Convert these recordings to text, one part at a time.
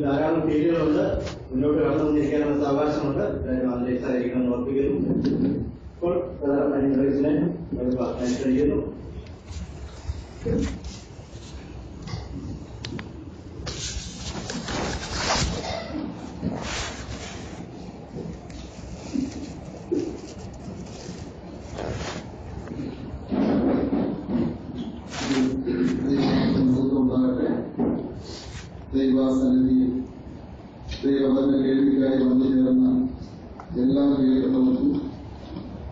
ധാരാളം പേരുകളുണ്ട്. മുന്നോട്ട് കടന്നു വന്നിരിക്കാനുള്ള അവകാശമുണ്ട്. ആയിരിക്കണമെന്ന് ഓർപ്പിക്കുന്നു. ഇപ്പോൾ അനുസരിക്കുന്നു. ദൈവസന്നിധിയിൽ ദൈവവചന കേൾവിക്കായി വന്നു ചേർന്ന എല്ലാ പ്രിയപ്പെട്ടവർക്കും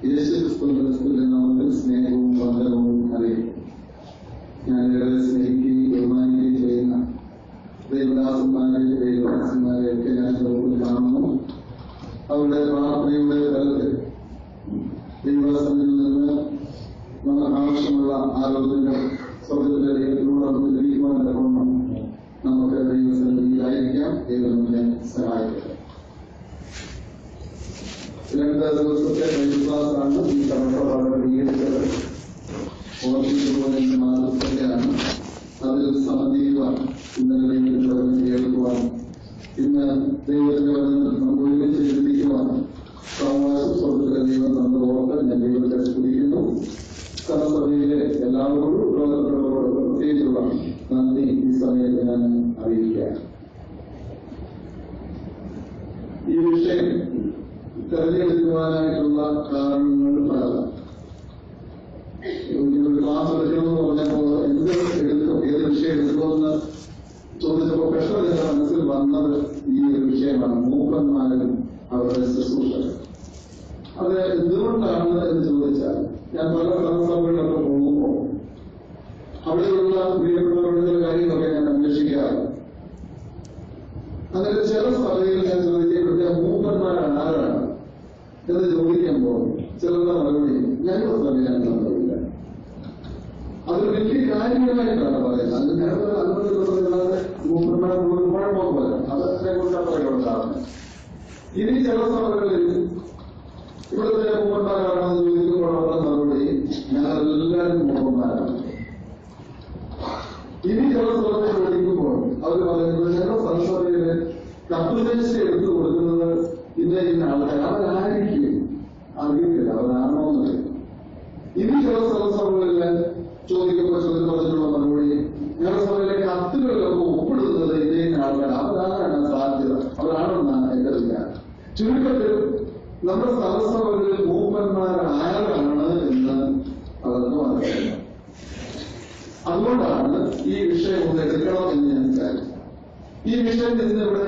യേശുക്രിസ്തുവിന്റെ നാമത്തിൽ സ്നേഹവും വന്ദനവും അറിയിക്കും. ഞാൻ ഏറെ സ്നേഹിക്കുകയും ബഹുമാനിക്കുകയും ചെയ്യുന്ന ദൈവദാസന്മാരെ ദൈവദാസന്മാരെയൊക്കെ ഞാൻ ലോകത്തിൽ കാണുന്നു. അവരുടെ പ്രാർത്ഥനയുടെ തലത്തിൽ ദൈവസന്നിധിയിൽ നിന്ന് നമുക്ക് ആവശ്യമുള്ള ആരോഗ്യങ്ങൾ സ്വർഗത്തിന്റെ ദൈവത്തിലൂടെ നമുക്ക് ലഭിക്കുവാൻ തരണം. നമുക്ക് ദൈവസന്നിധിയിലായിരിക്കാം. ദൈവം നമ്മെ സഹായിക്കട്ടെ. 2 ദിവസത്തെ ക്ലാസ്സാണ് ഈ തവണ ക്രമീകരിച്ചത്. ഓർമ്മിച്ചുപോലെ മാതൃകയാണ്. അതിൽ സമന്വയിക്കുവാൻ ഇന്നലെ ദൈവത്തിന്റെ വചനം കേൾക്കുവാൻ ഇന്ന് ദൈവത്തിന്റെ വചനം നമുക്ക് ഒരുമിച്ച് ചിന്തിക്കുവാൻ സാവകാശം സ്വർഗത്തിലെ ദൈവം തന്ന ഓർത്ത് ഞാൻ ദൈവത്തെ സ്തുതിക്കുന്നു. സഭയിലെ എല്ലാവരോടും പ്രത്യേകിച്ചുള്ള നന്ദി ഈ സമയത്ത് ഞാൻ അറിയിക്കുകയാണ്. ഈ വിഷയം തെരഞ്ഞെടുക്കുവാനായിട്ടുള്ള കാരണങ്ങൾ പലതാണ്. ക്ലാസ് എടുക്കണമെന്ന് പറഞ്ഞപ്പോൾ എന്ത് എടുക്കും, ഏത് വിഷയം എടുക്കുമെന്ന് ചോദിച്ചപ്പോൾ പെട്ടെന്ന് എന്റെ മനസ്സിൽ വന്നത് ഈ ഒരു വിഷയമാണ്. മൂപ്പന്മാരും അവരുടെ ശുശ്രൂഷകൾ. അത് എന്തുകൊണ്ടാണ് എന്ന് ചോദിച്ചാൽ, ഞാൻ പല സഭകളിലൊക്കെ പോകുമ്പോൾ അവിടെയുള്ള പ്രിയപ്പെട്ടവരുടെ കാര്യങ്ങളൊക്കെ ഞാൻ അന്വേഷിക്കാറ്. അങ്ങനെ ചില സഭയിൽ ഞാൻ ചോദിക്കപ്പെട്ട മൂപ്പന്മാരാണ് ആരാണ് എന്ന് ചോദിക്കുമ്പോൾ ചിലരുടെ മറുപടി ഞങ്ങളുടെ സഭയിലാണെന്നറിയില്ല. അത് വലിയ കാര്യങ്ങളായിട്ടാണ് പറയുന്നത്. അത് നേരത്തെ അനുഭവത്തിലുള്ള മൂപ്പന്മാർ കുഴപ്പമൊന്നുമല്ല, അതിനെ കൊണ്ടാണ് പറയുന്നത്. ഇനി ചില സഭകളിൽ ഇവിടുത്തെ മൂപ്പന്മാരാണെന്ന് ചോദിക്കുമ്പോഴുള്ള മറുപടി ഞങ്ങളെല്ലാവരും മൂപ്പന്മാരാണ്. ഇനി ചില സ്ഥലത്തെ ചോദിക്കുമ്പോൾ അവർ പറയുന്നത് ഞങ്ങളുടെ സംസഭയില് കത്തുമേശ എടുത്തു കൊടുക്കുന്നത് ഇന്ന ആൾക്കാർ അവരായിരിക്കും അറിയില്ല, അവരാണോന്നറിയില്ല. ഇനി ചില സഭകളില് ചോദിക്കുമ്പോൾ പറഞ്ഞുള്ള മറുപടി ഞങ്ങളുടെ സഭയിലെ കത്തുകളിലൊക്കെ ഒപ്പിടുന്നത് ഇന്ന ആൾക്കാർ അവരാണ് സാധ്യത, അവരാണെന്നാണ് എന്റെ വിചാരം. ചുരുക്കത്തിൽ നമ്മുടെ സഭകളിൽ മൂപ്പന്മാർ ആരാണ് എന്ന് അതൊന്നും അറിയില്ല. അതുകൊണ്ടാണ് ഈ വിഷയം ഒന്ന് എടുക്കണം എന്ന് ഞാൻ വിചാരിച്ചു. ഈ വിഷയം ഇന്നിവിടെ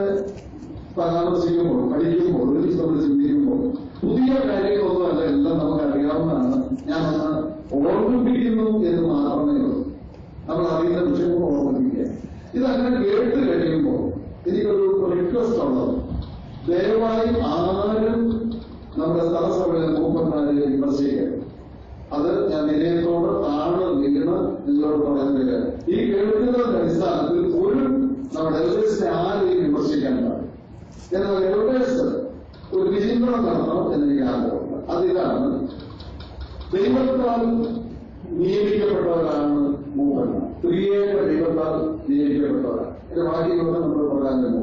പരാമർശിക്കുമ്പോൾ പഠിക്കുമ്പോൾ നമ്മൾ ചിന്തിക്കുമ്പോൾ പുതിയ കാര്യങ്ങളൊന്നുമല്ല, എല്ലാം നമുക്ക് അറിയാവുന്നതാണ്. ഞാൻ ഒന്ന് ഓർമ്മിപ്പിക്കുന്നു എന്ന് മാത്രമേ ഉള്ളൂ. നമ്മൾ അറിയുന്ന വിഷയങ്ങൾ ഓർമ്മിപ്പിക്കുക. ഇതങ്ങനെ കേട്ട് കഴിയുമ്പോൾ എനിക്കൊരു റിക്വസ്റ്റ് ഉള്ളത്, ദയവായി ആരും നമ്മുടെ സ്ഥലസഭയിലെ മൂപ്പന്മാരെ വിമർശിക്കരുത്. അത് ഞാൻ വിനയത്തോട് താഴെ വീണ് നിങ്ങളോട് പറയുന്നില്ല. ഈ കേൾക്കുന്നതിന്റെ അടിസ്ഥാനത്തിൽ ഒരു നമ്മുടെ എൽഡേഴ്സിനെ ആരെയും വിമർശിക്കാൻ പാടില്ല. എന്നാൽ എൽഡേഴ്സ് ഒരു വിചിന്തനം നടത്തണം എന്നെനിക്ക് ആഗ്രഹമുണ്ട്. അതിലാണ് ദൈവത്താൽ നിയമിക്കപ്പെട്ടവരാണ് മൂപ്പന്മാർ. ത്രിയേക ദൈവത്താൽ നിയമിക്കപ്പെട്ടവരാണ്. എന്റെ വാക്യങ്ങളൊക്കെ നമ്മൾ പ്രധാനം.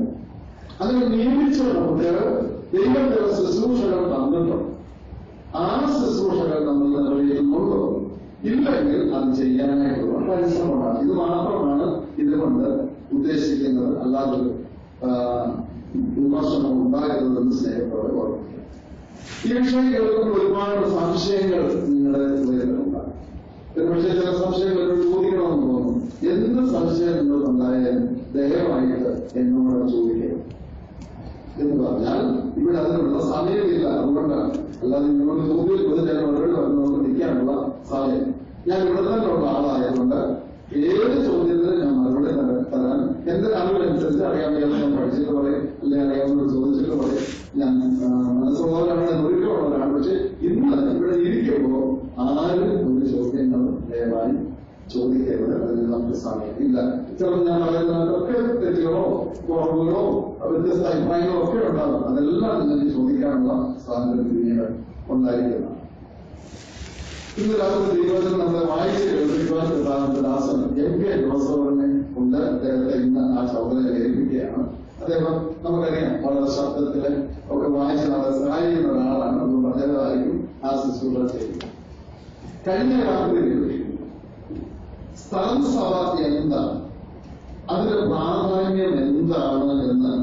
അങ്ങനെ നിയമിച്ച നമുക്ക് ദൈവത്തിന്റെ ശുശ്രൂഷകൾ തന്നിട്ടുണ്ട്. ആ ശുശ്രൂഷകൾ നമ്മൾ നിർവഹിക്കുന്നുള്ളൂ. ഇല്ലെങ്കിൽ അത് ചെയ്യാനായിട്ടുള്ള പരിശ്രമമാണ്. ഇത് മാത്രമാണ് ഇതുകൊണ്ട് ഉദ്ദേശിക്കുന്നത്. അല്ലാതെ വിമർശനം ഉണ്ടാകുന്നതെന്ന് സ്നേഹത്തോടെ ഓർമ്മിക്കുക. ഈ വിഷയം കേൾക്കുമ്പോൾ ഒരുപാട് സംശയങ്ങൾ നിങ്ങളുടെ ഉയരുന്നുണ്ടാകും. പക്ഷേ ചില സംശയങ്ങൾ ചോദിക്കണമെന്ന് തോന്നും. എന്ത് സംശയം നിങ്ങൾക്കുണ്ടായാലും ദയവായിട്ട് എന്നോട് ചോദിക്കുക എന്ന് പറഞ്ഞാൽ ഇവിടെ അതിനുള്ള സമയമില്ല. അതുകൊണ്ടാണ്. അല്ലാതെ നിങ്ങളുടെ ചോദ്യം ചോദിച്ചാൽ മറുപടി പറഞ്ഞുകൊണ്ട് നിൽക്കാനുള്ള സമയം ഞാൻ ഇവിടെ തന്നെയുള്ള ആളായതുകൊണ്ട് ഏത് ചോദ്യത്തിന് ഞാൻ മറുപടി തരാൻ എന്റെ അറിവനുസരിച്ച് അറിയാമെന്ന് ഞാൻ പഠിച്ചിട്ട് പറയും, അല്ലെങ്കിൽ അറിയാവുന്നവർ ചോദിച്ചിട്ട് പറയും. ഞാൻ മനസ്സുള്ളവരാണ്, ഒരുക്കമുള്ളവരാണ്. പക്ഷെ ഇന്ന് ഇവിടെ ഇരിക്കുമ്പോൾ ആരും ഒരു ചോദ്യങ്ങൾ ദയവായി ചോദിക്കരുത്. അതിന് നമുക്ക് സമയമില്ല. ചിലപ്പോൾ ഞാൻ പറയുന്നതൊക്കെ തെറ്റുകളോ കുറവുകളോ വ്യത്യസ്ത അഭിപ്രായങ്ങളോ ഒക്കെ ഉണ്ടാകും. അതെല്ലാം നിങ്ങൾക്ക് ചോദിക്കാനുള്ള സ്വാതന്ത്ര്യം പിന്നീട് ഉണ്ടായിരിക്കുന്നതാണ്. ഇന്ന് രാത്രി ദൈവത്തിൽ നമ്മളെ വായിച്ച് കേൾപ്പിക്കുവാൻ ദാസൻ എം കെ ജോസഫിനെ കൊണ്ട് അദ്ദേഹത്തെ ഇന്ന് ആ ചുമതല ഏൽപ്പിക്കുകയാണ്. കഴിഞ്ഞ രാത്രി സ്ഥലം സഭ എന്താണ്, അതിന്റെ പ്രാധാന്യം എന്താണ് എന്ന്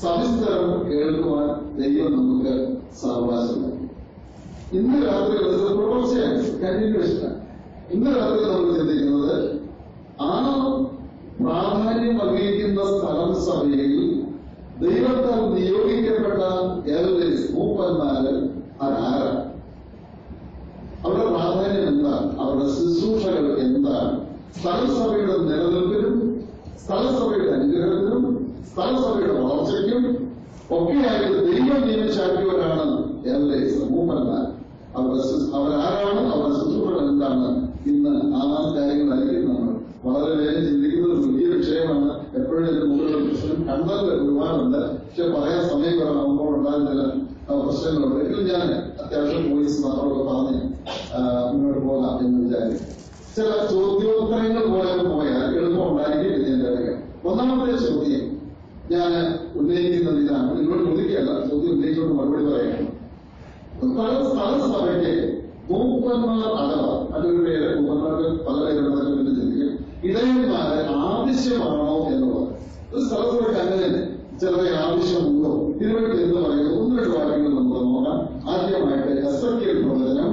സവിസ്തരം കേൾക്കുവാൻ ദൈവം നമുക്ക് സാവകാശം നൽകി. ഇന്ന് രാത്രി തുടർച്ചയാണ്, കണ്ടിന്യൂഷനാണ്. ഇന്ന് രാത്രി നമ്മൾ ചിന്തിക്കുന്നത് ആ പ്രാധാന്യം അറിയിക്കുന്ന സ്ഥലം സഭയിൽ ദൈവത്താൽ നിയോഗിക്കപ്പെട്ട എൽഡേഴ്സ്, മൂപ്പന്മാര് അതാരാണ്, അവരുടെ പ്രാധാന്യം എന്താണ്, അവരുടെ ശുശ്രൂഷകൾ എന്താണ്, സ്ഥലസഭയുടെ നിലനിൽപ്പിനും സ്ഥലസഭയുടെ അനുഗ്രഹത്തിനും സ്ഥലസഭയുടെ വളർച്ചയ്ക്കും ഒക്കെയായിട്ട് ദൈവം നിയമിച്ചാക്കിയവരാണ് എൽഡേഴ്സ്, മൂപ്പന്മാർ. അവരാരാണ്, അവരുടെ ശുശ്രൂഷകൾ എന്താണ്, ഇന്ന് ആ കാര്യങ്ങളായിരിക്കും നമ്മൾ വളരെ വേഗം ചിന്തിക്കുന്നത്. ഒരു വലിയ വിഷയമാണ്. എപ്പോഴും എന്റെ മുകളിലുള്ള പ്രശ്നം കണ്ടാൽ ഒരുപാടുണ്ട്, പക്ഷെ പറയാൻ സമയം കുറവാകുമ്പോൾ ഉണ്ടാകുന്ന പ്രശ്നങ്ങളുണ്ട്. എങ്കിലും ഞാൻ അത്യാവശ്യം പോലീസ് മാത്രമൊക്കെ പറഞ്ഞ് മുന്നോട്ട് പോകാം എന്ന് വിചാരിക്കും. ചില ചോദ്യോത്തരങ്ങൾ പോലെ പോയാൽ എളുപ്പം ഉണ്ടായിരിക്കും എന്ന് ഞാൻ അറിയാം. ഒന്നാമത്തെ ചോദ്യം ഞാൻ ഉന്നയിക്കുന്നത് ഇതാണ്, നിങ്ങളോട് ചോദിക്കുകയല്ല, ചോദ്യം ഉന്നയിച്ചുകൊണ്ട് മറുപടി പറയുകയാണ്. സ്ഥലസഭയ്ക്ക് മൂപ്പന്മാർ അഥവാ അതൊരു പേര്, മൂപ്പന്മാർക്ക് പല പേരുണ്ടെന്ന് ചിന്തിക്കും, ഇടയന്മാരെ ആവശ്യമാണോ എന്നുള്ളത്. ഒരു സ്ഥലസഭയ്ക്ക് അങ്ങനെ ചിലരെ ആവശ്യമുണ്ടോ ഇതിനുവേണ്ടി എന്ന് പറയുന്നത് ഒന്ന് രണ്ട് വാക്യങ്ങൾ നമുക്ക് നോക്കാം. ആദ്യമായിട്ട് എസെക്കിയേൽ പ്രവചനം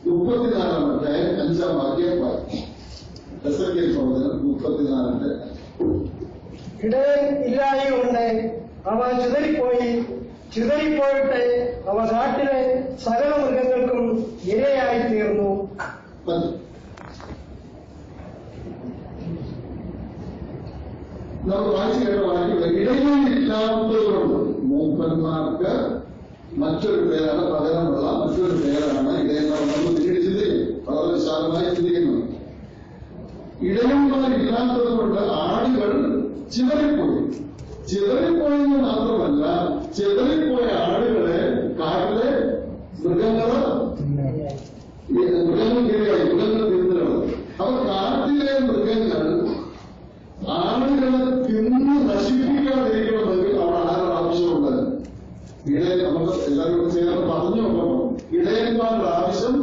34-5 വാക്യം. എസെക്കിയേൽ പ്രവചനം 34. ഇടയൻ ഇല്ലായകൊണ്ട് അവ ചിതറിപ്പോയിട്ട് അവ കാട്ടിലെ സകല മൃഗങ്ങൾക്കും ഇരയായി തീർന്നു. നമ്മൾ വായിച്ചു കേട്ട വാക്യങ്ങൾ ഇടയനില്ലാത്തതുകൊണ്ട് മൂപ്പന്മാർക്ക് മറ്റൊരു പേരാണ്, പകരമുള്ള മറ്റൊരു പേരാണ് ഇടയന്മാർ. നമ്മൾ പിന്നീട് ചിന്തിക്കും, വളരെ വിശാലമായി ചിന്തിക്കുന്നു. ഇടയന്മാരില്ലാത്തത് കൊണ്ട് ആടുകൾ ചിതറിപ്പോയെന്ന് മാത്രമല്ല, ചിതറിപ്പോയ ആടുകളെ കാട്ടിലെ മൃഗങ്ങൾ തിന്നുകള്. അപ്പൊ കാട്ടിലെ മൃഗങ്ങൾ ആടുകളെ തിന്ന് നശിപ്പിക്കാതിരിക്കണമെങ്കിൽ അവിടെ ആരുടെ ആവശ്യമുണ്ട്? നമുക്ക് എല്ലാവരും ചേർന്ന് പറഞ്ഞു നോക്കണം. ഇടയന്മാരുടെ ആവശ്യം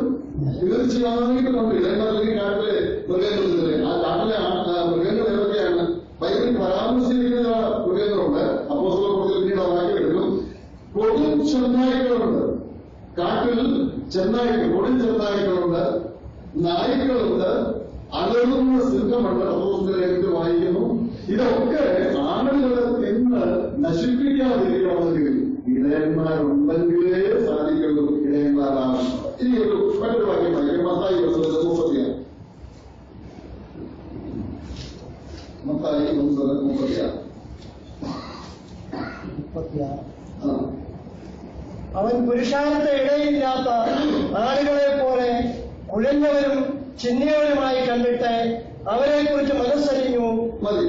തീർച്ചയായിട്ടും ഉണ്ട്. ഇടയന്മാരിലേക്ക് കാട്ടിലെ മൃഗങ്ങൾ തിന്നില്ലേ? ആ കാട്ടിലെ മൃഗങ്ങൾ ഏതൊക്കെയാണ്? ബൈബിളിൽ പരാമർശിച്ചിരിക്കുന്ന മൃഗങ്ങളുണ്ട്. അപ്പോസ്തലപ്രവൃത്തിയിൽ പിന്നീട് ആ വാക്യം എടുക്കും. കൊടും ചെന്നായ്ക്കളുണ്ട് കാട്ടിൽ, കൊടും ചെന്നായ്ക്കളുണ്ട്, നായ്ക്കളുണ്ട്, അലറുന്ന സിംഹമുണ്ട്. അപ്പോസ്തലത്തിൽ വായിക്കുന്നു. ഇതൊക്കെ ആളുകളെ തിന്ന് നശിപ്പിക്കാതിരിക്കണമെങ്കിൽ ഇടയന്മാരുണ്ടെങ്കിലേ സാധിക്കുള്ളൂ. ഇടയന്മാർ ആവശ്യം. ഇനി മറ്റൊരു വാക്യം വായിക്കും. മത്തായി 9:36. മത്തായി 9:36. അവൻ പുരുഷാരത്തെ ഇടയില്ലാത്ത ആളുകളെ പോലെ കുഴഞ്ഞവരും ചിന്നിയവരുമായി കണ്ടിട്ട് അവരെ കുറിച്ച് മനസ്സറിഞ്ഞു. മതി,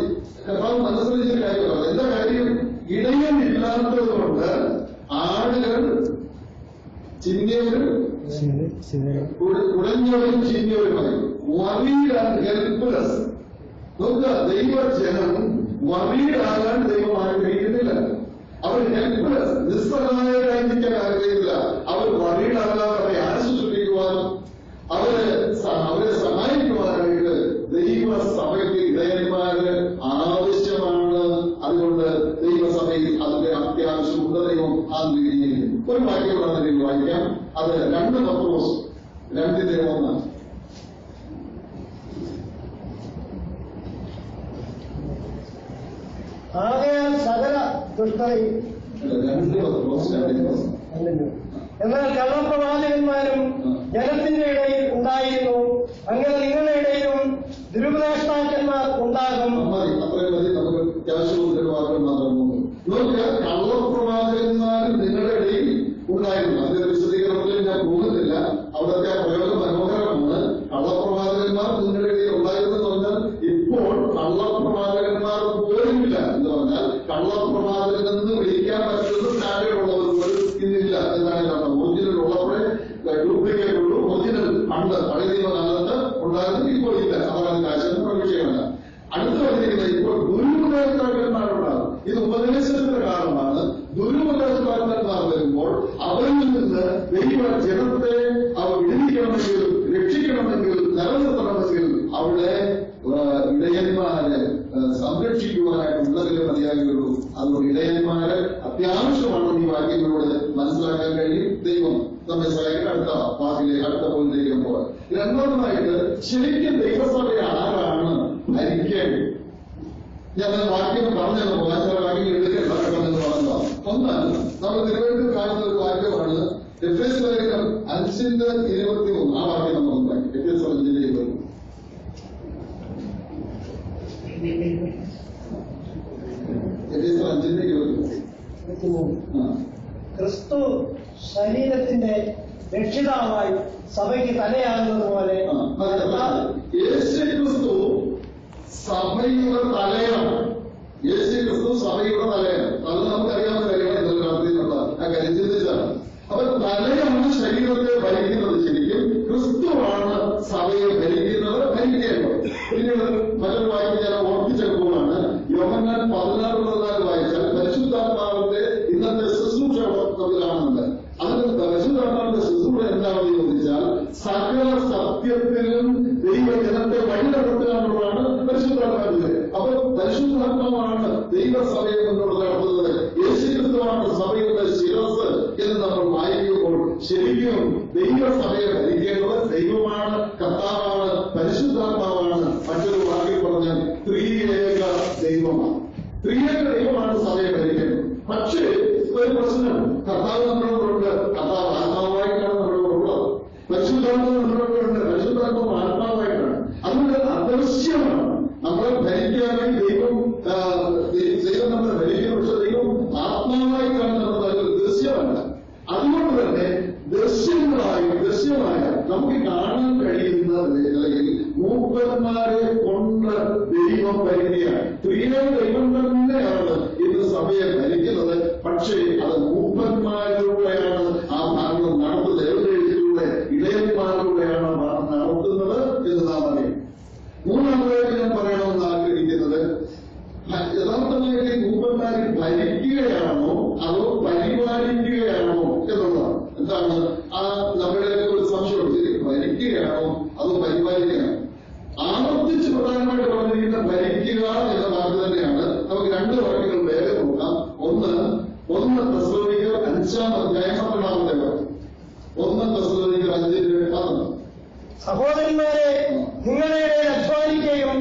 മനസ്സറിഞ്ഞ കാര്യമാണ്. എന്താ കാര്യം? ഇടയൻ ഇല്ലാത്തതുകൊണ്ട് ആടുകൾ ചിന്നിയവരും കുഴഞ്ഞവരും ചിന്നിയവരുമായി. ഹെൽപ്ലെസ്. നോക്കുക, ദൈവജനം വറീഡാകാൻ ദൈവം ആഗ്രഹിക്കുന്നില്ല. അവർ ഹെൽപ്ലെസ്, നിസ്സഹായരായിരിക്കാൻ ആഗ്രഹിക്കില്ല. അവർ വറീഡാകാതെ അവരെ ആശ്വസിപ്പിക്കുവാനും അവരെ സഹായിക്കുവാനായിട്ട് ദൈവസഭയ്ക്ക് ഇടയന്മാര് ആവശ്യമാണ്. അതുകൊണ്ട് ദൈവസഭയിൽ അതിന്റെ അത്യാവശ്യമുണ്ട്. ദൈവം ആഗ്രഹിക്കുന്നു. ഒരു വാക്യം വായിക്കാം. അത് 2 പത്രോസ് 2:1. ആകയാൽ സകല ദുഷ്ടതയും എന്നാൽ കള്ളപ്രവാചകന്മാരും ജനത്തിന്റെ ഇടയിൽ ഉണ്ടായിരുന്നു. അങ്ങനെ നിങ്ങളുടെ ഇടയിലും ദുരുപദേഷ്ടാക്കന്മാർ ഉണ്ടാകും. നമുക്ക് അത്യാവശ്യം കള്ളപ്രവാചകന്മാരും നിങ്ങളുടെ ഇടയിൽ ഉണ്ടായിരുന്നു. അതിന്റെ വിശദീകരണത്തിൽ ഞാൻ പോകുന്നില്ല. അവിടുത്തെ പ്രയോഗം മനോഹരമാണ്. കള്ളപ്രവാചകന്മാർ നിങ്ങളുടെ ഇടയിൽ ഉണ്ടായിരുന്നു എന്ന് പറഞ്ഞാൽ ഇപ്പോൾ കള്ളപ്രവാചകന്മാർ പോലുമില്ല എന്ന് പറഞ്ഞാൽ കള്ളപ്രവാചകനെന്ന് വിളിക്കാൻ പറ്റുന്നത് സ്റ്റാൻഡേർഡ് ഉള്ളവർ പോലും ഇന്നില്ല എന്നാണ് കാരണം. ഒറിജിനൽ ഉള്ളപ്പോഴേ ഡ്യൂപ്ലിക്കേറ്റ് ഉള്ളൂ. ഒറിജിനൽ പണ്ട് പഴയ കാലത്ത് ഉണ്ടായിരുന്നു, ഇപ്പോൾ ഇല്ല. അതാണ് കാശിന്റെ വിഷയമല്ല. അടുത്ത പറഞ്ഞിരിക്കുന്നത് ഇപ്പോൾ ദുരുപദേഷ്ടാക്കന്മാരുണ്ടാകും. ഇത് ഉപദേശത്തിന്റെ കാലമാണ്. ദുരുപദേഷ്ടാക്കന്മാർ വരുമ്പോൾ അവരിൽ നിന്ന് ദൈവ ജനത്തെ അവർ വിടുവിക്കണമെങ്കിൽ രക്ഷിക്കണമെങ്കിൽ, നിലനിർത്തണമെങ്കിൽ അവിടെ ഇടയന്മാരെ സംരക്ഷിക്കുവാനായിട്ടുള്ളതിലെ മതിയാകുകയുള്ളൂ. അതുകൊണ്ട് ഇടയന്മാരെ അത്യാവശ്യമാണെന്ന് ഈ വാക്യങ്ങളോട് മനസ്സിലാക്കാൻ കഴിയും. ദൈവം നമ്മെ സഹായിക്കുന്ന അടുത്ത വാക്കിലെ അടുത്ത പോയിന്റിലേക്ക് പോകാം. രണ്ടാമതായിട്ട് ശരിക്കും ദൈവസഭയെ ആരാണ് ഭരിക്കേണ്ടത്? ഞാൻ വാക്യം പറഞ്ഞത് ചില വാക്യങ്ങൾ എടുക്കേണ്ട എന്ന് പറഞ്ഞതാണ്. ഒന്ന്, നമ്മൾ തിരുവനന്തപുരത്ത് കാണുന്ന ഒരു വാക്യമാണ് എഫേസ്യർ 5:23. ആ വാക്യം നമ്മൾ ഉണ്ടാക്കി. എഫേസ്യർ 5:23. ക്രിസ്തു ശരീരത്തിന്റെ രക്ഷിതാവായി സഭയ്ക്ക് തലയാകുന്നത് പോലെ യേശു ക്രിസ്തു സഭയുടെ തലയാണ്. യേശു ക്രിസ്തു സഭയുടെ തലയാണ്. അത് നമുക്കറിയാവുന്ന കാര്യമാണ്. ഇന്നലെ നടത്തിയിട്ടുള്ള ആ കാര്യം ചിന്തിച്ചാണ്. അപ്പൊ തലയാണ് ശരീരത്തെ ഭരിക്കുന്നത്. ശരിക്കും ക്രിസ്തുവാണ് സഭയെ ഭരിക്കുന്നത്, ഭരിക്കേണ്ടത്. പിന്നീട് മറ്റൊരു വാക്യം ഞാൻ ഓർപ്പിച്ചെടുക്കുമ്പോഴാണ് യോഹന്നാൻ 16:14 വായിച്ചാൽ പരിശുദ്ധാത്മാവിന്റെ ഇന്നത്തെ ശുശ്രൂഷ നമ്മൾ കാണുന്നുണ്ട്. അതിന് പരിശുദ്ധാത്മാവിന്റെ ശുശ്രൂഷ എന്താണെന്ന് ചോദിച്ചാൽ സകല സത്യത്തിലും ദൈവജനത്തെ വഴി നടത്തുകയാണെന്നുള്ളതാണ് പരിശുദ്ധാത്മാവിന്റെ. അപ്പൊ പരിശുദ്ധാത്മാവാണ് ദൈവസഭയെ മുന്നോട്ട് നടത്തുന്നത്. യേശുക്രിസ്തുവാണ് സഭയുടെ ശിരസ് എന്ന് നമ്മൾ വായിക്കുമ്പോൾ ശരിക്കും ദൈവസഭയെ ഭരിക്കേണ്ടത് ദൈവമാണ്, കർത്താവാണ്, പരിശുദ്ധാത്മാവാണ്. മറ്റൊരു വാക്കിൽ പറഞ്ഞാൽ ത്രിയേക ദൈവമാണ്. ത്രിയേക ദൈവമാണ് സഭയെ ഭരിക്കേണ്ടത്. പക്ഷേ ഒരു പ്രശ്നം, കർത്താവ് നമ്മളോടുണ്ട്. കർത്താവ് ആത്മാവായിട്ടാണ് നമ്മളോടുള്ളത്. പരിശുദ്ധാത്മാവ് നമ്മളോടുണ്ട്. പരിശുദ്ധാത്മാവ് ആത്മാവായിട്ടാണ്. അതുകൊണ്ട് അദൃശ്യമാണ്. നമ്മളെ ഭരിക്കാനായി ദൈവം നമ്മളെ ഭരിക്കുന്നു. പക്ഷെ ദൈവം ആത്മാവായിട്ടാണ് നമ്മൾ ദൃശ്യമല്ല. അതുകൊണ്ട് തന്നെ ദൃശ്യമായ നമുക്ക് കാണാൻ കഴിയുന്ന നിലയിൽ മൂപ്പന്മാരെ കൊണ്ട് ദൈവം ഭരിക്കുകയാണ്. ത്രിയേക ദൈവം തന്നെയാണ് ഇന്ന് സഭയെ ഭരിക്കുന്നത്. പക്ഷേ അത് മൂപ്പന്മാരിലൂടെയാണ് ആ ഭരണം നടത്തുന്നത്. എവിടെയിലൂടെ? ഇടയന്മാരിലൂടെയാണ് നടത്തുന്നത് എന്ന് നാം അറിയാം. മൂന്നാമതായിട്ട് ഞാൻ പറയണമെന്ന് ആഗ്രഹിക്കുന്നത്, യഥാർത്ഥമായിട്ട് മൂപ്പന്മാരെ ഭരിക്കുകയാണോ അതോ പരിപാലിക്കുകയാണോ എന്നുള്ളതാണ്. എന്താണ് നമ്മുടെ ഒരു സംശയമുണ്ട്. ഭരിക്കുകയാണോ അതോ പരിപാലിക്കുകയാണോ? ആവർത്തിച്ച് പ്രധാനമായിട്ട് പറഞ്ഞിരിക്കുന്ന ഭരിക്കുക എന്ന വാക്ക് തന്നെയാണ്. നമുക്ക് രണ്ട് വാക്കുകൾ വേഗം നോക്കാം. ഒന്ന് തെസ്സലോനിക്കർ 5-ാം അധ്യായം 12-ാമത്തെ വാക്യം. 1 തെസ്സലോനിക്കർ 5:12. സഹോദരന്മാരെ, നിങ്ങളെ അധ്വാനിക്കുകയും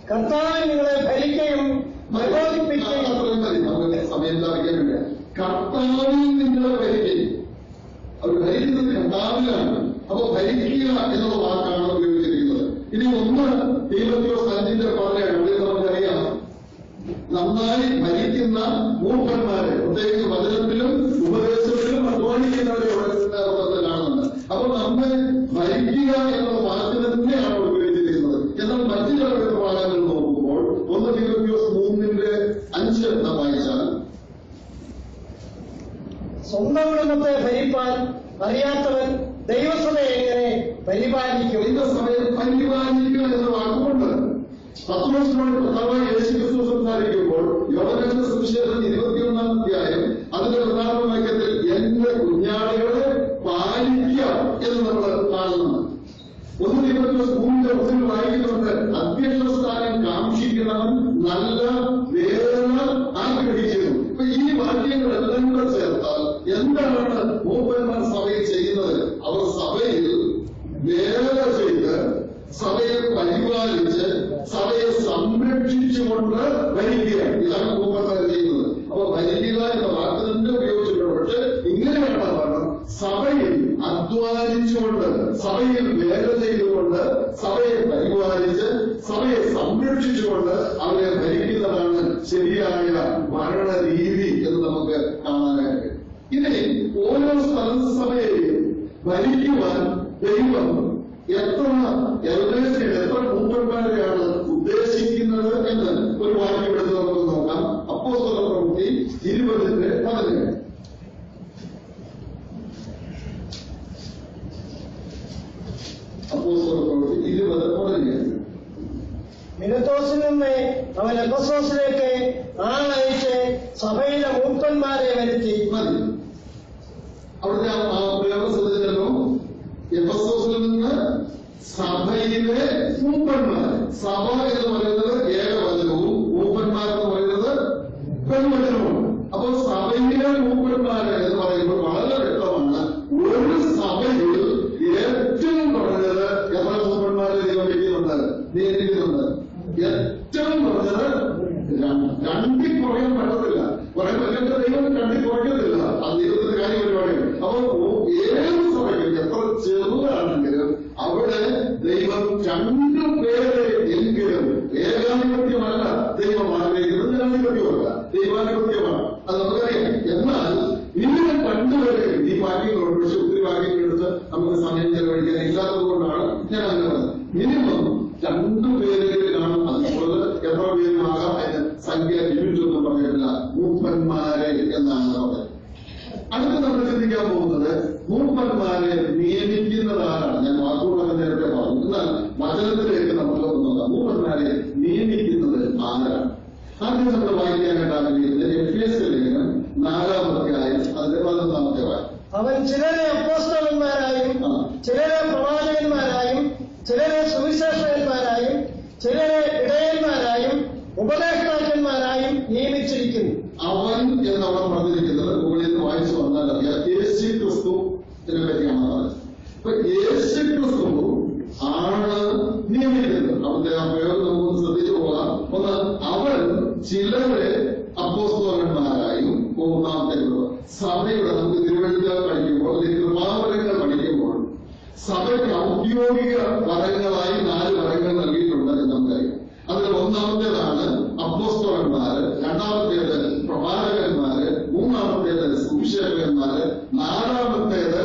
കർത്താവ് നിങ്ങളെ ഭരിക്കുകയും പ്രബോധിപ്പിക്കുകയും. നമുക്ക് സമയം സ്ഥാപിക്കാൻ വേണ്ടിയ കർത്താവിൽ നിങ്ങളെ ഭരിക്കുകയും. അവർ ഭരിക്കുന്നത് കർത്താവിലാണ്. അപ്പൊ ഭരിക്കുക എന്നുള്ള വാക്കാണ് ഉപയോഗിച്ചിരിക്കുന്നത്. ഇനി 1 തീമോഥെയോസ് 5:6 നമുക്കറിയാം. നന്നായി ഭരിക്കുന്ന മൂപ്പന്മാരെ, പ്രത്യേകിച്ച് വചനത്തിലും ഉപദേശത്തിലും അധ്വാനിക്കുന്നവരെ കാണുന്നുണ്ട്. അപ്പൊ നമ്മെ ഭരിക്കുക എന്നുള്ള വാക്ക് തന്നെയാണ് ഉപയോഗിച്ചിരിക്കുന്നത്. എന്നാൽ മറ്റു ചില വാക്കുകൾ നോക്കുമ്പോൾ 1 തീമോഥെയോസ് 3:5 നാം വായിച്ചാൽ, സ്വന്തം കുടുംബത്തെ ഭരിപ്പാൻ അറിയാത്തവൻ ദൈവസഭയെ എങ്ങനെ പരിപാലിക്കും? ദൈവസഭയെ പരിപാലിക്കുക എന്ന വാക്കുകൊണ്ട് 10 വർഷമായിട്ട് കർത്താവായ യേശുക്രിസ്തു സംസാരിക്കുമ്പോൾ യോഹന്നാന്റെ സുവിശേഷം 21-ാം അധ്യായം അതിന്റെ 1-ാം വാക്യത്തിൽ എന്റെ കുഞ്ഞാടുകളെ പാലിക്കുക എന്ന് നമ്മൾ കാണുന്നുണ്ട്. 1 തീമോഥെയോസ് 3:1 വായിക്കുന്നുണ്ട്, അധ്യക്ഷ സ്ഥാനം കാക്ഷിക്കുന്നവൻ നല്ല വേദന ആഗ്രഹിക്കുന്നു. ഇപ്പൊ ഈ വാക്യങ്ങളെല്ലാം കൂടെ ചേർത്താൽ എന്താണ് മൂപ്പന്മാർ സഭയിൽ ചെയ്യുന്നത്? അവർ സഭയിൽ വേല ചെയ്ത്, സഭയെ പരിപാലിച്ച്, സഭയെ സംരക്ഷിച്ചുകൊണ്ട് ഭരിക്കുകയാണ്. ഇതാണ് മൂപ്പന്മാർ ചെയ്യുന്നത്. അപ്പൊ ഭരിക്കുക എന്ന വാക്ക് തന്നെ ഉപയോഗിച്ചിട്ടുണ്ട്. പക്ഷെ ഇങ്ങനെയാണ് പറഞ്ഞത്, സഭയിൽ അധ്വാനിച്ചുകൊണ്ട്, സഭയിൽ വേല ചെയ്തുകൊണ്ട്, സഭയെ പരിപാലിച്ച്, സഭയെ സംരക്ഷിച്ചുകൊണ്ട് അവരെ ഭരിക്കുന്നതാണ് ശരിയായ ഭരണ രീതി എന്ന് നമുക്ക് കാണാനായിട്ട്. ഇനി ഓരോ സഭയെയും ഭരിക്കുവാൻ ദൈവം എത്ര മൂപ്പന്മാരെയാണ് ഉദ്ദേശിക്കുന്നത് എന്ന് ഒരു വാക്യം എടുത്ത് നമുക്ക് നോക്കാം. അപ്പോസ്തലപ്രവൃത്തി 20:17. അപ്പോസ്തലപ്രവൃത്തി 20:17. മിലത്തോസിൽ നിന്ന് അവൻ എഫെസോസിലേക്ക് ആളയച്ച് സഭയിലെ മൂപ്പന്മാരെ വരുത്തി. മതി. അവിടുത്തെ ആ പ്രയോഗം ശ്രദ്ധിച്ചല്ലോ. എഫെസോസിൽ നിന്ന് സഭയിലെ മൂപ്പന്മാർ. സഭ എന്ന് പറയുന്നത് ഏകവചനവും മൂപ്പന്മാരെന്ന് പറയുന്നത് ബഹുവചനവുമാണ്. അപ്പോൾ സഭയിലെ മൂപ്പന്മാര് എന്ന് പറയുമ്പോൾ വളരെ വ്യക്തമാണ്. ഒരു സഭയിൽ ഏറ്റവും കുറഞ്ഞത് എത്ര മൂപ്പന്മാരെ നിയമിക്കുന്നുണ്ട്? ഏറ്റവും കുറഞ്ഞത് രണ്ടിൽ കുറയാൻ പറ്റത്തില്ല. പറയാൻ പറ്റുന്ന ദൈവം രണ്ടിൽ കുറയ്ക്കത്തില്ല. അത് ദൈവത്തിന്റെ കാര്യം പരിപാടിയാണ്. അപ്പൊ ഏത് സഭയ്ക്കും എത്ര ചെറുതാണെങ്കിലും അവിടെ ദൈവം 2 പേരെ എങ്കിലും, ഏകാധിപത്യമല്ല ദൈവം ആഗ്രഹിക്കുന്നത്, ജനാധിപത്യമല്ല, ദൈവാധിപത്യമാണ്. അത് നമുക്കറിയാം. എന്നാൽ മിനിമം 2 പേരെ, ഈ വാക്യങ്ങളുണ്ട്, പക്ഷെ ഒത്തിരി വാക്യങ്ങളെടുത്ത് നമുക്ക് സമയം ചെലവഴിക്കാൻ ഇല്ലാത്തത് കൊണ്ടാണ് ഞാൻ അങ്ങനെ പറഞ്ഞത്. മിനിമം 2 പേരെങ്കിലാണ്. അതുപോലെ എത്ര പേരുമാകാം, അതിന് സംഖ്യ ലിമിറ്റൊന്നും പറഞ്ഞിട്ടില്ല. മൂപ്പന്മാരെ എന്നാണ് പറയുന്നത്. അടുത്ത് നമ്മൾ ചിന്തിക്കാൻ പോകുന്നത് മൂപ്പന്മാരെ നിയമിക്കുന്നതാരാണ്. ഞാൻ വാക്കുകളൊക്കെ നേരത്തെ പറഞ്ഞു. എന്നാൽ വചനത്തിലേക്ക് നമ്മൾ നോക്കാം. മൂപ്പന്മാരെ നിയമിക്കുന്നത് ആരാണ്? ആദ്യം നമ്മൾ വായിക്കാനായിട്ട് ആഗ്രഹിക്കുന്നത് എഫേസ്യ ലേഖനം 4-ാം അധ്യായം അതിന്റെ 11-ാമത്തെ വാക്യം. അവൻ ചിലരെ അപ്പോസ്തലന്മാരായും ചിലരെ പ്രവാചകന്മാരായും ചിലരെ സുവിശേഷകന്മാരായും ചിലരെ ഇടയന്മാരായും ഉപദേഷ്ടാക്കന്മാരായും നിയമിച്ചിരിക്കുന്നു. അവൻ എന്നവർ പറഞ്ഞിരിക്കുന്നത് മുകളിൽ നിന്ന് വായിച്ചു വന്നാൽ അറിയാം, യേശു ക്രിസ്തുവിനെ പറ്റിയാണ് പറഞ്ഞത്. അപ്പൊ യേശു ക്രിസ്തു ആണ് നിയമിക്കുന്നത്. അവന്റെ ആ പ്രയോഗം നമുക്ക് ശ്രദ്ധിച്ചു പോകാം. ഒന്ന്, അവൻ ചിലരെ അപ്പോസ്തലന്മാരായും, മൂന്നാമത്തെ സഭയുടെ നമുക്ക് തിരുവഴുത്തുകൾ പഠിക്കുമ്പോൾ അല്ലെങ്കിൽ കൃപാവരങ്ങൾ പഠിക്കുമ്പോൾ സഭയ്ക്ക് ഔദ്യോഗിക വരങ്ങളായി 4 വരങ്ങൾ നൽകിയിട്ടുണ്ട് എന്ന് നമുക്കറിയാം. അതിൽ ഒന്നാമത്തേതാണ് അപ്പോസ്തലന്മാര്, രണ്ടാമത്തേത് പ്രവാചകന്മാര്, മൂന്നാമത്തേത് സുവിശേഷകന്മാര്, 4-ാമത്തേത്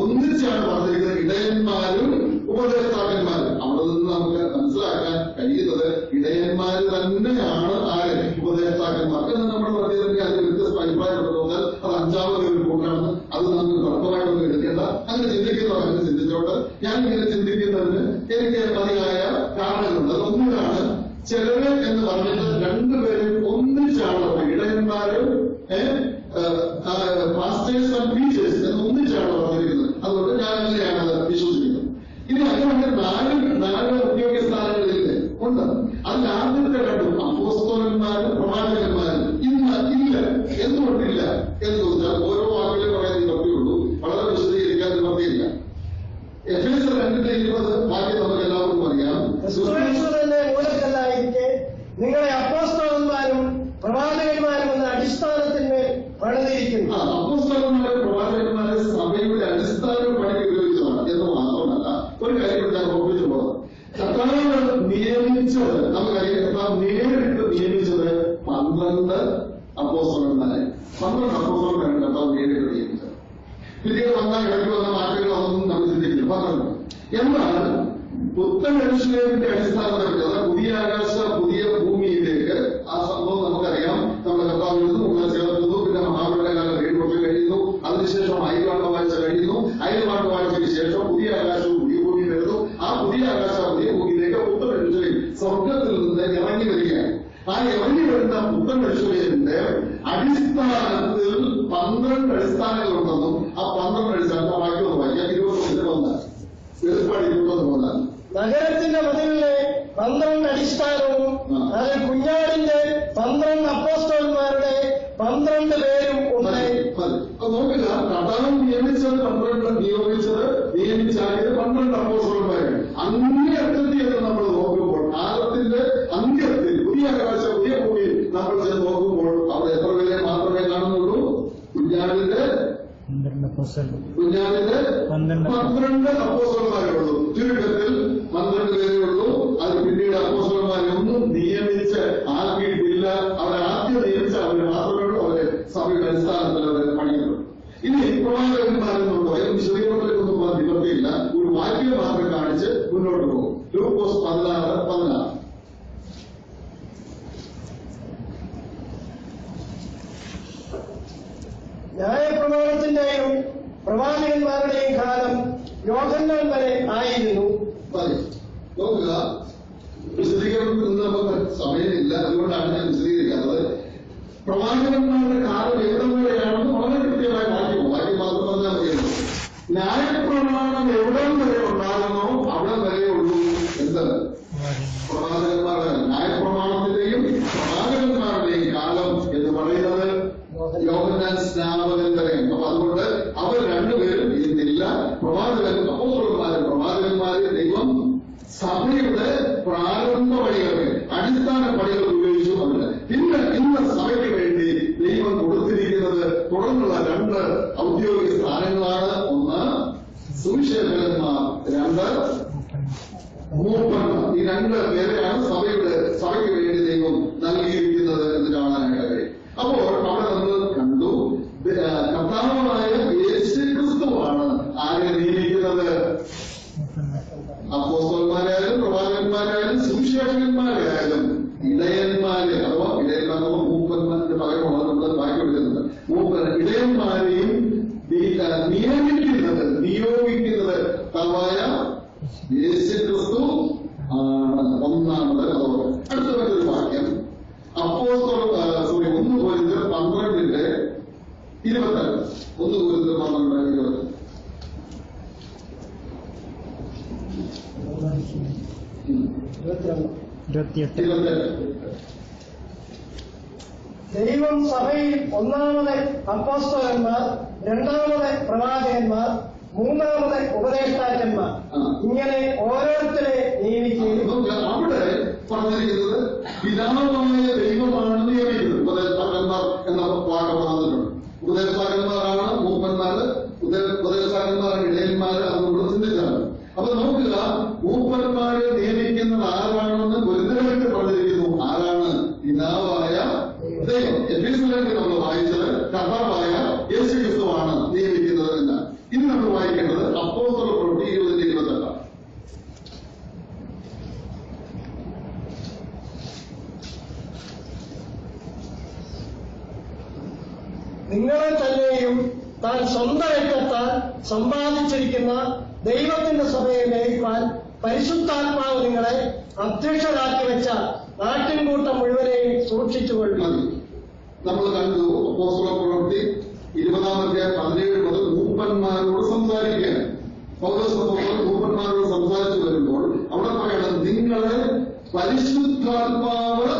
ഒന്നിച്ചാണ് പറഞ്ഞിരിക്കുന്നത് ഇടയന്മാരും ഉപദേഷ്ടാക്കന്മാരും. അവിടെ നിന്ന് നമുക്ക് മനസ്സിലാക്കാൻ കഴിയുന്നത് ഇടയന്മാര് തന്നെയാണ് ആര് ഉപദേഷ്ടാക്കന്മാർക്ക് എന്ന് നമ്മൾ പറഞ്ഞതിന്റെ അതിൽ വ്യത്യസ്ത അഭിപ്രായപ്പെടുന്നത് അത് 5ാമത് ഒരു കൂട്ടാണ്. അത് നമുക്ക് തർക്കമായിട്ടൊന്നും എടുക്കേണ്ട. അങ്ങനെ ചിന്തിക്കുന്നവരങ്ങനെ ചിന്തിച്ചോട്ട് ഞാൻ ഇങ്ങനെ ചിന്തിക്കുന്നതിന് എനിക്ക് മതിയായ കാരണങ്ങളുണ്ട്. അതൊന്നിനാണ് ചിലര് എന്ന് പറഞ്ഞിട്ട് 2 പേരും ഒന്നിച്ചാണ് ഇടയന്മാരും പാസ്റ്റേഴ്സ് ആൻഡ് ടീച്ചേഴ്സ് എന്ന് ഒന്നിച്ചാണ് പറഞ്ഞിരിക്കുന്നത്. അതുകൊണ്ട് ഞാൻ അങ്ങനെയാണ് അത് വിശ്വസിക്കുന്നത്. ഇനി അതുകൊണ്ട് 4 ഉദ്യോഗ സ്ഥാനങ്ങളില്ലേ ഉണ്ട്. അതിൽ ആദ്യത്തെ 2 അപ്പോസ്തലന്മാരും പ്രവാചകന്മാരും ഇന്ന് ഇല്ല. എന്തുകൊണ്ടില്ല എന്ന് ചോദിച്ചാൽ ഓരോ വാക്കിലും പറയാൻ നിവർത്തിയുള്ളൂ. വളരെ വിശദീകരിക്കാൻ നിവർത്തിയില്ല. എഫേസ്യർ 2:20 വാക്യം നമുക്ക് എല്ലാവർക്കും അറിയാം. മൂലക്കല്ലായിരിക്കെ നിങ്ങളെ അപ്പോസ്തലന്മാരും പ്രവാചകന്മാരും എന്ന അടിസ്ഥാനത്തിന്മേൽ പണിതിരിക്കുന്നു. അപ്പോസ്തലന്മാരെ പ്രവാചകന്മാരെ സഭയുടെ അടിസ്ഥാന പണിക്ക് ഉപയോഗിച്ചതാണ് എന്ന് മാത്രമല്ല, ഒരു കാര്യം ഞാൻ ഓർമ്മിച്ചു പോകാം. കർത്താവ് നിയമിച്ചത് നമുക്കറിയാം. കർത്താവ് നേരിട്ട് നിയമിച്ചത് 12 അപ്പോസ്തലന്മാരെ. 12 അപ്പോസ്തലന്മാരെ കർത്താവ് നേരിട്ട് നിയമിച്ചത്. പിന്നീട് ഇടയ്ക്ക് വന്ന മാറ്റങ്ങളൊന്നും നമ്മൾ ചിന്തിക്കില്ല. 12. എന്നാൽ പുത്തനെഴുന്നേലിന്റെ അടിസ്ഥാനത്തിൽ അതായത് പുതിയ ആകാശ പുതിയ ഭൂമിയിലേക്ക് ആ സംഭവം നമുക്കറിയാം. നമ്മുടെ കർത്താവ് നമ്മളെ ചേർക്കുന്നു. പിന്നെ മഹാപുരകാലം 7 വർഷം കഴിയുന്നു. അതിനുശേഷം അയൽവാണ്ട വാഴ്ച കഴിയുന്നു. അയൽവാണ്ട വാഴ്ചയ്ക്ക് ശേഷം പുതിയ ആകാശവും പുതിയ ഭൂമിയും വരുന്നു. ആ പുതിയ ആകാശ പുതിയ ഭൂമിയിലേക്ക് പുത്തനെഴുന്നേൽ സ്വർഗത്തിൽ നിന്ന് ഇറങ്ങി വരികയാണ്. ആ ഇറങ്ങി വരുന്ന പുത്തനെഴുന്നേലിന്റെ അടിസ്ഥാനത്തിൽ 12 അടിസ്ഥാനങ്ങളുണ്ടെന്നും ആ 12 അടിസ്ഥാനം വായിക്കുന്നത് വായിക്കാം. 21 വെളിപ്പാട് 21 നഗരത്തിന്റെ മതിലിലെ 12 അടിസ്ഥാനവും അതിൽ കുഞ്ഞാടിന്റെ 12 അപ്പോസ്തലന്മാരുടെ 12 പേരും ഉണ്ട്. നോക്കുക, കർത്താവ് നിയമിച്ചത് 12, നിയമിച്ചാക്കിയത് 12 അപ്പോസ്തലന്മാരാണ്. അങ്ങേയറ്റത്തിൽ എന്ന് നമ്മൾ നോക്കുമ്പോൾ കാലത്തിന്റെ അന്ത്യത്തിൽ പുതിയ ആകാശ പുതിയ ഭൂമിയിൽ നമ്മൾ ചെന്ന് നോക്കുമ്പോൾ അവിടെ എത്ര പേരെ മാത്രമേ കാണുന്നുള്ളൂ? കുഞ്ഞാടിന്റെ 12 അപ്പോസ്തലന്മാരേ ഉള്ളൂ. ചുരുക്കത്തിൽ 12 പേരേ ഉള്ളൂ. അത് പിന്നീട് അപ്പോസ്തലന്മാരൊന്നും നിയമിച്ച് ആക്കിയിട്ടില്ല. അവരെ ആദ്യം നിയമിച്ച അവരെ മാത്രമേ ഉള്ളൂ. അവരെ സഭയുടെ അടിസ്ഥാനത്തിൽ അവരെ പണിയുന്നുള്ളൂ. ഇനി പ്രവാചകന്മാരെന്നുണ്ടോ എന്ന് വിശദീകരണത്തിലേക്കൊന്നും പോകാൻ നിവർത്തിയില്ല. ഒരു വാക്യം മാത്രം കാണിച്ച് മുന്നോട്ട് പോകും. ലൂക്കോസ് 16:16 ന്യായപ്രമാണത്തിന്റെയും പ്രവാചകന്മാരുടെയും കാലം യോഹന്നാൻ വരെ ആയിരുന്നു. നോക്കുക, വിശദീകരണത്തിൽ നിന്ന് നമുക്ക് സമയമില്ല. അതുകൊണ്ടാണ് ഞാൻ വിശദീകരിക്കാത്തത്. പ്രവാചകന്മാരുടെ കാലം എവിടം വരെയാണെന്ന് വളരെ കൃത്യമായി വാക്യം മാത്രം പറഞ്ഞാൽ മതിയല്ലോ. ന്യായപ്രമാണം എവിടം വരെ ഉണ്ടാകുന്നോ അവിടെ വരെ ഔദ്യോഗിക സ്ഥാനങ്ങളാണ്. ഒന്ന് സുവിശേഷകന്മാർ, രണ്ട് മൂപ്പന്മാർ. ഈ രണ്ട് പേരെയാണ് സഭയ്ക്ക് വേണ്ടി ദൈവം നൽകിയിരിക്കുന്നത് എന്ന് കാണാനായിട്ട് കഴിയും. അപ്പോൾ അവിടെ നമ്മൾ കണ്ടു കർത്താവായ യേശുക്രിസ്തുവാണ് ആരെ നിയമിക്കുന്നത്. അപ്പോസ്തലന്മാരായാലും പ്രവാചകന്മാരായാലും സുവിശേഷകന്മാരായാലും ഇടയന്മാരെ അഥവാ ഇടയന്മാർ മൂപ്പന്മാരുടെ പകരമാണ് നമ്മൾ ബാക്കി എടുക്കുന്നത്. ഇടയന്മാരെയും നിയോഗിക്കുന്നത് കർത്താവായ യേശുക്രിസ്തു ആണ്. ഒന്നാമത് അതോടെ അടുത്ത മറ്റൊരു വാക്യം അപ്പോസ്തലർ 1 കൊരിന്ത്യർ 12:22. 1 കൊരിന്ത്യർ 12:22. ദൈവം സഭയിൽ ഒന്നാമത് അപ്പോസ്തലന്മാർ, രണ്ടാമത് പ്രവാചകന്മാർ, മൂന്നാമത് ഉപദേഷ്ടാക്കന്മാർ, ഇങ്ങനെ ഓരോരുത്തരെ നിയമിക്കുകയും അവിടെ പറഞ്ഞിരിക്കുന്നത് പിതാവായ ദൈവമാണ് നിയമിക്കുന്നത്. ഉപദേഷ്ടാക്കന്മാർ എന്ന വാക്ക് പറഞ്ഞിട്ടുണ്ട്. ഉപദേഷ്ടാക്കന്മാരാണ് മൂപ്പന്മാര്, ഉപദേഷ്ടാക്കന്മാരാണ് ഇടയന്മാര്. അത് നമ്മൾ ചിന്തിച്ചാണ്. അപ്പൊ നോക്കുക, മൂപ്പന്മാരെ നിയമിക്കുന്നത് ആരാണെന്ന് ഗുരുതരമായിട്ട് പറഞ്ഞിരിക്കുന്നു. ആരാണ്? പിതാവായ ദൈവം. എഫേസ്യരിൽ നമ്മൾ വായിച്ചത് കർത്താവായ യേശുക്രിസ്തുവാണ് നിയമിക്കുന്നത് എന്ന്. ഇനി നമ്മൾ വായിക്കേണ്ടത് അപ്പോസ്തല പ്രവൃത്തി 20:28. നിങ്ങളെ തന്നെയും താൻ സ്വന്തം രക്തത്താൽ സമ്പാദിച്ചിരിക്കുന്ന ദൈവത്തിന്റെ സഭയെ നയിക്കാൻ പരിശുദ്ധാത്മാവ് നിങ്ങളെ അധ്യക്ഷരാക്കി വെച്ച നാട്ടിൻകൂട്ടം മുഴുവനെയും സൂക്ഷിച്ചുകൊള്ളും. നമ്മൾ കണ്ടു അപ്പോസ്തല പ്രവൃത്തി 20-17 മുതൽ മൂപ്പന്മാരോട് സംസാരിക്കാൻ പൗലോസ് മൂപ്പന്മാരോട് സംസാരിച്ചു വരുമ്പോൾ അവിടെ പറയണം, നിങ്ങളെ പരിശുദ്ധാത്മാവ്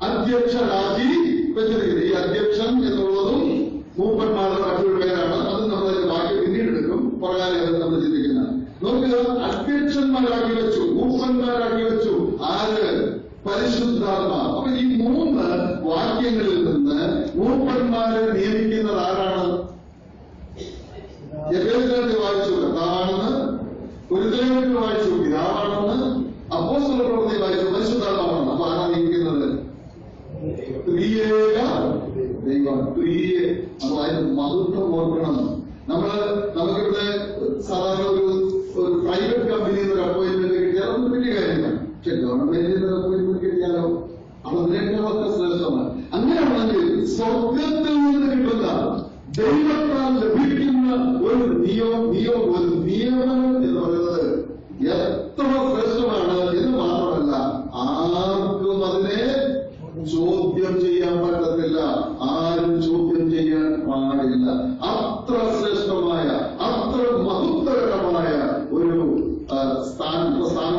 അധ്യക്ഷരാക്കി വെച്ചിരിക്കുന്നത്. ഈ അധ്യക്ഷൻ എന്നുള്ളതും മൂപ്പന്മാരുടെ മറ്റൊരു പേരാണ്. അത് നമ്മൾ ബാക്കി പിന്നീട് എടുക്കും. പറയാതെ നമ്മൾ ചിന്തിക്കുന്നത് നോക്കുക. അധ്യക്ഷന്മാരാക്കി വെച്ചു, മൂപ്പന്മാരാക്കി വെച്ചു. ആര്? പരിശുദ്ധാത്മാവ്. അപ്പൊ ഈ 3 വാക്യങ്ങളിൽ നിന്ന് മൂപ്പന്മാരെ നിയമിക്കുന്നത് ആരാണ്? എഫേസ്യരിൽ വായിച്ചു കർത്താവാണെന്ന്, ഗുരുതരമായിട്ട് വായിച്ചു പിതാവാണെന്ന്, അപ്പോസ്തല പ്രവൃത്തി വായിച്ചു പരിശുദ്ധാത്മാവാണെന്ന്. അപ്പൊ ആരാ നിയമിക്കുന്നത്? ത്രിയേക ദൈവം. അപ്പൊ അതിന് മഹത്വം ഓർക്കണം. നമുക്കിവിടെ സാധാരണ ഒരു പ്രൈവറ്റ് കമ്പനിയിൽ ഒരു അപ്പോയിന്റ്മെന്റ് കിട്ടിയാൽ അത് വലിയ കാര്യമാണ്. പക്ഷെ ഗവൺമെന്റിൽ ഒരു അപ്പോയിന്റ്മെന്റ് കിട്ടിയാലോ അത് അതിനേക്കാളൊക്കെ ശ്രേഷ്ഠമാണ്. അങ്ങനെയാണെങ്കിൽ സ്വർഗത്തിൽ നിന്ന് കിട്ടുന്ന ദൈവത്താൽ ലഭിക്കുന്ന ഒരു നിയമനം എന്ന് പറയുന്നത് എത്ര ശ്രേഷ്ഠമാണ് എന്ന് മാത്രമല്ല, ആർക്കും അതിനെ ചോദ്യം ചെയ്യാൻ പറ്റത്തില്ല. ആരും ചോദ്യം ചെയ്യാൻ പാടില്ല. അത്ര ശ്രേഷ്ഠമായ, അത്ര മഹത്വകരമായ ഒരു സ്ഥാനം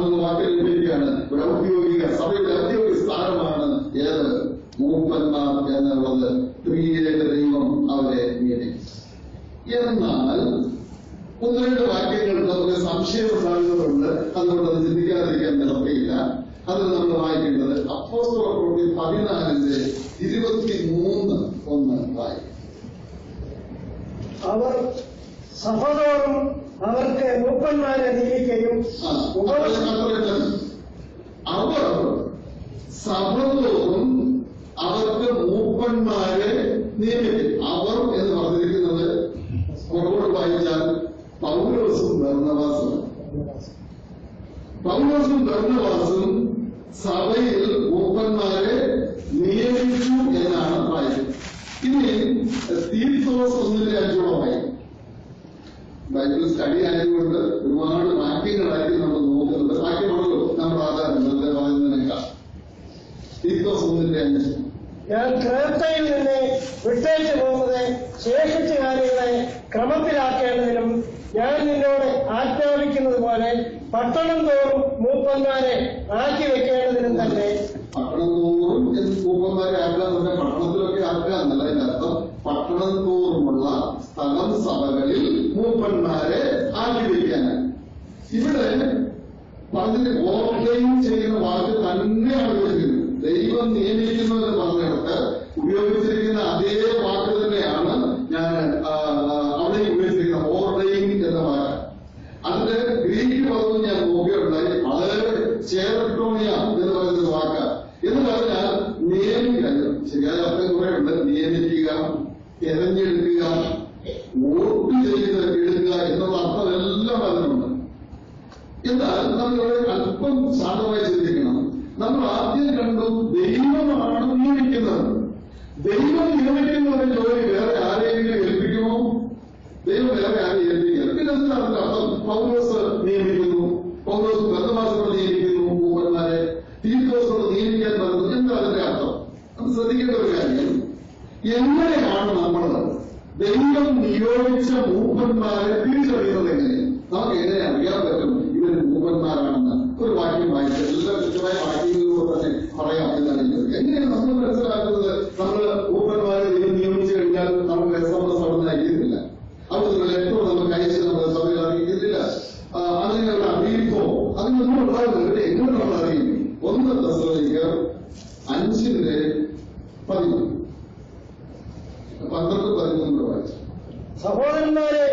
എന്ന് വാക്കിൽ ലഭിക്കുകയാണ്. ഒരു ഔദ്യോഗിക സഭയുടെ ഔദ്യോഗിക സ്ഥാനമാണ് ഏത്? മൂപ്പന്മാർ എന്നുള്ളത്. ത്രിയേക ദൈവം അവരെ നിയമിക്കും. എന്നാൽ 1-2 വാക്യങ്ങൾ നമുക്ക് സംശയമുണ്ടാകുന്നതുകൊണ്ട് അതുകൊണ്ട് അത് ചിന്തിക്കാതിരിക്കാൻ നിലപ്പില്ല. അത് നമ്മൾ വായിക്കേണ്ടത് അപ്പോസ്തല പ്രവൃത്തി 14:23 വായിക്കും. അവർ സഭതോറും അവർക്ക് മൂപ്പന്മാരെ നിയമിക്കുകയും അവർ സഭതോറും അവർക്ക് മൂപ്പന്മാരെ നിയമിക്കും. അവർ എന്ന് പറഞ്ഞിരിക്കുന്നത് പുറകോട്ട് വായിച്ചാൽ പൗലോസും ബർന്നബാസും സഭയിൽ മൂപ്പന്മാരെ നിയമിച്ചു എന്നാണ് വായിക്കുന്നത്. ഇനി തീത്തോസ് 1:5 ബൈബിൾ സ്റ്റഡി ആയതുകൊണ്ട് ഒരുപാട് വാക്യങ്ങളായിരിക്കും നമ്മൾ നോക്കുന്നത്. വാക്യമാണല്ലോ നമ്മൾ ആധാരം വെറുതെ പറയുന്നതിനേക്കാൾ. തീത്തോസ് 1:5 ഞാൻ ക്രേത്തയിൽ നിന്ന് വിട്ടേച്ചു പോകുന്നത് ശേഷിച്ച കാര്യങ്ങളെ ക്രമത്തിലാക്കേണ്ടതിനും ഞാൻ നിന്നോട് ആജ്ഞാപിക്കുന്നത് പോലെ പട്ടണം തോറും മൂപ്പന്മാരെ ആക്കി വെക്കേണ്ടതിനും തന്നെ. പട്ടണം തോറും മൂപ്പന്മാരെ ആക്കുക തന്നെ പട്ടണത്തിലൊക്കെ ആക്കുക എന്നല്ല. അതിന്റെ അർത്ഥം പട്ടണം തോറുമുള്ള സ്ഥലം സഭകളിൽ മൂപ്പന്മാരെ ആക്കി വയ്ക്കാനാണ്. ഇവിടെ പറഞ്ഞിട്ട് ഓർഡയും ചെയ്യുന്ന വാക്ക് തന്നെയാണ് ഉപയോഗിക്കുന്നത്. ദൈവം നിയമിക്കുന്നു എന്ന് പറഞ്ഞിടത്ത് ഉപയോഗിച്ചിരിക്കുന്ന അതേ വാക്ക് തന്നെയാണ് ഞാൻ അവിടെ ഉണ്ട്. നിയമിക്കുക, തെരഞ്ഞെടുക്കുക, വോട്ട് ചെയ്ത് എടുക്കുക എന്നുള്ള അർത്ഥമെല്ലാം അതിനുണ്ട്. എന്നാൽ നമ്മളിവിടെ അല്പം ശാന്തമായി ചിന്തിക്കണം. നമ്മൾ ആദ്യം കണ്ടു ദൈവമാണ് നിയമിക്കുന്നത്. ദൈവം നിയമിക്കുന്ന ഒരു ജോലി വേറെ ആരെങ്കിലും ഏൽപ്പിക്കുമോ? ദൈവം വേറെ ആരെയും ഏൽപ്പിക്കില്ല. പിന്നെ അതിന്റെ അർത്ഥം പൗലോസ് നിയമിക്കുന്നു, പൗലോസ് ബർന്നബാസിനോട് നിയമിക്കുന്നു, മൂപ്പന്മാരെ തീത്തോസിനോട് നിയമിക്കാൻ പറയുന്നത്. എന്താ അതിന്റെ അർത്ഥം? അത് ശ്രദ്ധിക്കേണ്ട ഒരു കാര്യം, എങ്ങനെയാണ് നമ്മൾ ദൈവം നിയോഗിച്ച മൂപ്പന്മാരെ തിരിച്ചറിയുന്നത്? എങ്ങനെ നമുക്ക് എങ്ങനെ അറിയാൻ പറ്റും ഇവർ മൂപ്പന്മാരാണെന്ന്? ഒരു വാക്യം വായിച്ച് എല്ലാ കൃത്യമായ വാക്യങ്ങളിലൂടെ തന്നെ പറയാം എന്നാണ് എനിക്ക്. എങ്ങനെയാണ് നമ്മൾ മനസ്സിലാക്കുന്നത്? നമ്മൾ മൂപ്പന്മാരെ ദൈവം നിയോഗിച്ചു കഴിഞ്ഞാൽ നമുക്ക് എസ്എംഎസ് അവിടെ നിന്ന് അയക്കുന്നില്ല, അവിടുന്ന് ലെറ്റർ നമുക്ക് അയച്ച് നമ്മുടെ സഭയിൽ അറിയിക്കുന്നില്ല, അങ്ങനെ ഒരു അറിയിപ്പോ അതിനൊന്നും ഉണ്ടാകുന്നില്ല. എങ്ങനെ നമ്മൾ അറിയും? 1 തെസ്സലോനിക്കർ 5:12 വായിച്ചു. സഹോദരന്മാരെ,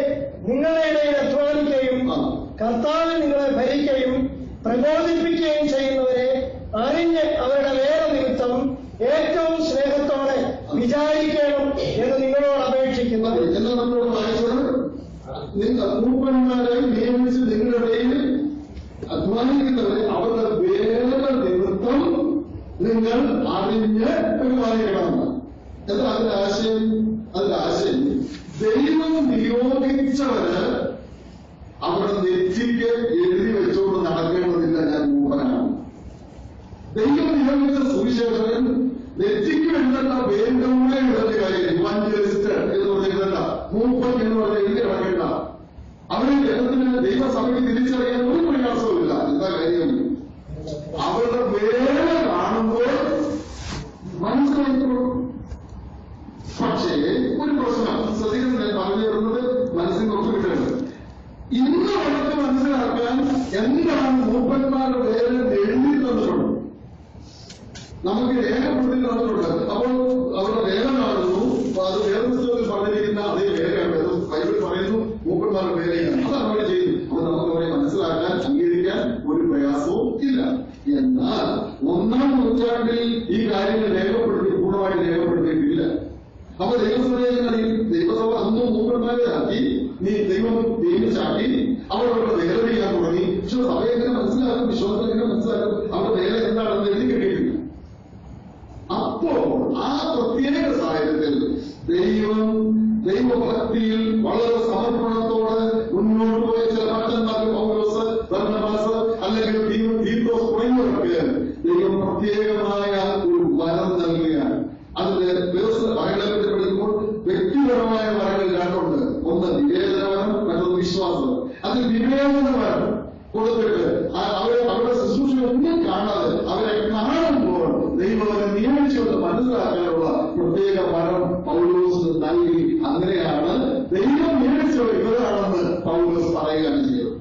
നിങ്ങളുടെ ഇടയിൽ അധ്വാനിക്കുകയും കർത്താവിൽ നിങ്ങളെ ഭരിക്കുകയും പ്രബോധിപ്പിക്കുകയും ചെയ്യുന്നവരെ അറിഞ്ഞ് അവരുടെ വേറെ നിമിത്തം ഏറ്റവും സ്നേഹത്തോടെ വിചാരിക്കണം എന്ന് നിങ്ങളോട് അപേക്ഷിക്കുന്നു. എന്നാൽ നമ്മളോട് വായിച്ചത്, നിങ്ങൾ മൂപ്പന്മാരെ നിയമിച്ച് നിങ്ങളുടെ ഇടയിൽ അധ്വാനിക്കുന്നവരെ അവരുടെ വേറെ നിമിത്തം നിങ്ങൾ അറിഞ്ഞ് പരിപാലിക്കണമെന്ന്. എന്താ അതിന്റെ ആശയം? അതിന്റെ ആശയം ദൈവം നിയോഗിച്ചവര് അവിടെ നെറ്റിക്ക് എഴുതി വെച്ചുകൊണ്ട് നടക്കേണ്ടതില്ല ഞാൻ മൂപ്പനാണ്. ദൈവം നിയോഗിച്ച സുവിശേഷകൻ നെറ്റിക്ക് എഴുതേണ്ട വേണ്ടൂടെ എഴുതേണ്ട കാര്യം ഇവാഞ്ചലിസ്റ്റ് എന്ന് പറഞ്ഞിരുന്നല്ല, മൂപ്പൻ എന്ന് പറഞ്ഞ എഴുതി നടക്കേണ്ട. അവരെ ദൈവത്തിന് ദൈവസഭയ്ക്ക് തിരിച്ചറിയാൻ ഒരു പ്രയാസവുമില്ല. എന്താ കാര്യം? അവരുടെ വേല കാണുമ്പോൾ മനസ്സിലാക്കിക്കോളും. പക്ഷേ ഒരു പ്രശ്നം ശ്രദ്ധിക്കുന്നത്, ഞാൻ പറഞ്ഞു വരുന്നത് മനസ്സിൽ കുറച്ച് കിട്ടുന്നത്, ഇന്ന് അവർക്ക് മനസ്സിലാക്കാൻ എന്താണ് മൂപ്പന്മാരുടെ വേല എഴുതി തന്നിട്ടുണ്ട്, നമുക്ക് രേഖപ്പെടുത്തി തന്നിട്ടുണ്ട്. അപ്പോൾ അവരുടെ വേല കാണുന്നു, അത് വേദപുസ്തകത്തിൽ പറഞ്ഞിരിക്കുന്ന അതേ വേലയാണ്. ബൈബിൾ പറയുന്നു മൂപ്പന്മാരുടെ വേലയാണ്, അതാണ് അവർ ചെയ്യുന്നു. അപ്പോൾ നമുക്ക് അവരെ മനസ്സിലാക്കാൻ, അംഗീകരിക്കാൻ ഒരു പ്രയാസവും ഇല്ല. എന്നാൽ 1-ാം നൂറ്റാണ്ടിൽ ഈ കാര്യങ്ങൾ പൂർണ്ണമായിട്ട് രേഖപ്പെടുത്തിയിട്ടില്ല. അപ്പൊ ദൈവസഭ അന്നും മൂപ്പന്മാരെ ആക്കി, നീ ദൈവം നിയമിച്ചാക്കി, അവരവരുടെ വേല ചെയ്യാൻ തുടങ്ങി. പക്ഷെ സഭയെ എങ്ങനെ മനസ്സിലാക്കും, വിശ്വാസം എങ്ങനെ മനസ്സിലാക്കും, അവരുടെ വേല എന്താണെന്ന് എഴുതി കിട്ടിയിട്ടില്ല. അപ്പോൾ ആ പ്രത്യേക സാഹചര്യത്തിൽ ദൈവഭക്തിയിൽ വളരെ സമർപ്പണത്തോടെ മുന്നോട്ട് പോയ ചില ഭക്തന്മാർക്ക് പൗലോസ്, ബർന്നബാസ് അല്ലെങ്കിൽ തീത്തോസ് തുടങ്ങിയവർക്ക് ദൈവം പ്രത്യേകമായ ഒരു വരം നൽകുകയാണ്. അതിന്റെ വരങ്ങളെ പറ്റി പഠിക്കുമ്പോൾ വ്യക്തിപരമായ വരങ്ങൾ രണ്ടുണ്ട്. ഒന്ന് വിവേചനവരം, മറ്റൊന്ന് വിശ്വാസം. അതിൽ വിവേചനവരം കൊടുത്തിട്ട് അവരുടെ ശുശ്രൂഷ ഒന്നും കാണാതെ അവരെ കാണുമ്പോൾ ദൈവം അവരെ നിയമിച്ചുകൊണ്ട് മനസ്സിലാക്കാനുള്ള പ്രത്യേക വരം പൗലോസ് നൽകി. അങ്ങനെയാണ് ദൈവം നിയമിച്ചവർ ഇവരാണെന്ന് പൗലോസ് പറയുകയാണ് ചെയ്തത്.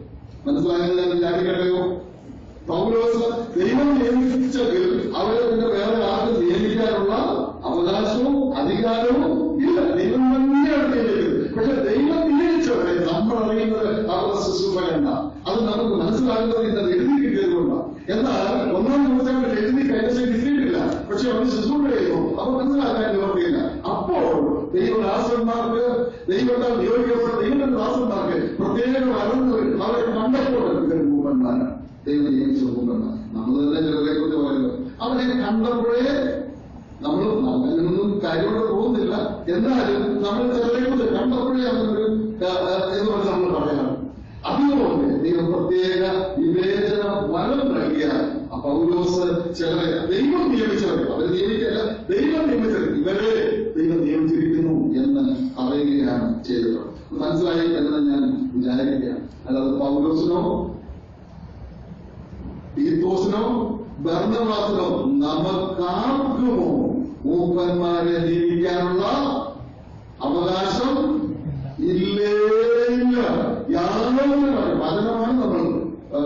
മനസ്സിലാകുന്നത് ഞാൻ വിചാരിക്കട്ടെയോ? പൗലോസ് ദൈവം നിയമിച്ചെങ്കിൽ അവരെ പിന്നെ വേറെ ആർക്കും നിയമിക്കാനുള്ള അവകാശവും അധികാരവും ഇല്ല. ദൈവം തന്നെയാണ് നിയമിക്കുന്നത്. പക്ഷെ ദൈവം നിയമിച്ചവരെ നമ്മൾ അറിയുന്നത് അവരുടെ ശുശ്രൂഷകണ്ട. അത് നമുക്ക് മനസ്സിലാകുന്നത് ഇന്നത് എഴുതി കിട്ടിയതുകൊണ്ടാണ്. എന്നാൽ 1-ാം നൂറ്റാണ്ടിൽ എഴുതി കൈവശം കിട്ടിയിട്ടില്ല, പക്ഷെ അവർ ശുശ്രൂഷ ചെയ്യുന്നു. അപ്പൊ മനസ്സിലാക്കാൻ നിവർത്തിയില്ല. അപ്പോൾ ദൈവദാസന്മാർക്ക്, ദൈവത്താൽ നിയോഗിക്കപ്പെട്ട ദൈവത്തിന്റെ ദാസന്മാർക്ക് പ്രത്യേക വരങ്ങൾ അവരെ കണ്ടപ്പോൾ ഇവർ മൂപ്പന്മാരാണ്, ദൈവം നിയമിച്ച മൂപ്പന്മാർ. നമ്മൾ തന്നെ ചിലരെ കുറിച്ച് പറയുന്നത് അവരെ കണ്ടപ്പോഴേ നമ്മളൊന്നും കാര്യങ്ങളോട് പോകുന്നില്ല. എന്നാലും നമ്മൾ ചിലരെ കുറിച്ച് കണ്ടപ്പോഴേ അവർക്ക് എന്ന് പറഞ്ഞ് നമ്മൾ പറയണം. അതുകൊണ്ട് ദൈവം പ്രത്യേക വിവേചന വരം നൽകിയ പൗലോസ് ചിലരെ ദൈവം നിയമിച്ചവർ, അവരെ നിയമിക്കല്ല, ദൈവം നിയമിച്ചവർ ഇവരെ ദൈവം നിയമിച്ചിരിക്കുന്നു എന്ന് പറയുകയാണ് ചെയ്തിട്ടുള്ളത്. മനസ്സിലായി എന്ന് ഞാൻ വിചാരിക്കുകയാണ്. അല്ലാതെ പൗലോസിനോ തീത്തോസിനോ ബർന്നബാസിനോ നമുക്കാർക്കുമോ മൂപ്പന്മാരെ നിയമിക്കാനുള്ള അവകാശം ഇല്ലേ ഇല്ല. യാതൊരു വചനമാണ് നമ്മൾ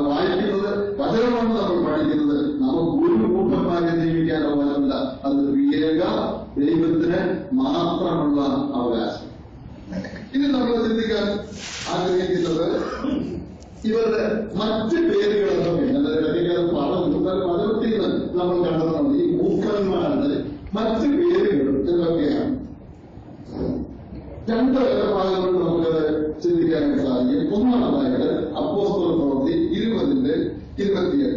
വായിക്കുന്നത്, വചനമാണ് നമ്മൾ പഠിക്കുന്നത്. നമുക്ക് ഒരു മൂപ്പന്മാരെ നിയമിക്കാൻ അവകാശമില്ല. അത് ഏക ദൈവത്തിന് മാത്രമുള്ള അവകാശം. ഇനി നമ്മൾ ചിന്തിക്കാൻ ആഗ്രഹിക്കുന്നത് ഇവരുടെ മറ്റ് പേരുകളൊക്കെ പറഞ്ഞു. വചനത്തിൽ നിന്ന് നമ്മൾ കണ്ടെത്തണം. ഈ മൂപ്പന്മാരുടെ മറ്റ് പേരുകൾ എന്തൊക്കെയാണ്? രണ്ട് ഭാഗങ്ങൾ നമുക്കത് ചിന്തിക്കാനായിട്ട് സാധിക്കും. ഒന്നാമതായിട്ട് അപ്പോസ്തല പ്രവൃത്തി 20:28.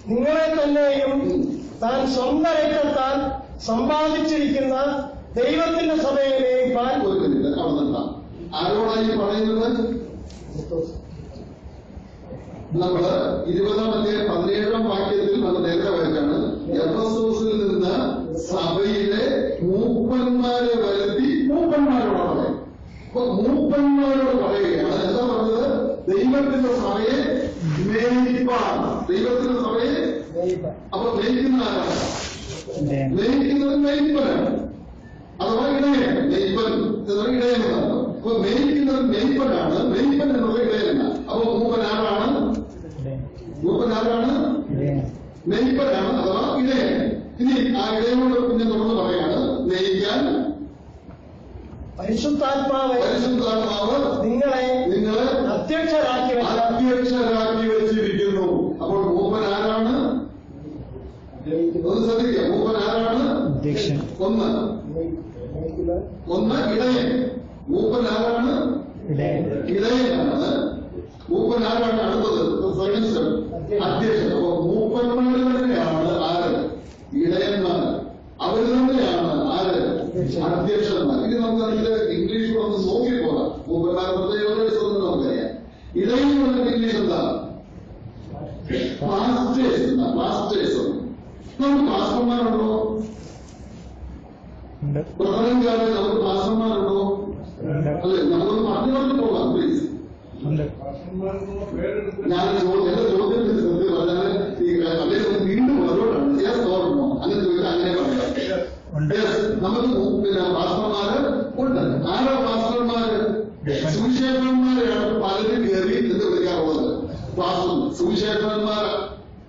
നിങ്ങളെ തന്നെയും താൻ സ്വന്തം രക്തത്താൽ സമ്പാദിച്ചിരിക്കുന്ന ദൈവത്തിന്റെ സഭയെ മേയിപ്പാൻ. ആരോടായി പറയുന്നത്? നമ്മള് 20-17 വാക്യത്തിൽ നമ്മൾ നേരത്തെ വായിച്ചാണ് എഫെസോസിൽ നിന്ന് സഭയിലെ മൂപ്പന്മാരെ വരുത്തി മൂപ്പന്മാരോട് പറയും. അപ്പൊ മൂപ്പന്മാരോട് പറയുകയാണ്. എന്താ പറഞ്ഞത്? ദൈവത്തിന്റെ സഭയെ മേയിപ്പാൻ. ദൈവത്തിന്റെ സഭയെ അപ്പൊ മേയിക്കുന്ന ആരാണ്? മേയിക്കുന്നത് മേയിപ്പനാണ്. അഥവാ ഇടയൻ. മേയിപ്പൻ എന്ന ഇടയനാണ്. അപ്പൊ മേയിക്കുന്നത് മേയിപ്പനാണ്. മേയിപ്പൻ എന്നുള്ള ഇടയനാണ്. അപ്പൊ മൂപ്പൻ ആരാണ്? മൂപ്പൻ ആരാണ്? മേയിപ്പനാണ് അഥവാ ഇടയൻ. ഇനി ആ ഇടയനോട് പിന്നെ തുറന്ന് പറയാണ് മേയിക്കാൻ പരിശുദ്ധാത്മാവ് നിങ്ങളെ അധ്യക്ഷരാക്കി വെച്ചിരിക്കുന്നു. അപ്പോൾ മൂപ്പൻ ആരാണ്? ഒന്ന് ശ്രദ്ധിക്കുക. മൂപ്പൻ ആരാണ്? ഒന്ന് ഇടയൻ. മൂപ്പൻ ആരാണ്? ഇടയനാണ്. മൂപ്പൻ ആരാണ്? അടുത്തത് അധ്യക്ഷൻ. അപ്പൊ മൂപ്പന്മാർ തന്നെയാണ് ആര്? ഇടയന്മാർ. അവർ തന്നെയാണ് ആര്? അധ്യക്ഷന്മാർ. ഇനി നമുക്ക് അതിന്റെ ഇംഗ്ലീഷ് ഒന്ന് നോക്കിപ്പോകാം. മൂപ്പന്മാർ പ്രത്യേകത നമുക്കറിയാം. ഇടയൻ പറഞ്ഞ ഇംഗ്ലീഷ് എന്താ? പാസ്റ്റേഴ്സ്. പാസ്റ്റേഴ്സ്. നമുക്ക് പാസ്റ്റർമാരുണ്ടോ? പ്രധാനക്കാരെ നമുക്ക് പാസ്റ്റർമാരുണ്ടോ? അല്ലെ? നമ്മളൊന്ന് പറഞ്ഞു പോകാം പ്ലീസ്. ഞാൻ എന്റെ ചോദ്യത്തിന് ശ്രദ്ധ പറഞ്ഞാൽ അദ്ദേഹം വീണ്ടും മറുപടിയാണ്. ഞാൻ തോന്നണോ? അങ്ങനെ ചോദിച്ചാൽ അങ്ങനെ പറയാം. നമുക്ക് പിന്നെ പാസ്റ്റർമാര് ഉണ്ട്. ആരോ പാസ്റ്റർമാര്? സുവിശേഷന്മാരെയാണ് പലരും കയറി എന്ന് വിളിക്കാറുള്ളത്. സുവിശേഷന്മാർ.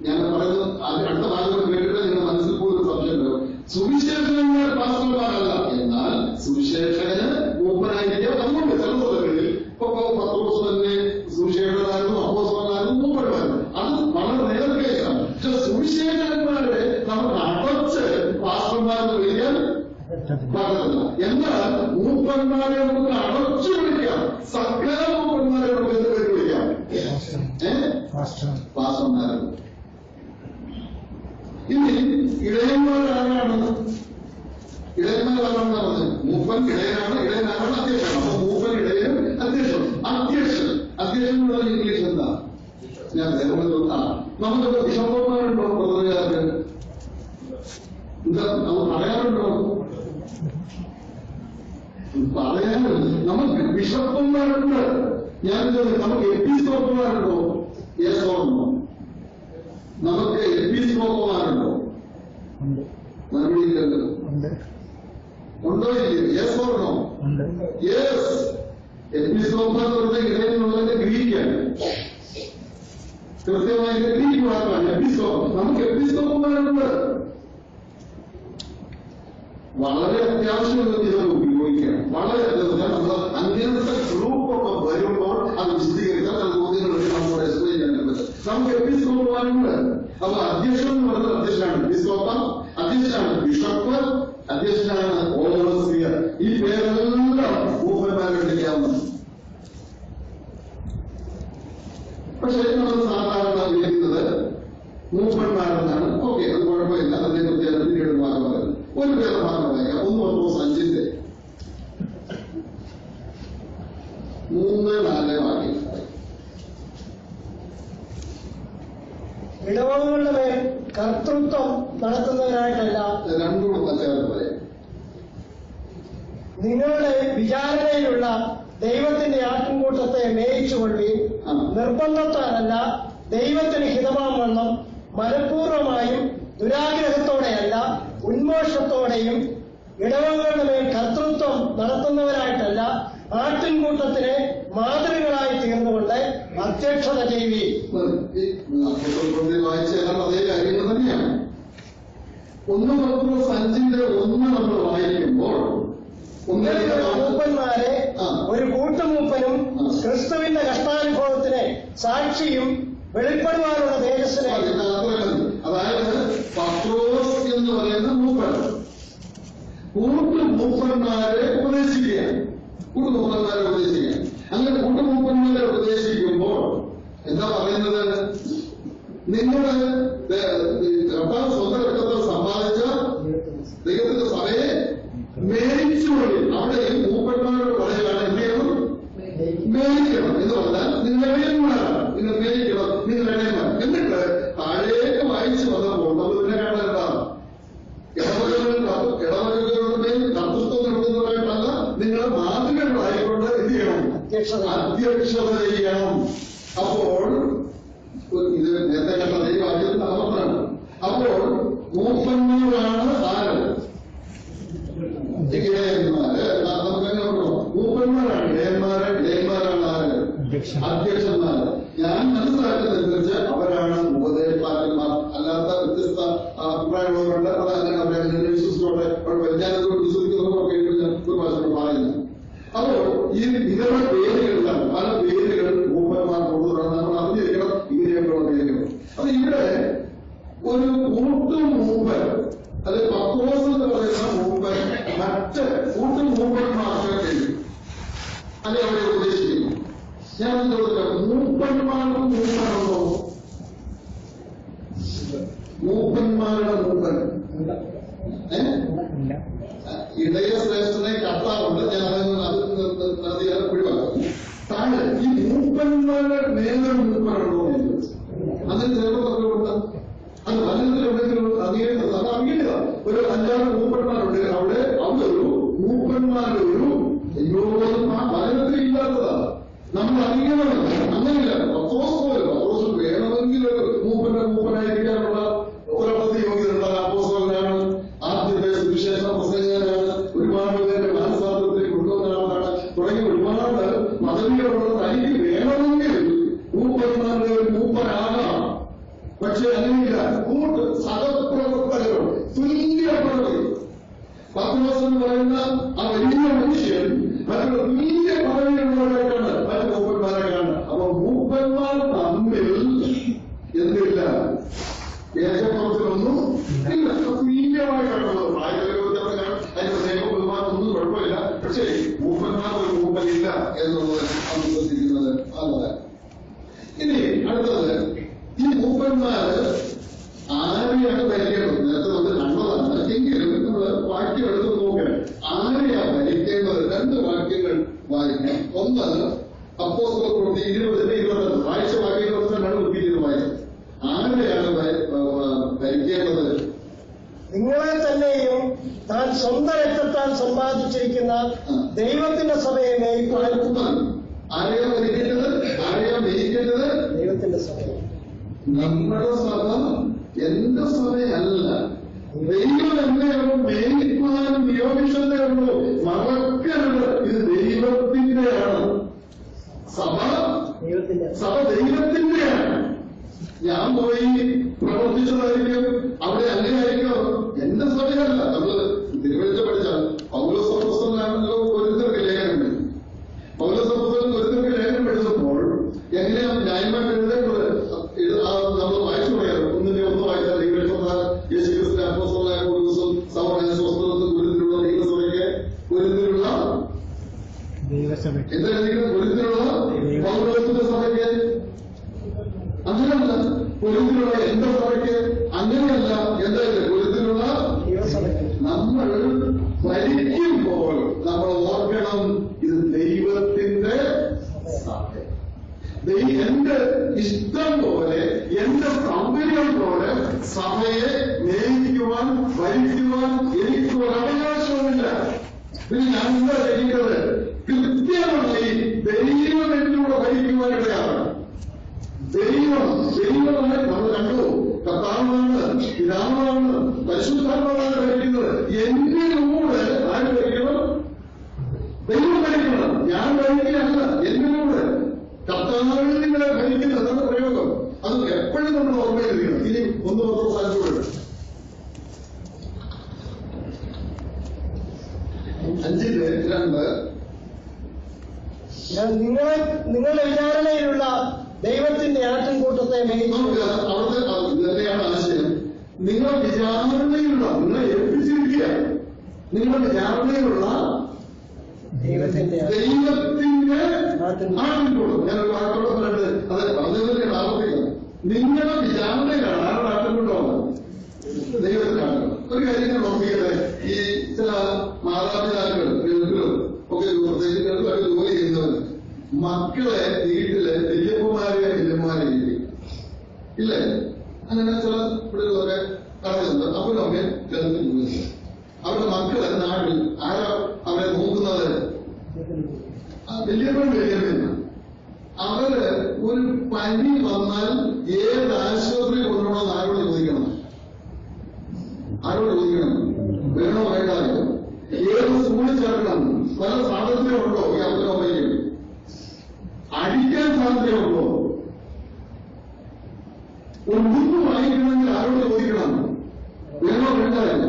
ഞാൻ പറയുന്നത് അടുത്ത ഭാഗങ്ങൾ കേട്ടിട്ട് നിങ്ങളുടെ മനസ്സിൽ പോലും സംശയം വരും. സുവിശേഷകന്മാർ പാസ്റ്റർമാരല്ല. എന്നാൽ സുവിശേഷകന് മൂപ്പനായിരിക്കാം. അതുകൊണ്ട് ചില സ്ഥലങ്ങളിൽ ഇപ്പൊ 10 ദിവസം തന്നെ സുവിശേഷകനായിരുന്നു, അപ്പോസ്തലനായിരുന്നു, മൂപ്പന്മാരും. അത് വളരെ നേർ കേസാണ്. പക്ഷെ സുവിശേഷകന്മാരെ നമുക്ക് അടച്ച് പാസ്റ്റർമാരെന്ന് വിളിക്കാൻ പാടില്ല. എന്നാൽ മൂപ്പന്മാരെ നമുക്ക് അടച്ചു വിളിക്കാം. സകല മൂപ്പന്മാരെ നമുക്ക് എന്ത് പേര് വിളിക്കാം? പാസ്റ്റർമാരെ. ഇനി ഇടയന്മാരാരാണ്? ഇടയന്മാരാണെന്ന് പറഞ്ഞത് മൂപ്പൻ ഇടയനാണ്. ഇടയനാരാണ്? അധ്യക്ഷനാണ്. അപ്പൊ മൂപ്പൻ ഇടയനും അധ്യക്ഷൻ. അധ്യക്ഷൻ എന്നുള്ള ഇംഗ്ലീഷ് എന്താ? ഞാൻ നമുക്ക് ബിഷപ്പന്മാരുണ്ടോ? പ്രധാനക്കാർക്ക് എന്താ നമുക്ക് പറയാറുണ്ടോ? പറയാനുണ്ട്. നമുക്ക് ബിഷപ്പന്മാരുണ്ട്. ഞാൻ നമുക്ക് എപ്പിസ്കോപ്പന്മാരുണ്ടോ? Yes or no? നമുക്ക് എപ്പിസ്കോപ്പന്മാരുണ്ടോ? മറുപടിയില്ലല്ലോ. ഉണ്ടോ ഇല്ലയോ? Yes or no? യെസ്. എപ്പിസ്കോപ്പ എന്ന് പറഞ്ഞ ഇടയിലുള്ളതിന്റെ ഗ്രീക്കാണ്. കൃത്യമായിട്ട് ഗ്രീക്ക് വാക്കാണ് എപ്പിസ്കോപ്പ. നമുക്ക് എപ്പിസ്കോപ്പന്മാരുണ്ട്. വളരെ അത്യാവശ്യം ഇത് ഉപയോഗിക്കണം. വളരെ നമ്മൾ അങ്ങനത്തെ ഗ്രൂപ്പൊക്കെ വരുമ്പോൾ അത് വിശദീകരിക്കാൻ ചില ചോദ്യങ്ങളൊക്കെ നമ്മളോട് എക്സ്പ്ലെയിൻ ചെയ്യാൻ പറ്റും. നമുക്ക് എപ്പിസ്കോപ്പന്മാരുണ്ട്. അപ്പൊ അധ്യക്ഷൻ എന്ന് പറഞ്ഞത് അധ്യക്ഷനാണ് എപ്പിസ്കോപ്പ, അധ്യക്ഷനാണ് ബിഷപ്പ്, അധ്യക്ഷനാണ് ഓവർസിയർ. ഈ പേരെല്ലാം മൂപ്പന്മാരെ വിളിക്കാവുന്ന. പക്ഷെ നമ്മൾ സാധാരണ വിളിക്കുന്നത് മൂപ്പന്മാരെന്നാണ്. ഓക്കെ, അത് കുഴപ്പമില്ല. അതിനെ കുറിച്ച് പിന്നീട് ഭാഗം പറയുന്നത്. ഒരു പേര് ഭാഗം വായിക്കാം. 1 പത്രോസ് 5-ന്റെ 3-4 വാക്യം. ഇടവകകളുടെ മേൽ കർത്തൃത്വം നടത്തുന്നതിനായിട്ടല്ല, രണ്ടുകൂടെ ചേർത്ത് പറയാം. നിങ്ങളുടെ വിചാരണയിലുള്ള ദൈവത്തിന്റെ ആട്ടിൻകൂട്ടത്തെ മേയിച്ചുകൊള്ളുകയും നിർബന്ധത്താലല്ല, ദൈവത്തിന് ഹിതമാം വണ്ണം മനഃപൂർവമായും ദുരാഗ്രഹത്തോടെയല്ല ഉന്മോഷത്തോടെയും ഇടവകകളുടെ മേൽ കർത്തൃത്വം നടത്തുന്നവരായിട്ടല്ല, ആട്ടിൻകൂട്ടത്തിന് മാതൃകളായി തീർന്നുകൊണ്ട് അധ്യക്ഷത ചെയ്യുകയും. വായിച്ചാൽ അതേ കാര്യങ്ങൾ തന്നെയാണ്. 1 പത്രോസ് 5-1 നമ്മൾ വായിക്കുമ്പോൾ മൂപ്പന്മാരെ ഒരു കൂട്ടുമൂപ്പനും ക്രിസ്തുവിന്റെ കഷ്ടാനുഭവത്തിന് സാക്ഷിയും വെളിപ്പെടുവാനുള്ള തേജസ്സിനെ. അതായത് പത്രോസ് എന്ന് പറയുന്ന മൂപ്പൻ കൂട്ടുമൂപ്പന്മാരെ ഉപദേശിക്കുക. അങ്ങനെ കൂട്ടുമൂപ്പന്മാരെ ഉപദേശിക്കുമ്പോൾ എന്താ പറയുന്നത്? നിങ്ങള് കർത്താവ് സ്വന്തം രക്തത്തിൽ സമ്പാദിച്ച ദൈവത്തിന്റെ സഭയെ മേടിച്ചുകൊള്ളി. അവിടെ ഈ മൂപ്പന്മാരോട് പറയുകയാണ് എന്ത് ചെയ്യണം? മേടിക്കണം എന്ന് പറഞ്ഞാൽ നിങ്ങൾ ഇടയന്മാരാണ്, നിങ്ങൾ മേടിക്കണം, നിങ്ങൾ ഇടയന്മാർ. എന്നിട്ട് താഴേക്ക് വായിച്ചു വന്നപ്പോൾ നമ്മൾ പിന്നെ കാണേണ്ടതാണ് ഇടവകകളുടെയും കർത്തൃത്വം നടത്തുന്നവരായിട്ടല്ല, നിങ്ങൾ മാതൃകകളായിക്കൊണ്ട് എന്ത് ചെയ്യണം? അധ്യക്ഷത ചെയ്യണം. അപ്പോൾ ഇത് നേരത്തെ കണ്ട ഈ വാക്യത്തിന്റെ ആവർത്തനമാണ്. അപ്പോൾ മൂപ്പന്മാരാണ് ആര്? ഇടയന്മാര്. നമുക്കെങ്ങനെ മൂപ്പന്മാരാണ് ഇടയന്മാരാണ് ആര്? അധ്യക്ഷന്മാര്. ഞാൻ മനസ്സിലാക്കുന്നതനുസരിച്ച് അവരാണ് ഉപദേഷ്ടാക്കന്മാർ. അല്ലാത്ത വ്യത്യസ്ത അഭിപ്രായമുള്ളവരുണ്ട്. അത് അങ്ങനെ അവരെ വിശ്വസിച്ചോട്ടെ, ഞാനത് വിശ്വസിക്കുന്നവരൊക്കെ ഒരു ഭാഷ പറയുന്നു. അപ്പോൾ ഈ ഇതര പേരുകളിലാണ് പല പേരുകൾ മൂപ്പന്മാർ കൊടുത്തതാണ്. നമ്മൾ അറിഞ്ഞിരിക്കണം ഇങ്ങനെയൊക്കെയുള്ള പേരുകൾ. അപ്പൊ ഇവിടെ ഒരു കൂട്ടുമൂപ്പൻ, അത് പത്രോസ് എന്ന് പറയുന്ന മൂപ്പൻ മറ്റ് കൂട്ടുമൂപ്പന്മാർക്ക് കഴിയും അല്ലെ അവരെ ഉപദേശിക്കുന്നു. ഞാൻ ചോദിക്കാം, മൂപ്പന്മാർക്ക് മൂപ്പനുണ്ടോ? മൂപ്പന്മാരുടെ മൂപ്പൻ ഇടയശ്രേഷ്ഠനെ കർത്താവുണ്ട്. ഞാൻ അത് ഒഴിവാക്കും. താഴെ ഈ മൂപ്പന്മാരുടെ മേലൊരു മൂപ്പനുണ്ടോ എന്ന് ചോദിച്ചു. അങ്ങനെ ചിലപ്പോൾ പറഞ്ഞുകൊണ്ട് അത് വചനത്തിലുണ്ടെങ്കിലും അംഗീകരിക്കുന്നത് അത് അംഗീകരിക്കുക. ഒരു 5-6 മൂപ്പന്മാരുണ്ട് അവിടെ. അവരൊരു മൂപ്പന്മാരുടെ ഒരു വചനത്തിൽ ഇല്ലാത്തതാണ്. നമ്മൾ അംഗീകരിക്കണം. അങ്ങനെയില്ല. പത്രോസ് വേണമെങ്കിൽ ഒരു മൂപ്പനായിരിക്കാനുള്ള ഒരവധി യോഗ്യത ഉണ്ടാകും. അപ്പോസ്തലനാണ്, ആദ്യത്തെ സുവിശേഷ പ്രസംഗകനാണ്, ഒരുപാട് പേരുടെ മാനസാന്തരത്തിൽ കൊണ്ടുവന്നയാളാണ് തുടങ്ങി ഒരുപാട് പദവികളുള്ള തനിക്ക് വേണമെങ്കിൽ മൂപ്പന്മാരുടെ ഒരു മൂപ്പനാകാം. പക്ഷെ അങ്ങനെയില്ല. സഹപ്രവർത്തകരോട് തുല്യ പദവി. പത്രോസ് എന്ന് പറയുന്ന ആ വലിയ മനുഷ്യൻ മറ്റുള്ള തുല്യ പദവികളുള്ളവരായിട്ടാണ് മറ്റു മൂപ്പന്മാരെ കാണുന്നത്. അപ്പൊ മൂപ്പന്മാർ തമ്മിൽ എന്തില്ല? ഏകപ്രവർത്തനമൊന്നും ഇല്ല. തുല്യമായിട്ടാണ് പ്രായപരിവർത്തനം. അതിന്റെ സ്നേഹം ബഹുമാനമൊന്നും കുഴപ്പമില്ല. പക്ഷേ മൂപ്പന്മാർ ഒരു മൂപ്പനില്ല എന്നുള്ളത് നമ്മൾ ശ്രദ്ധിക്കുന്നത് അല്ല. ഇനി അടുത്തത്, ഈ മൂപ്പന്മാര് ആരെയാണ് ഭരിക്കേണ്ടത്? നേരത്തെ നമ്മൾ കണ്ടതാണ്. എങ്കിലും നമ്മൾ വാക്യം എടുത്ത് നോക്കണം. ആരെയാ ഭരിക്കേണ്ടത്? 2 വാക്യങ്ങൾ വായിക്കാം. ഒന്ന് അപ്പോസ്തല പ്രവൃത്തി 20-25 വായിച്ച വാക്യങ്ങൾ റിപ്പീറ്റ് വായിച്ചത്. ആരെയാണ് ഭരിക്കേണ്ടത്? നിങ്ങളെ തന്നെയും താൻ സ്വന്തം രക്തത്താൽ സമ്പാദിച്ചിരിക്കുന്ന ദൈവത്തിന്റെ സഭയെ മേയ്ക്കുവാൻ. ആരെയാ ഭരിക്കേണ്ടത്? ആരെയാ മേയ്ക്കേണ്ടത്? ദൈവത്തിന്റെ സഭ. നമ്മുടെ സഭ എന്റെ സഭയല്ല. ദൈവം എന്നെയോ മേയ്ക്കുവാനും നിയോഗിച്ചതേ ഉള്ളൂ. മറക്കരുത്, ഇത് ദൈവത്തിന്റെയാണ്. സഭ ദൈവത്തിന്റെയാണ്. ഞാൻ പോയി പ്രവർത്തിച്ചതായിരിക്കും, അവിടെ അങ്ങനെയായിരിക്കും. എന്റെ സഭയല്ല. നമ്മള് തിരുവഴുത്ത് പഠിച്ചാൽ പൗലോസ് അപ്പോസ്തലനാണല്ലോ കൊരിന്ത്യർക്ക് ലേഖനം എഴുതി. പൗലോസ് അപ്പോസ്തലൻ കൊരിന്ത്യർക്ക് ലേഖനം എഴുതുമ്പോൾ എങ്ങനെയാ ന്യായമായിട്ട് എഴുതേണ്ടത് നമ്മൾ വായിച്ചു പറയാറ്. 1:1 വായിച്ചാൽ യേശുക്രിസ്തു അപ്പോസ്തലനായ പൗലോസും സൗരനെ സ്വസ്ഥലത്തും കൊരിന്ത്യയിലുള്ള ദൈവസഭയ്ക്ക് കൊരിന്ത്യയിലുള്ള എന്തായിരിക്കും? കൊരിന്ത്യയിലുള്ള പൗലോസിന്റെ സഭയ്ക്ക് അങ്ങനെയല്ല. കൊരിന്ത്യയിലുള്ള എന്റെ സഭയ്ക്ക് അങ്ങനെയല്ല. എന്തായാലും കൊരിന്ത്യയിലുള്ള നമ്മൾ ഭരിക്കുമ്പോൾ നമ്മൾ ഓർക്കണം, ഇത് ദൈവത്തിന്റെ സഭ. എന്റെ ഇഷ്ടം പോലെ, എന്റെ സൗകര്യം പോലെ സഭയെ മേയിക്കുവാൻ ഭരിക്കുവാൻ എനിക്ക് ഒരു അവകാശവുമില്ല. പിന്നെ ഞാൻ എന്താ ചെയ്യുന്നത്? കൃത്യമായി ദൈവം എന്നിലൂടെ ഭരിക്കുവാനിടയാണ്. ദൈവമായി നമ്മൾ കണ്ടു. കർത്താവാണ്, പിതാവാണ്, പരിശുദ്ധാത്മാവാണ് ഭരിക്കുന്നത്. എന്നിലൂടെ ആര് ഭരിക്കണം? ദൈവം ഭരിക്കണം. ഞാൻ ഭരിക്കുകയല്ല, എന്നിലൂടെ കർത്താവിൽ നിങ്ങളെ ഭരിക്കുന്നത്. അതാണ് പ്രയോഗം. അത് എപ്പോഴും നമ്മൾ ഓർമ്മയിലിരിക്കണം. ഇനി 1 പത്രോസ് സാധിച്ചുകൊണ്ട് 5:2 നിങ്ങളുടെ വിചാരണയിലുള്ള ദൈവത്തിന്റെ ആട്ടിൻകൂട്ടത്തെ മേയിച്ചു. അവിടുത്തെ തന്നെയാണ് ആശയം. നിങ്ങൾ വിചാരണയുള്ള, നിങ്ങളെ ഏൽപ്പിച്ചിരിക്കുക, നിങ്ങൾ വിചാരണയുള്ള ദൈവത്തിന്റെ ആട്ടിൻകൂട്ടം. ഞാനൊരു വാക്കോടെ പറഞ്ഞിട്ട് അത് പറഞ്ഞതിന്റെ ആവർത്തിക്കാം. നിങ്ങളുടെ വിചാരണയിലാണ് ആരുടെ ആട്ടിൻകൂട്ടമാണ്? ദൈവത്തിനാണ്. ഒരു കാര്യം ഞാൻ ഓർമ്മിക്കട്ടെ, ഈ ചില മാതാപിതാക്കൾ ഒക്കെ പ്രത്യേകിച്ച് ജോലി ചെയ്യുന്നവർ മക്കളെ വീട്ടില് വല്യപ്പന്മാരെ വല്യമ്മമാരെ ഇല്ലേ? അങ്ങനെ ചില പിള്ളേരൊക്കെ കാണുന്നുണ്ട്. അവരൊക്കെ ഗൾഫിൽ ജോലി ചെയ്യും. അവരുടെ മക്കളെ നാട്ടിൽ ആരാ അവരെ നോക്കുന്നത്? വല്യപ്പൻ വല്യമ്മ. അവര് ഒരു പനി വന്നാൽ ഏത് ആശുപത്രി കൊണ്ടുപോകണമെന്ന് ആരോട് ചോദിക്കണം? ആരോട് ചോദിക്കണം? വേണോ വേണ്ടായോ? ഏത് സ്കൂളിൽ ചേർക്കണം? പല സ്വാതന്ത്ര്യമുണ്ടോ ഈ അമ്മയ്ക്ക്? അടിക്കാൻ സ്വാതന്ത്ര്യമുണ്ടോ? ഒരു ബുക്ക് വാങ്ങിക്കണമെങ്കിൽ ആരോട് ചോദിക്കണം? വേണോ വേണ്ടായോ?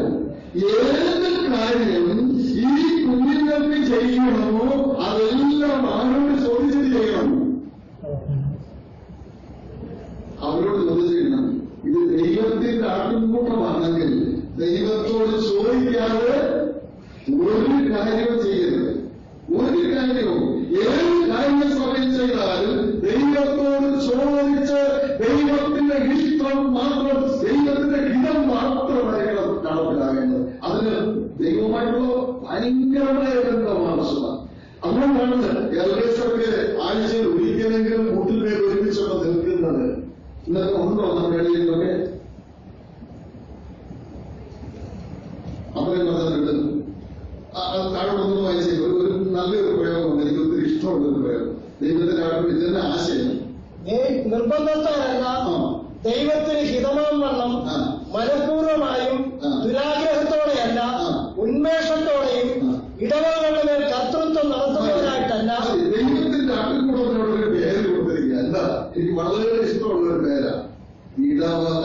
ഏത് കാര്യം ഈ കുഞ്ഞുങ്ങൾക്ക് ചെയ്യണമോ അതെല്ലാം ആരോട് ചോദിച്ചിട്ട് ചെയ്യണം? അവരോട് ചോദിച്ചിരിക്കണം. ഇത് ദൈവത്തിന്റെ ആട്ടിൻകൂട്ടമാണെങ്കിൽ ദൈവത്തോട് ചോദിക്കാതെ ഒരു കാര്യവും ചെയ്യരുത്. ഒരു കാര്യവും ഏത് കാര്യം സമയം ചെയ്താലും ദൈവത്തോട് ചോദിച്ച് ദൈവത്തിന്റെ ഇഷ്ടം മാത്രം, ദൈവത്തിന്റെ ഹിതം മാത്രമായിരിക്കണം നടപ്പിലാകേണ്ടത്. അതിന് ദൈവമായിട്ടുള്ള ഭയങ്കരമായ ബന്ധമാണ് ആവശ്യമാണ്. അതുകൊണ്ടാണ് ഏകദേശമൊക്കെ ആഴ്ചയിൽ ഒരിക്കലെങ്കിലും കൂട്ടിൽമേൽ ഒരുമിച്ചൊക്കെ നിൽക്കുന്നത്. ഇന്നൊക്കെ ഉണ്ടോ നമ്മുടെ ഇടയിലൊക്കെ? അവരെ പറഞ്ഞിട്ടുണ്ട്. താഴോട്ടൊന്നും വായിച്ചു ഒരു നല്ലൊരു പ്രയോഗമുണ്ട്, എനിക്ക് ഒത്തിരി ഇഷ്ടമുള്ളൊരു പ്രയോഗം. ദൈവത്തിന്റെ ആളുകൾ ഇതിന്റെ ആശയം നിർബന്ധത്താലല്ല, ദൈവത്തിന് ഹിതമാം വണ്ണം മനഃപൂർവമായും ദുരാഗ്രഹത്തോടെയല്ല ഉന്മേഷത്തോടെയും ഇടവകളുടെ മേൽ കർത്തൃത്വം നടത്തുന്നതിനായിട്ടല്ല. ദൈവത്തിന്റെ ആട്ടിൻകൂട്ടത്തിനോടൊരു പേര് കൊടുത്തിരിക്കുക. എന്താ? എനിക്ക് വളരെ ഇഷ്ടമുള്ളൊരു പേരാ ഇടവക.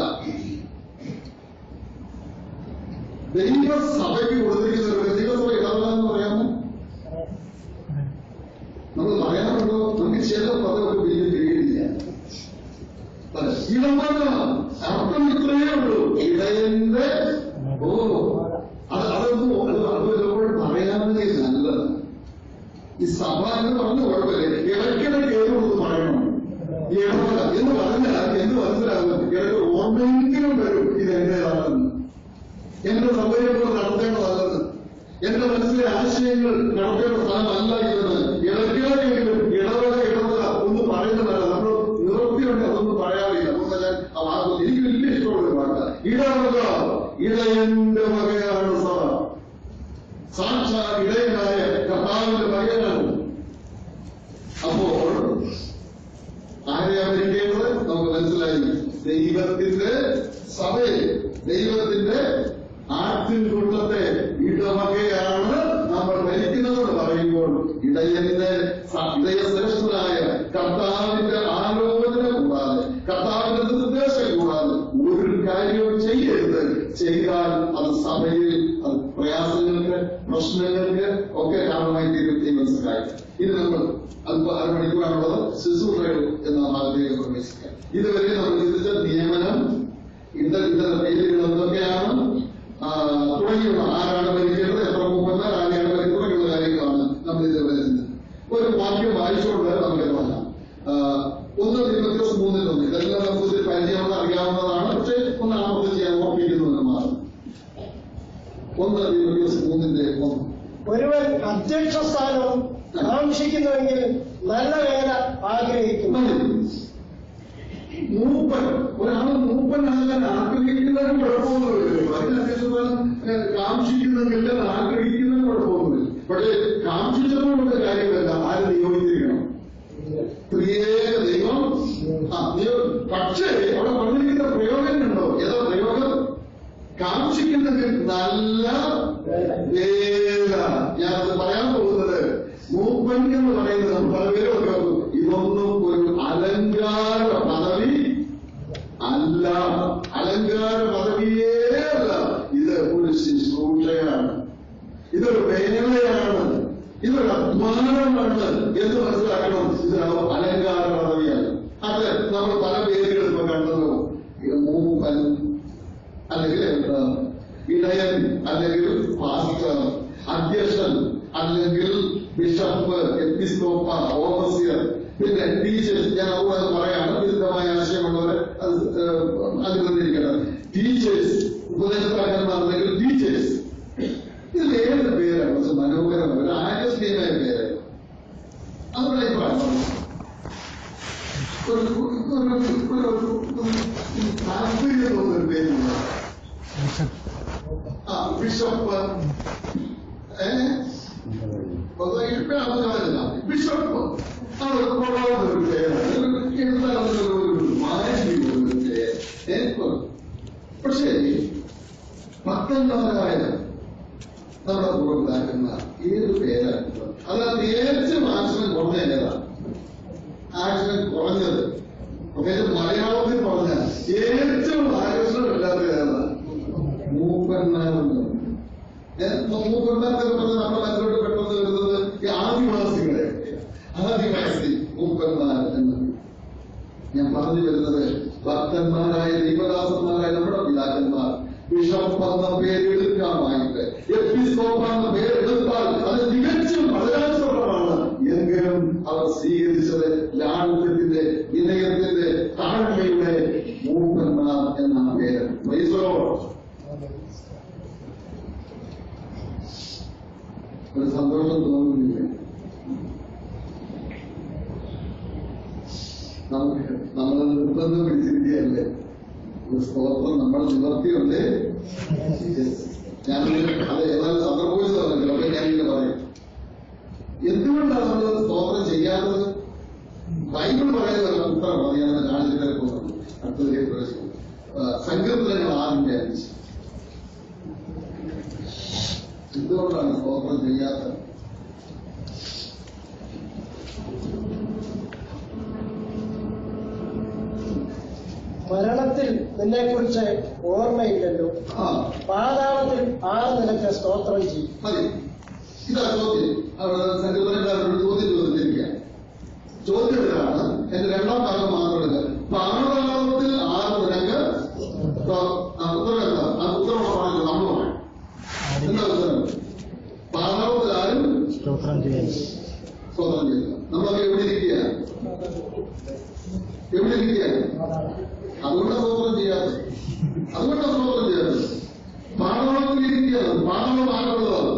ദൈവസഭയ്ക്ക് കൊടുത്തിരിക്കുന്ന ദൈവസഭ ഇടവക എന്ന് പറയാമോ? നമ്മൾ പറയാറുണ്ടോ? നമുക്ക് ചില പദമൊക്കെ വലിയ പേരില്ല. ഇടവക അർത്ഥം ഇത്രയേ ഉള്ളൂ, ഇടയന്റെ. അതൊന്നും പറയാമെങ്കിൽ നല്ലത്. ഈ സഭ എന്ന് പറഞ്ഞ കുഴപ്പമില്ല, ഇടയ്ക്കിടയ്ക്ക് ഏതൊന്ന് പറയണം. ഇടവക എന്ന് പറഞ്ഞാൽ എന്ത് മനസ്സിലാകും? ഇടയ്ക്ക് ഓർമ്മയെങ്കിലും വരും ഇതെന്റേതാണെന്ന്, എന്റെ സൗകര്യങ്ങൾ നടത്തേണ്ടതല്ലെന്ന്, എന്റെ മനസ്സിലെ ആശയങ്ങൾ നടത്തേണ്ട സ്ഥലമല്ല ഇതെന്ന് ഇടയ്ക്കിടയ്ക്കെങ്കിലും ഇടവക ഒന്ന് പറയുന്നതല്ല. നമ്മൾ നിവൃത്തിയുണ്ട് അതൊന്നും പറയാറില്ല. അതുകൊണ്ട് ഞാൻ ആ വാക്ക് എനിക്ക് വലിയ ഇഷ്ടമുള്ളൊരു വാക്കാണ് ഇടവക. ഇടയന്റെ വകയാണ് സഭ. സാക്ഷാൽ ഇടയനായ കർത്താവിന്റെ വകയാണ്. അപ്പോൾ ആരെയാ ഭരിക്കേണ്ടത്? നമുക്ക് മനസ്സിലായി. ദൈവത്തിന്റെ സഭയെ, ദൈവത്തിന്റെ ആട്ടിൻകൂട്ടത്തെ ഇടവകയാണ് നമ്മൾ ഭരിക്കുന്നതെന്ന് പറയുമ്പോൾ ഇടയശ്രേഷ്ഠനായ കർത്താവിന്റെ ആലോചന കൂടാതെ, കർത്താവിന്റെ നിർദ്ദേശം കൂടാതെ ഒരു കാര്യവും ചെയ്യരുത്. ചെയ്താൽ അത് സഭയിൽ അത് പ്രയാസങ്ങൾക്ക്, പ്രശ്നങ്ങൾക്ക് ഒക്കെ കാരണമായി തീരും. മനസ്സിലായി. ഇത് നമ്മൾ അരമണിക്കൂറാണുള്ളത്. ശുശ്രൂഷകൾ എന്ന ഭാഗത്തേക്ക് പ്രവേശിക്കാം. ഇതുവരെ നമ്മൾ ചിന്തിച്ച നിയമനം, ഇതര പേരുകൾ എന്തൊക്കെയാണ് തുടങ്ങിയുള്ള, ആരാണ് ഭരിക്കേണ്ടത്, എത്ര മൂപ്പന്മാർ, ആരെയാണ് ഭരിക്കുന്നത് തുടങ്ങിയുള്ള കാര്യങ്ങളാണ് നമ്മൾ ഇതുവരെ ചിന്തിച്ചത്. ഒരു വാക്യം വായിച്ചുകൊണ്ട് നമുക്ക് പറയാം. 1 തിമോഥെയോസ് 3:1. ഇതെല്ലാം നമുക്ക് ഒത്തിരി പരിചയമുള്ള അറിയാവുന്നതാണ്. പക്ഷെ ഒന്ന് ആവർത്തിച്ച് ചെയ്യാൻ ഓർമ്മിക്കുന്നു മാത്രം. 1 തിമോഥെയോസ് 3:1. ഒരുവൻ അധ്യക്ഷ സ്ഥാനവും കാക്ഷിക്കുന്നുവെങ്കിൽ നല്ല വേല ആഗ്രഹിക്കുന്നു. മൂപ്പൻ, ഒരാൾ മൂപ്പനാകാൻ ആഗ്രഹിക്കുന്നതിന് കുഴപ്പമൊന്നുമില്ല. അതിന് അധ്യക്ഷസ്ഥാനം കാക്ഷിക്കുന്നെങ്കിൽ ആഗ്രഹിക്കുന്നതിന് കുഴപ്പമൊന്നുമില്ല. പക്ഷേ കാക്ഷിച്ചതുകൊണ്ടുള്ള കാര്യമല്ല, ആര് നിയോഗിച്ചിരിക്കണം? ത്രിയേക ദൈവം. പക്ഷേ അവിടെ പറഞ്ഞിരിക്കുന്ന പ്രയോഗം ഉണ്ടോ? ഏതാ പ്രയോഗം? കാക്ഷിക്കുന്നെങ്കിൽ നല്ല വേല. ഞാനത് പറയാൻ പോകുന്നത്, മൂപ്പൻ എന്ന് പറയുന്നത് നമ്മൾ പല പേരും കേൾക്കും. ഇതൊന്നും ഒരു അലങ്കാര പദവി അല്ല, അലങ്കാര പദവിയേ അല്ല. ഇത് ഒരു ശുശ്രൂഷയാണ്, ഇതൊരു വേലയാണ്, ഇതൊരു അധ്വാനമാണ് എന്ന് മനസ്സിലാക്കണം. ഇത് അലങ്കാര പദവിയാണ്. അത് നമ്മൾ പല പേരുകൾ ഇപ്പൊ കണ്ടല്ലോ, മൂപ്പൻ അല്ലെങ്കിൽ ഇടയൻ അല്ലെങ്കിൽ പാസ്റ്റർ, അധ്യക്ഷൻ അല്ലെങ്കിൽ ബിഷപ്പ്, എപ്പിസ്കോപ്പ, ഓവർസിയർ, പിന്നെ ടീച്ചേഴ്സ്. ഞാൻ അതുപോലെ പറയാണ്, വിരുദ്ധമായ ആശയമുള്ളവരെ അനുബന്ധിരിക്കണം. Teachers, ഉപദേശപ്രകാരമാണെങ്കിൽ teachers. ഇതിൽ ഏത് പേരാണ് കുറച്ച് മനോഹരമായ ഒരു ആകർഷണീയമായ പേര്? അതുകൊണ്ട് അഭിപ്രായം താല്പര്യം തോന്നുന്നൊരു പേരുണ്ട്. ബിഷപ്പ്, ബിഷപ്പ് അതൊരു പേരാണ്. പക്ഷേ ഭക്തന്മാരായ നമ്മുടെ പൂർവ്വപിതാക്കന്മാർ ഏത് പേരാണ്? അത് ഏറ്റവും ആക്സിഡൻ കുറഞ്ഞതാണ്. ആക്സിഡൻ കുറഞ്ഞത് പ്രത്യേകിച്ച് മലയാളത്തിൽ പറഞ്ഞാൽ ഏറ്റവും ആകർഷണമില്ലാത്ത ഏതാണ്? മൂപ്പന്മാരെന്ന്. മൂപ്പന്മാർക്ക് പറഞ്ഞാൽ നമ്മുടെ മനസ്സിലോട്ട് പെട്ടെന്ന് വരുന്നത് ഈ ആദിവാസികളെ, ആദിവാസി മൂപ്പന്മാർ എന്ന്. ഞാൻ പറഞ്ഞു വരുന്നത് ഭക്തന്മാരായ ദൈവദാസന്മാരായ നമ്മുടെ പിതാക്കന്മാർ ബിഷപ്പ് എന്ന പേരെടുക്കാമായിട്ട് എപ്പിസ്കോപ്പ് എന്ന പേരെടുത്താൽ അത് തികച്ചും പ്രയാസപ്രദമാണ്. എങ്കിലും അവർ സ്വീകരിച്ചത് ലാളിത്യത്തിന്റെ, വിനയത്തിന്റെ, താഴ്മയുടെ മൂപ്പന്മാർ എന്ന പേര്. ഒരു സന്തോഷം തോന്നുന്നില്ല? നമ്മൾ നിർബന്ധം പിടിച്ചിരിക്കുകയല്ലേ? ഒരു സ്തോത്രം നമ്മൾ നിവർത്തിയുണ്ട്. ഞാൻ അത് ഏതായാലും സന്ദർഭോചിത പറഞ്ഞല്ലോ. അപ്പൊ ഞാനിങ്ങനെ പറയും, എന്തുകൊണ്ടാണ് നമ്മൾ സ്തോത്രം ചെയ്യാത്തത്? ബൈബിൾ പറയുന്ന ഉത്തരമാണ് ഞാൻ കാണിച്ചിട്ട് പോകുന്നത്. അടുത്തതിലേക്ക് പ്രവേശിക്കും. സങ്കീർത്തനങ്ങൾ 6:5. എന്തുകൊണ്ടാണ് സ്തോത്രം ചെയ്യാത്തത്? മരണത്തിൽ നിന്നെക്കുറിച്ച് ഓർമ്മയില്ലല്ലോ, പാതാളത്തിൽ ആറ് നിനക്ക് സ്തോത്രം ചെയ്യും. മതി. ഇതാ ചോദ്യം. അവിടെ സങ്കീർത്തനക്കാരോട് ചോദ്യം ചോദിച്ചിരിക്കുക. ചോദ്യം ഇതാണ്, എന്റെ രണ്ടാം ഭാഗം മാത്രമല്ല. പാതാളത്തിൽ ആറ് നിനക്ക് ഉത്തരം എന്താ? ആ ഉത്തരം പറഞ്ഞത് നമ്മൾ പറയാം. എന്താ ഉത്തരം? പാതാളത്തിൽ ആരും സ്തോത്രം ചെയ്യുക. നമ്മളൊക്കെ എവിടെ ഇരിക്കുക? എവിടെ ഇരിക്കുക? അതുകൊണ്ടാണ് സ്തോത്രം ചെയ്യാത്തത്. പാതാളത്തിലിരിക്കുകയാണ്. പാതാളം ആരുള്ളതാണ്?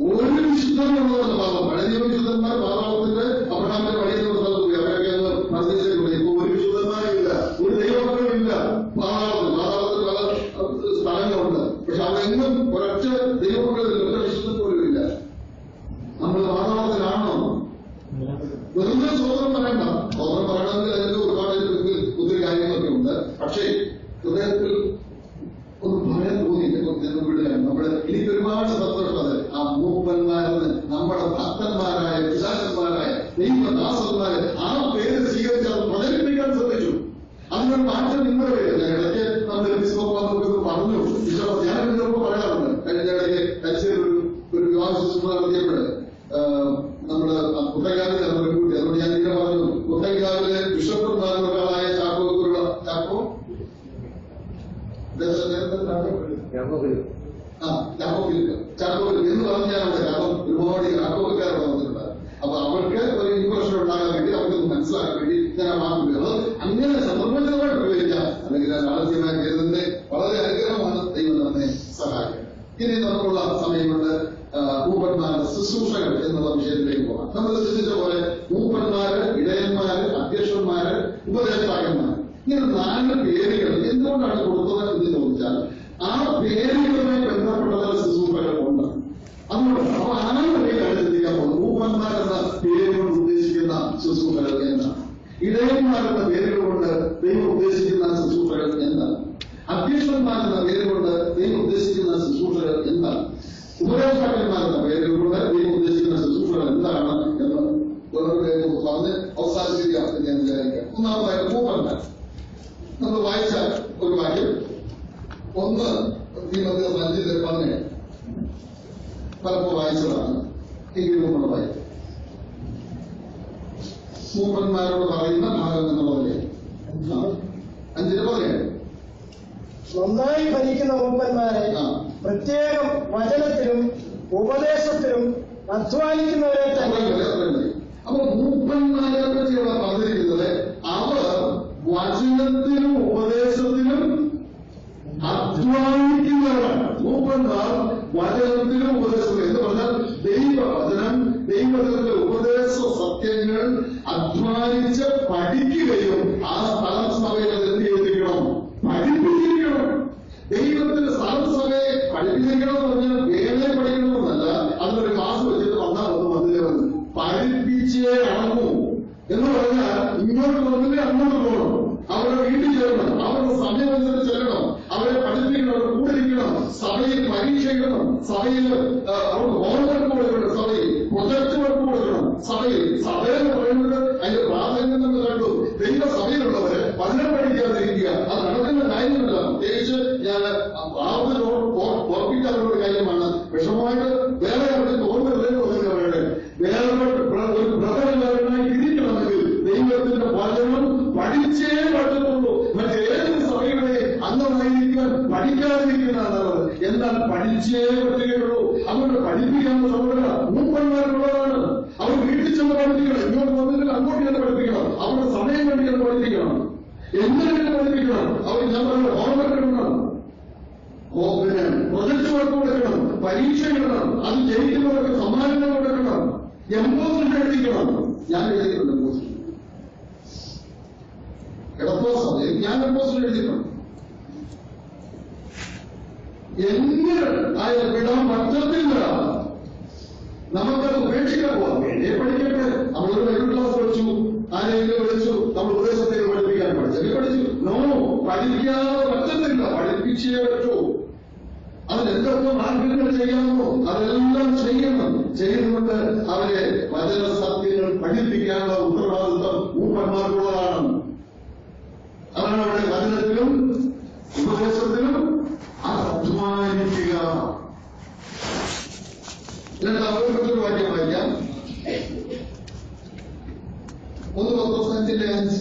ഒരു വിശുദ്ധനുള്ളതാണ് പാതാളം. പഴയ വിശുദ്ധന്മാർ പാതാളത്തിന്റെ അബ്രഹാമിന്റെ വഴിയിലുള്ള സ്ഥലത്ത് പോയി. അവരൊക്കെ മർദ്ദിച്ചിട്ടുണ്ട്. ഇപ്പൊ ഒരു വിശുദ്ധന്മാരില്ല, ഒരു ദൈവമക്കളില്ല പാതാളത്തിൽ. പാതാളത്തിൽ പല സ്ഥലങ്ങളുണ്ട്. പക്ഷെ അതെങ്ങും ഒരൊറ്റ ദൈവമക്കളില്ല, ഒറ്റ വിശുദ്ധൻ പോലും ഇല്ല. നമ്മൾ പാതാളത്തിലാണോ? വെറുതെ സ്തോത്രം പറയണ്ട. സ്തോത്രം പറയണമെങ്കിൽ അതിന് ഒരുപാട് ഒത്തിരി കാര്യങ്ങളൊക്കെ ഉണ്ട്. പക്ഷേ ഹൃദയത്തിൽ ഒന്ന് ഭയം തോന്നി വിടുകയാണ് നമ്മൾ. എനിക്ക് ഒരുപാട് സന്തോഷമുള്ളത് ആ മൂപ്പന്മാരെന്ന് നമ്മുടെ ഭക്തന്മാരായ പിതാക്കന്മാരായ ദൈവദാസന്മാരെ ആ പേര് സ്വീകരിച്ച് അത് പ്രചരിപ്പിക്കാൻ ശ്രമിച്ചു. അതിനൊരു മാറ്റം ഇന്നലെ വരും. ഇടയ്ക്ക് നമ്മൾ എപ്പിസ്കോപ്പ് പറഞ്ഞു. ഞാൻ ചിലപ്പോൾ പറയാറുണ്ട്. കഴിഞ്ഞ ഇടയ്ക്ക് തലശ്ശേരി ഒരു വിവാഹ ശുശ്രൂഷ നടത്തിയപ്പോൾ നമ്മുടെ കുട്ടങ്കാവിൽ കൂട്ടി. അതുകൊണ്ട് ഞാൻ ഇങ്ങനെ പറഞ്ഞു, കുട്ടങ്കാവിലെ ബിഷപ്പന്മാരിൽ ഒരാളായ ചാക്കോ എന്ന് പറഞ്ഞാൽ കാരണം ഒരുപാട് യാക്കോബക്കാരോട് വന്നിട്ടുണ്ട്. അപ്പൊ അവർക്ക് ഒരു ഇംപ്രഷൻ ഉണ്ടാകാൻ വേണ്ടി, അവർക്കൊന്ന് മനസ്സിലാക്കാൻ വേണ്ടി ഞാൻ വാങ്ങുന്നത് അങ്ങനെ സന്ദർഭോചിതമായിട്ട് ഉപയോഗിക്കാം. അല്ലെങ്കിൽ ലാളിത്യമായ പേരിന്റെ വളരെ അനുഗ്രഹമാണ്. ദൈവം നമ്മെ സഹായിക്കുക. ഇനി നമുക്കുള്ള സമയം കൊണ്ട് മൂപ്പന്മാരുടെ ശുശ്രൂഷകൾ എന്നുള്ള വിഷയത്തിലേക്ക് പോകാം. നമ്മൾ ചിന്തിച്ച പോലെ മൂപ്പന്മാര്, ഇടയന്മാര്, അധ്യക്ഷന്മാര്, ഉപദേഷ്ടാക്കന്മാര്, ഇങ്ങനെ 4 പേരുകൾ എന്തുകൊണ്ടാണ് കൊടുത്തത് എന്ന് ചോദിച്ചാൽ ആ പേരുകളുമായി ബന്ധപ്പെട്ട ശുശ്രൂഷകൾ ഉണ്ട്. അതുകൊണ്ട് അപ്പൊ ആളുകളിലേക്കാണ് ചിന്തിക്കാൻ പോകുന്നത്. മൂപ്പന്മാരെന്ന പേര് കൊണ്ട് ഉദ്ദേശിക്കുന്ന ശുശ്രൂഷകൾ എന്താണ്? ഇടയന്മാരെന്ന പേരുകൾ കൊണ്ട് ദൈവം ഉദ്ദേശിക്കുന്ന ശുശ്രൂഷകൾ എന്താണ്? അധ്യക്ഷന്മാരെന്ന പേര് കൊണ്ട് ദൈവം ഉദ്ദേശിക്കുന്ന ശുശ്രൂഷകൾ എന്താണ്? ഉപദേഷ്ടാക്കന്മാരെന്ന പേരുകൾ കൊണ്ട് ദൈവം ഉദ്ദേശിക്കുന്ന ശുശ്രൂഷകൾ എന്താണ് എന്ന് പറഞ്ഞ് അവസാനിപ്പിക്കാം എന്ന് ഞാൻ വിചാരിക്കാം. ഒന്നാമതായിട്ട് മൂപ്പന്മാർ. നമ്മൾ വായിച്ച ഒരു വാക്യം 1 Timothy 5:17 പലപ്പോൾ വായിച്ചതാണ്. എങ്കിലും നമ്മൾ വായിക്കും. മൂപ്പന്മാരോട് പറയുന്ന ഭാഗം എന്നുള്ളതല്ലേ 5 പറയാം. നന്നായി ഭരിക്കുന്ന മൂപ്പന്മാരെ പ്രത്യേകം വചനത്തിലും ഉപദേശത്തിലും അധ്വാനിക്കുന്നവരെ തന്നെ. അപ്പൊ മൂപ്പന്മാരെ പറ്റിയുള്ള പറഞ്ഞിരിക്കുന്നത് അവർ വചനത്തിലും ഉപദേശത്തിലും അധ്വാനിക്കുന്നവരാണ്. മൂപ്പന്മാർ വചനത്തിലും ഉപദേശത്തിലും എന്ന് പറഞ്ഞാൽ ദൈവവചനം, ദൈവത്തിന്റെ ഉപദേശ സത്യങ്ങൾ അധ്വാനിച്ച് പഠിക്കുകയും ആ സ്ഥലം സഭയിൽ എന്ത് ചെയ്തിരിക്കണം? പഠിപ്പിച്ചിരിക്കണം. ദൈവത്തിന്റെ സ്ഥലം സഭയെ പഠിപ്പിച്ചിരിക്കണം എന്ന് പറഞ്ഞാൽ വേറെ പഠിക്കണമെന്നല്ല. അതിനൊരു ക്ലാസ് വെച്ചിട്ട് വന്നാൽ വന്നില്ലേ വന്ന് പഠിപ്പിച്ചേ അടങ്ങൂ എന്ന് പറഞ്ഞാൽ ഇങ്ങോട്ട് വന്നില്ലേ അങ്ങോട്ട് പോകണം. അവരുടെ വീട്ടിൽ ചേരണം, അവരുടെ സമയമനുസരിച്ച് ചെല്ലണം, അവരെ പഠിപ്പിക്കണം, അവരുടെ കൂടെ ഇരിക്കണം, സഭയിൽ പരീക്ഷ എഴുതണം, സഭയിൽ അവർക്ക് ഹോംവർക്ക് കൊടുക്കണം, സഭയിൽ പ്രൊജക്ട് വർക്ക് കൊടുക്കണം, സഭയെന്ന് പറയുന്നത് അതിന്റെ പ്രാധാന്യം നമ്മൾ കണ്ടു. ദൈവസഭയിലുള്ളവര് പഠനം പഠിക്കാതിരിക്കുക അത് നടക്കുന്ന കാര്യമല്ല. പ്രത്യേകിച്ച് ഞാൻ ഓർപ്പിക്കാനുള്ള കാര്യമാണ്. വിഷമമായിട്ട് വേറെ അവർക്ക് ഓർമ്മയില്ലെന്ന് പറയുന്നവരുടെ വേറെ ഒരു പ്രധാനമായി തിരിക്കണമെങ്കിൽ ദൈവത്തിന്റെ വചനം പഠിച്ചേ പറ്റത്തുള്ളൂ. മറ്റേത് സഭയുടെ അംഗമായിരിക്കാൻ പഠിക്കാതിരിക്കുന്നതാണ്. എന്നാൽ പഠിച്ചേ പറ്റുകയുള്ളൂ. അവരുടെ പഠിപ്പിക്കാനുള്ള സഭയുടെ മൂപ്പന്മാരുള്ളതാണ്. അവർ വീട്ടിൽ ചെന്ന് പഠിപ്പിക്കണം, ഇങ്ങോട്ട് വന്നിട്ട് അങ്ങോട്ട് ചെന്ന് പഠിപ്പിക്കണം, അവരുടെ സമയം വേണ്ടി ചെന്ന് പഠിപ്പിക്കണം, എന്തിനു പഠിപ്പിക്കണം. അവർ ഞാൻ പറയുന്നത് ഹോംവർക്ക് എടുക്കണം, പ്രൊജക്ട് വർക്ക് കൊടുക്കണം, പരീക്ഷ എഴുതണം, അത് ജയിക്കുന്നവർക്ക് സമ്മാനങ്ങൾ കൊടുക്കണം, എംപോസിറ്റ് എഴുതിക്കണം. ഞാൻ എഴുതിയിട്ടുണ്ട് എംപോസിറ്റ്, എടപ്പോ സമയം ഞാൻ എംപോസിറ്റ് എഴുതിയിട്ടുണ്ട്. എങ്ങനെ വിടാൻ പറ്റത്തില്ല. നമുക്കത് ഉപേക്ഷിക്കാൻ പോവാം. വേണ്ടേ പഠിക്കട്ടെ. നമ്മളൊരു മെഡിക്കൽ ക്ലാസ് പഠിച്ചു, ആരെങ്കിലും വിളിച്ചു, നമ്മൾ ഉപദേശത്തിൽ പഠിപ്പിക്കാൻ പഠിച്ചു. നോ, പഠിക്കാതെ പറ്റത്തില്ല, പഠിപ്പിച്ചേ പറ്റൂ. അതിനെന്തൊക്കെ മാർഗങ്ങൾ ചെയ്യാമോ അതെല്ലാം ചെയ്യണം. ചെയ്യുന്നുണ്ട് അവരെ വചന സത്യങ്ങൾ പഠിപ്പിക്കാനുള്ള ഉത്തരവാദിത്വം മൂപ്പന്മാർക്കുള്ളതാണ്. അതാണ് അവിടെ വചനത്തിലും ഉപദേശത്തിലും അധ്വാനിക്കുക. അവരെ വാക്യം വായിക്കാം. 1 Petrus 5:5.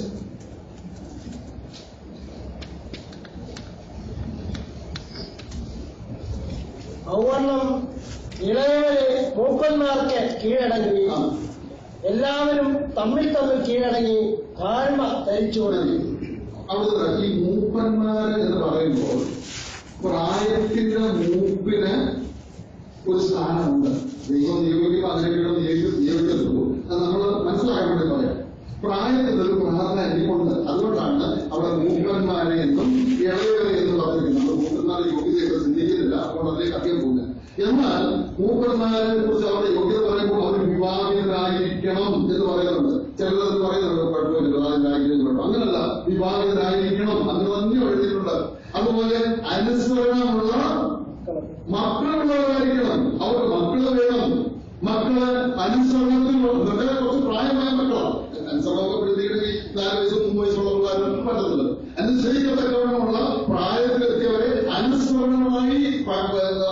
ഔവണ്ണം ഇളയവരെ മൂപ്പന്മാർക്ക് കീഴടങ്ങുകയും എല്ലാവരും തമ്മിൽ കീഴടങ്ങി താഴ്മ ധരിച്ചു കൊടുക്കും. അവിടെ ഈ മൂപ്പന്മാര് എന്ന് പറയുമ്പോൾ പ്രായത്തിന്റെ മൂപ്പിന് ഒരു സ്ഥാനമുണ്ട്. ദൈവം നിയോഗിക്കുമ്പോൾ അതിനൊക്കെ നിയോഗിക്കുന്നു. അത് നമ്മൾ മനസ്സിലാക്കാൻ വേണ്ടി പറയാം. പ്രായത്തിൽ ഒരു പ്രാധാന്യമുണ്ട്. അതുകൊണ്ടാണ് അവിടെ മൂപ്പന്മാരെ എന്നും ഇളയവരെ എന്നും പറഞ്ഞിരിക്കുന്നത്. മൂപ്പന്മാരെ യോഗ്യതയൊക്കെ ചിന്തിക്കുന്നില്ല, അതുകൊണ്ട് അതിലേക്ക് അധികം പോകുന്നത്. എന്നാൽ മൂപ്പന്മാരെ കുറിച്ച് അവരുടെ യോഗ്യത പറയുമ്പോൾ അവർ വിവാഹിതരായിരിക്കണം എന്ന് പറയുന്നുണ്ട്. ചിലത് പറയുന്നുണ്ട് കുഴപ്പമില്ല വിവാഹിതരായിരിക്കണം, അങ്ങനല്ല, വിവാഹിതരായിരിക്കണം അങ്ങനെ തന്നെ എഴുതിയിട്ടുണ്ട്. അതുപോലെ അനുസരണമുള്ള മക്കളുള്ളവരായിരിക്കണം. അവർക്ക് മക്കള് വേണം. മക്കള് അനുസരണത്തിലുള്ള കുറച്ച് പ്രായമായ മക്കളാണ്. അനുസരണപ്പെടുത്തിയിട്ട് 4 വയസ്സും 3 വയസ്സുള്ള പിള്ളേരൊന്നും പറ്റത്തില്ല. അനുസരിക്കത്തക്കവണ്ണമുള്ള പ്രായത്തിലെത്തിയവരെ അനുസരണമായി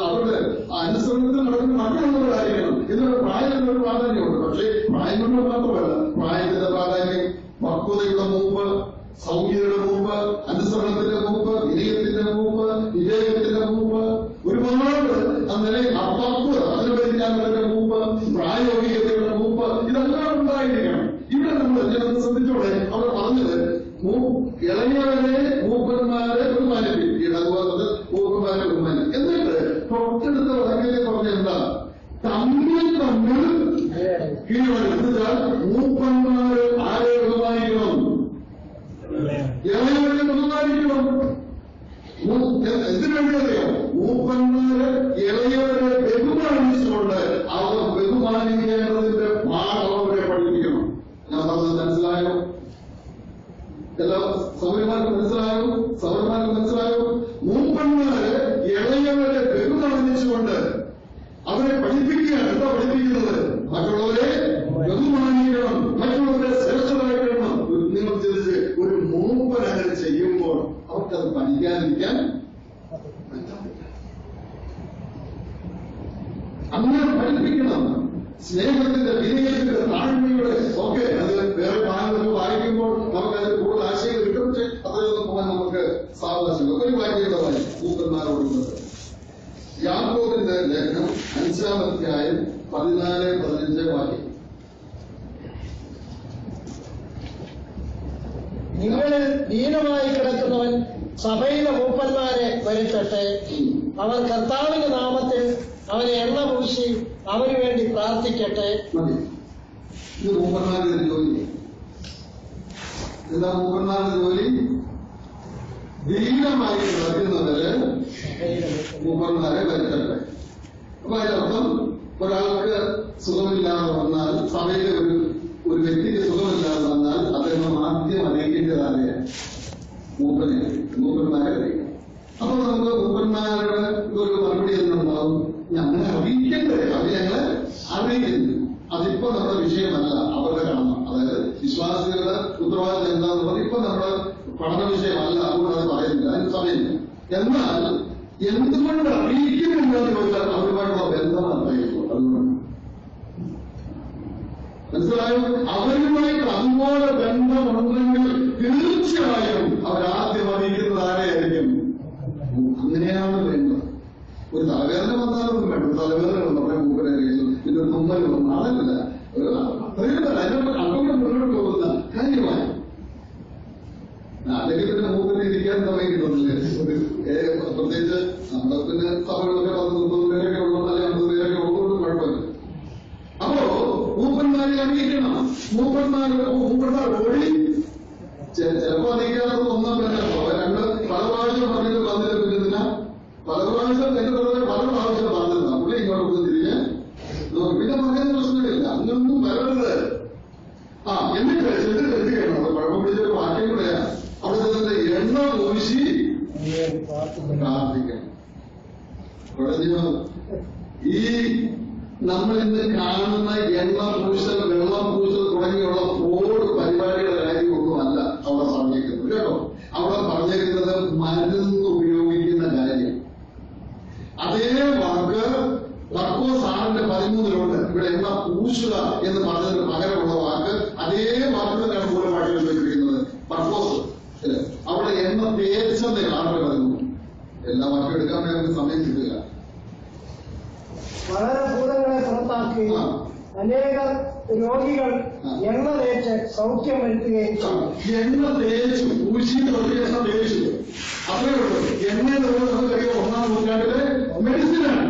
അവരുടെ അനുസരണത്തിൽ നടക്കുന്ന മക്കളുള്ളവരായിരിക്കണം. ഇതിനൊരു പ്രായത്തിനൊരു പ്രാധാന്യമുണ്ട്. പക്ഷേ പ്രായം കൊണ്ട് മാത്രമല്ല, പ്രായത്തിന്റെ പ്രാധാന്യം, പക്വതയുടെ മൂപ്പ്, സൗമ്യതയുടെ മൂപ്പ്, അനുസരണത്തിന്റെ മൂപ്പ്, വിനയത്തിന്റെ മൂപ്പ്, വിവേകത്തിന്റെ മൂപ്പ്, ഒരുപാട് അങ്ങനെ അപക്വത അതിന് ഭരിക്കാനുള്ള മൂപ്പ്, പ്രായോഗികതയുടെ മൂപ്പ്, ഇതെല്ലാം ഉണ്ടായിരിക്കണം. ഇവിടെ നമ്മൾ ജനത്തെ ശ്രദ്ധിച്ചോടെ അവിടെ പറഞ്ഞത് ഇളയവരെ മൂപ്പന്മാരെ ബഹുമാനിക്കും, ഇടതുവന്നത് മൂപ്പന്മാരെ ബഹുമാനിക്കും. എന്നിട്ട് തൊട്ടടുത്ത വടക്കിലെ പറഞ്ഞ എന്താ? തമ്മിൽ കീഴ്വഴി. മൂപ്പന്മാര് ആരെ ബഹുമാനിക്കണം? ഇളയവരെ ബഹുമാനിക്കണം. എന്തിനുവേണ്ടി അറിയാം? മൂപ്പന്മാര് ഇളയവരെ ബഹുമാനിച്ചുകൊണ്ട് അവർ ബഹുമാനിക്കേണ്ടതിന്റെ പാഠം അവരെ പഠിപ്പിക്കണം. ഞാൻ പറഞ്ഞത് മനസ്സിലായോ? എല്ലാ സൗരന്മാർക്ക് മനസ്സിലായോ? മൂപ്പന്മാര് ഇളയവരെ ബഹുമാനിച്ചുകൊണ്ട് അവരെ പഠിപ്പിക്കുകയാണ്. എന്താ പഠിപ്പിക്കുന്നത്? മറ്റുള്ളവരെ ബഹുമാനിക്കണം, മറ്റുള്ളവരെ ശ്രേഷ്ഠരാക്കണം. നിങ്ങൾ ചിന്തിച്ച് ഒരു മൂപ്പൻ അങ്ങനെ ചെയ്യുമ്പോൾ അവർക്കത് പഠിക്കാതിരിക്കാൻ അങ്ങനെ പഠിപ്പിക്കണം. സ്നേഹത്തിന്റെ, വിനയത്തിന്റെ, താഴ്മയുടെ ഒക്കെ അത് വേറെ ഭാഗങ്ങൾ വായിക്കുമ്പോൾ നമുക്കതിന് കൂടുതൽ ആശയം കിട്ടും. നമുക്ക് സാവകാശം ഒരു വാക്യമായി മൂപ്പന്മാരോടുള്ളത്. യാക്കോബിന്റെ ലേഖനം 5-ാം അധ്യായം 14-15 വാക്യം. നിങ്ങളിൽ ദീനമായി കിടക്കുന്നവൻ സഭയിലെ മൂപ്പന്മാരെ വരുത്തട്ടെ. അവർ കർത്താവിന്റെ നാമത്തിൽ അവനെ എണ്ണ പൂശി അവന് വേണ്ടി പ്രാർത്ഥിക്കട്ടെ. ഇത് മൂപ്പന്മാരുടെ ജോലി. എന്താ മൂപ്പന്മാരുടെ ജോലി? ദീനമായി കിടക്കുന്നവര് മൂപ്പന്മാരെ വരുത്തട്ടെ. അപ്പൊ അതിനർത്ഥം ഒരാൾക്ക് സുഖമില്ലാതെ വന്നാൽ, സഭയിലെ ഒരു വ്യക്തിക്ക് സുഖമില്ലാതെ വന്നാൽ അദ്ദേഹം ആദ്യം അറിയിക്കേണ്ടതായ മൂപ്പന്മാരെ അറിയിക്കണം. അപ്പൊ നമുക്ക് മൂപ്പന്മാരുടെ ഒരു മറുപടി എന്നുണ്ടാവും, ഞങ്ങളെ അറിയിക്കണ്ടേ, അത് ഞങ്ങളെ അറിയിക്കുന്നു. അതിപ്പോ നമ്മുടെ വിഷയമല്ല, അവരുടെ കാണണം. അതായത് വിശ്വാസികളുടെ ഉത്തരവാദിത്തം എന്താന്ന് പറഞ്ഞാൽ ഇപ്പൊ നമ്മുടെ പഠന വിഷയമല്ല, അതുകൊണ്ട് അത് പറയുന്നില്ല, അതിന് സമയമില്ല. എന്നാൽ എന്തുകൊണ്ട് അറിയിക്കുന്നുണ്ടെന്ന് ചോദിച്ചാൽ അവരുമായിട്ടുള്ള ബന്ധമാണ് അറിയിക്കും. അതുകൊണ്ട് മനസ്സിലായോ? അവരുമായിട്ട് അതുപോലെ ബന്ധമുണ്ടെങ്കിൽ തീർച്ചയായും അവരാദ്യം അറിയിക്കുന്നത് ആരെയായിരിക്കും? അങ്ങനെയാണ് വേണ്ടത്. ഒരു തലവേദന വന്നാലൊന്നും വേണ്ട, തലവേദന നമ്മുടെ മൂപ്പനെ അറിയിച്ചു, പിന്നെ ഒരു തുമ്മൽ വന്നു, അതല്ല. അങ്ങോട്ട് മുന്നോട്ട് പോകുന്ന കാര്യമായി. അല്ലെങ്കിൽ പിന്നെ മൂപ്പനെ ഇരിക്കാൻ സമയം കിട്ടുന്നില്ല. പ്രത്യേകിച്ച് നമ്മുടെ പിന്നെ സഭകളൊക്കെ 30 പേരൊക്കെ ഉള്ളൂ, അല്ലെങ്കിൽ 50 പേരൊക്കെ ഉള്ളതുകൊണ്ട് കുഴപ്പമില്ല. അപ്പോ മൂപ്പന്മാരെ അറിയിക്കണം. മൂപ്പന്മാർ ഓടി ചിലപ്പോ അറിയിക്കാത്തത് ഒന്നാം തന്നെ രണ്ട് പല പ്രാവശ്യം പറഞ്ഞിട്ട് പറഞ്ഞിട്ട് പിന്നെ പല പ്രാവശ്യം പല പ്രാവശ്യം പറഞ്ഞിരുന്ന പുള്ളി ഇങ്ങോട്ട് തിരിഞ്ഞ് പിന്നെ പറയുന്ന പ്രശ്നമില്ല, അങ്ങനൊന്നും വരരുത്. എന്നിട്ട് എന്ത് ചെയ്യണം? കുഴപ്പം പിടിച്ചൊരു വാക്യം കൂടെയാ. അവിടെ തന്നെ എണ്ണ പൂശി പ്രാർത്ഥിക്കണം. കുഴഞ്ഞു ഈ നമ്മൾ ഇന്ന് കാണുന്ന എണ്ണ പൂശൽ, വെള്ളം പൂശൽ തുടങ്ങിയുള്ള ഫ്രോഡ് പരിപാടികളുടെ കാര്യമൊന്നുമല്ല അവിടെ പറഞ്ഞിരിക്കുന്നത് കേട്ടോ. അവിടെ പറഞ്ഞിരിക്കുന്നത് മരുന്ന് ഉപയോഗിക്കുന്ന കാര്യം. അതേ വാക്ക് പർക്കോസ് 6:13 ഇവിടെ എണ്ണ പൂശുക എന്ന് പറഞ്ഞതിന് പകരമുള്ള വാക്ക് അതേ വാക്ക് തന്നെയാണ് മൂലമായിട്ട് ഉപയോഗിക്കുന്നത്. പർക്കോസ് അവിടെ എണ്ണ തേച്ചെന്ന് കാണാൻ പറയുന്നു. എല്ലാ വാക്കും എടുക്കാൻ വേണ്ടി സമയം കിട്ടുക. വളരെ ഭൂതങ്ങളെ പുറത്താക്കുകയും അനേകം രോഗികൾ എണ്ണ തേച്ച് സൗഖ്യം വരുത്തുകയും ചെയ്യും. എണ്ണ തേച്ചു പൂശി എണ്ണ തേച്ചു അതേ ഉള്ളൂ. എണ്ണ നമുക്കറിയാം 1-ാം നൂറ്റാണ്ടിലെ മെഡിസിനാണ്.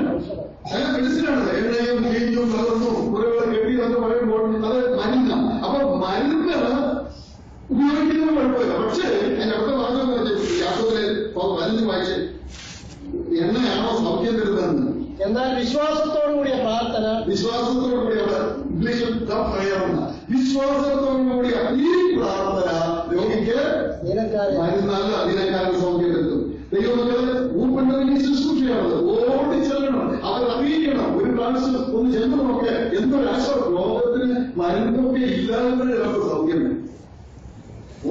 മെഡിസിനാണ്. എണ്ണയും കീഞ്ഞും കലർന്നും കുരകൾ കെട്ടി എന്നൊക്കെ പറയുമ്പോൾ അത് മരുന്നാണ്. അപ്പൊ മരുന്ന് ഉപയോഗിക്കുന്നത് കുഴപ്പമില്ല. പക്ഷേ അതിന്റെ അടുത്ത ഭാഗം യാത്രയിലെ മരുന്ന് വായിച്ച് എണ്ണയാണോ സൗഖ്യം തരുന്നതെന്ന്. എന്നാൽ വിശ്വാസത്തോടുകൂടിയ പ്രാർത്ഥന, വിശ്വാസത്തോടുകൂടിയ ഇംഗ്ലീഷിൽ വിശ്വാസത്തോടുകൂടിയ ഈ പ്രാർത്ഥന രോഗിക്ക് മരുന്നല്ല, ദിനക്കാരൻ സൗഖ്യം തരുന്നു. ദൈവമക്കളെ മൂപ്പന്റെ ശുശ്രൂഷയാണ്. ഓടിച്ചെല്ലണം, അവർ അറിയിക്കണം. ഒരു പ്രാവശ്യം ഒന്ന് ചെന്നതൊക്കെ എന്തൊരാശ്വാസം. ലോകത്തിന് മരുന്നൊക്കെ ഇല്ലാതെ സൗഖ്യം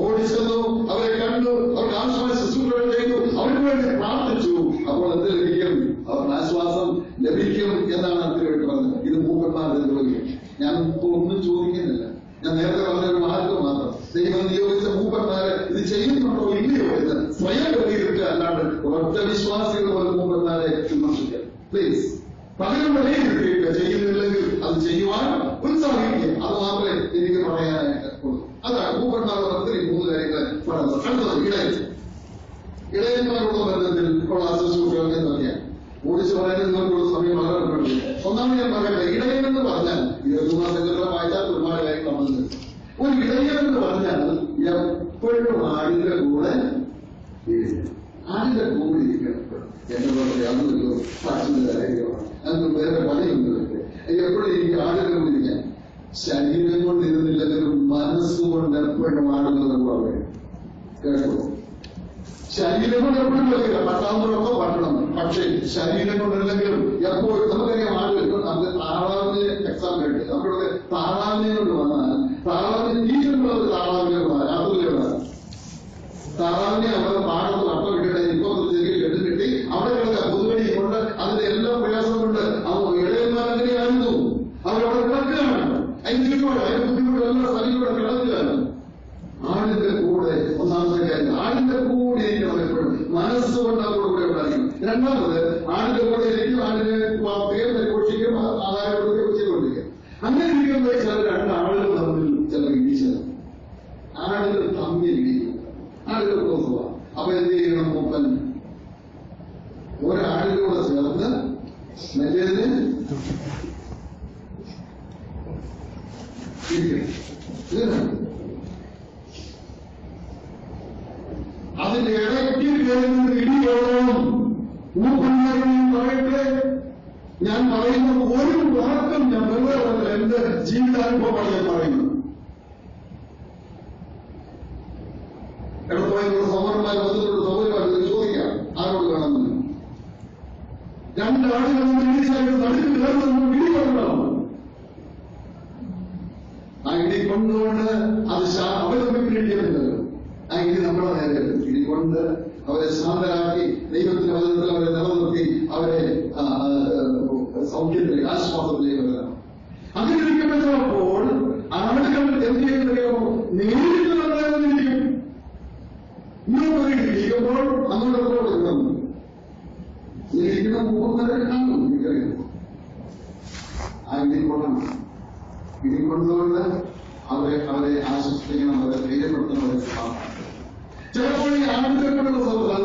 ഓടിച്ചെന്നു, അവരെ കണ്ടു, അവർക്ക് ആവശ്യമായ ശുശ്രൂഷകൾ ചെയ്തു, അവർക്ക് വേണ്ടി പ്രാർത്ഥിച്ചു. അപ്പോൾ എന്ത് ലഭിക്കും? അവർക്ക് ആശ്വാസം ലഭിക്കും എന്നാണ് അതിനുവേണ്ടി പറഞ്ഞത്. ഇത് മൂപ്പന്മാരുടെ ജോലി. ഞാൻ ഇപ്പോൾ ഒന്നും ചോദിക്കുന്നില്ല. ഞാൻ നേരത്തെ പറഞ്ഞൊരു മാർഗം മാത്രം. ദൈവം നിയോഗിച്ച മൂപ്പന്മാരെ ഇത് ചെയ്യുന്നുണ്ടോ ഇല്ലയോ എന്ന് സ്വയം വിലയിരുത്തുക, അല്ലാണ്ട് ഒറ്റ വിശ്വാസികൾ പോലെ മൂപ്പന്മാരെ വിമർശിക്കുക. പ്ലീസ് പകരം വിലയിരുത്തുക. ചെയ്യുന്നില്ലെങ്കിൽ അത് ചെയ്യുവാൻ ഉത്സാഹിക്കുക. അത് മാത്രമേ എനിക്ക് പറയാനായിട്ട് ഉള്ളൂ. അതാണ് മൂപ്പന്മാരുടെ പദ്ധതി. 3 കാര്യങ്ങൾ പറയുന്നത്. അടുത്തത് ഇടയന്മാരുടെ ബന്ധത്തിൽ ഉള്ള ശുശ്രൂഷകൾ എന്തൊക്കെയാണ് ഓടിച്ചു പറയാൻ നിങ്ങൾക്കുള്ള സമയം വളരെ ഉണ്ട്. ഒന്നാമത് ഞാൻ പറയട്ടെ, ഇടയനെന്ന് പറഞ്ഞാൽ 23 മാസങ്ങളിലെ വായിച്ചാൽ ഒരുപാട് കാര്യങ്ങൾ വന്നത്. ഒരു ഇടയനെന്ന് പറഞ്ഞാൽ എപ്പോഴും ആടിന്റെ കൂടെ ഇരിക്കണം. എന്റെ പോലെ യാതൊരു സാക്ഷിയുടെ കാര്യമാണ്. അതിന് വേറെ പണിയുണ്ട്. എപ്പോഴും എനിക്ക് ആടിന്റെ കൂടെ ഇരിക്കാൻ. ശരീരം കൊണ്ടിരുന്നില്ലെങ്കിലും മനസ്സുകൊണ്ട് എപ്പോഴും ആടുന്നത് പോലെ കേട്ടോ. ശരീരം കൊണ്ട് എപ്പോഴും വരിക പട്ടാമ്പുറമോ പട്ടണം. പക്ഷേ ശരീരം കൊണ്ടില്ലെങ്കിലും എപ്പോഴും നമുക്കറിയാം. ആളുകൾ നമുക്ക് താറാവിന് എക്സാം കഴിഞ്ഞു. നമ്മുടെ താറാവിനെ കൊണ്ട് വന്നാൽ താറാവിന് ടീച്ചറുള്ള താറാവിനെ രാത്രിയിലുള്ള താറാവിനെ അവരുടെ പാടത്ത് വട്ടം ഇട്ടിട്ട് ഇപ്പൊ ചെറിയ കെട്ടി കെട്ടി അവിടെ കിടക്കുക. പുതുവഴി കൊണ്ട് അതിന്റെ എല്ലാ പ്രയാസം കൊണ്ട് ഇടയന്മാരെങ്ങനെയായിരുന്നു അവരവിടെ കിടക്കുകയാണ്. അതിന് ചുറ്റുപാട് അതിന്റെ ബുദ്ധിമുട്ട് എല്ലാ സ്ഥലങ്ങളിലൂടെ കിടക്കുകയാണ്. ആടിന്റെ കൂടെ ഒന്നാമത്തെ കാര്യം, ആടിന്റെ കൂടെ ഇരിക്കണം. മനസ്സുകൊണ്ട് അവരോട് ഉണ്ടായിരിക്കും. രണ്ടാമത് ആടിന്റെ കൂടെ ഇരിക്കും, ആടിനെ പേര് പരിപോഷിക്കും, ആഹാരം ചെയ്തുകൊണ്ടിരിക്കും. അങ്ങനെ ഇരിക്കുമ്പോൾ ചില രണ്ടാളുകൾ തമ്മിൽ ചില ഇടിച്ചത്, ആടുകൾ തമ്മിൽ ഇടിക്കും, ആടുകൾ തോന്നുക. അപ്പൊ എന്ത് ചെയ്യണം? മൂപ്പൻ ഒരാടിലൂടെ ചേർന്ന് മറ്റേതിന് അതിന്റെ ഇടയ്ക്ക് കയറുന്നത് ഇടിയോളം മൂപ്പന്മാരെയും പറയട്ടെ. ഞാൻ പറയുന്നത് ഒരു വാക്കും ഞാൻ വെറുതെ പറഞ്ഞില്ല, എന്റെ ജീവിതാനുഭവമാണ് ഞാൻ പറയുന്നത്. ഇടത്തുവായിട്ടുള്ള സൗകര്യമായി വന്നിട്ടുള്ള സൗകര്യമായിട്ട് ചോദിക്കാം ആരോട് വേണമെന്ന്. രണ്ടാളുകളും ഇടിച്ചായിട്ട് നടുക്ക് കയറുന്നത് ഇടികൊണ്ടാണ്. ആ ഇടി കൊണ്ടുകൊണ്ട് അത് അവരെ ഇടിക്കുന്നില്ലല്ലോ. ആ ഇടി നമ്മളെ നേരെ ഇടികൊണ്ട് അവരെ ശാന്തരാക്കി ദൈവത്തിന്റെ വചനത്തിൽ അവരെ നിലനിർത്തി അവരെ സൗഖ്യത്തിലേക്ക് ആശ്വാസത്തിലേക്ക് വരാം. അങ്ങനെ ഇരിക്കുമ്പോൾ ആളുകൾ എന്ത് ചെയ്യുന്നറിയാമോ? നേരിട്ട് നമ്മളായിരിക്കും. ഇങ്ങോട്ട് ഇരിക്കുമ്പോൾ അങ്ങോട്ട് കിടന്നു ഇരിക്കുന്ന മൂന്നര കാണും. എനിക്കറിയാം ആ ഇടിക്കൊണ്ടാണ്. ഇടിക്കൊണ്ടുകൊണ്ട് അവരെ ആശ്വസിപ്പിക്കണം, അവരെ ധൈര്യപ്പെടുത്തണം, അവരെ സഹായിക്കണം. ചിലപ്പോൾ ഈ ആളുകളുടെ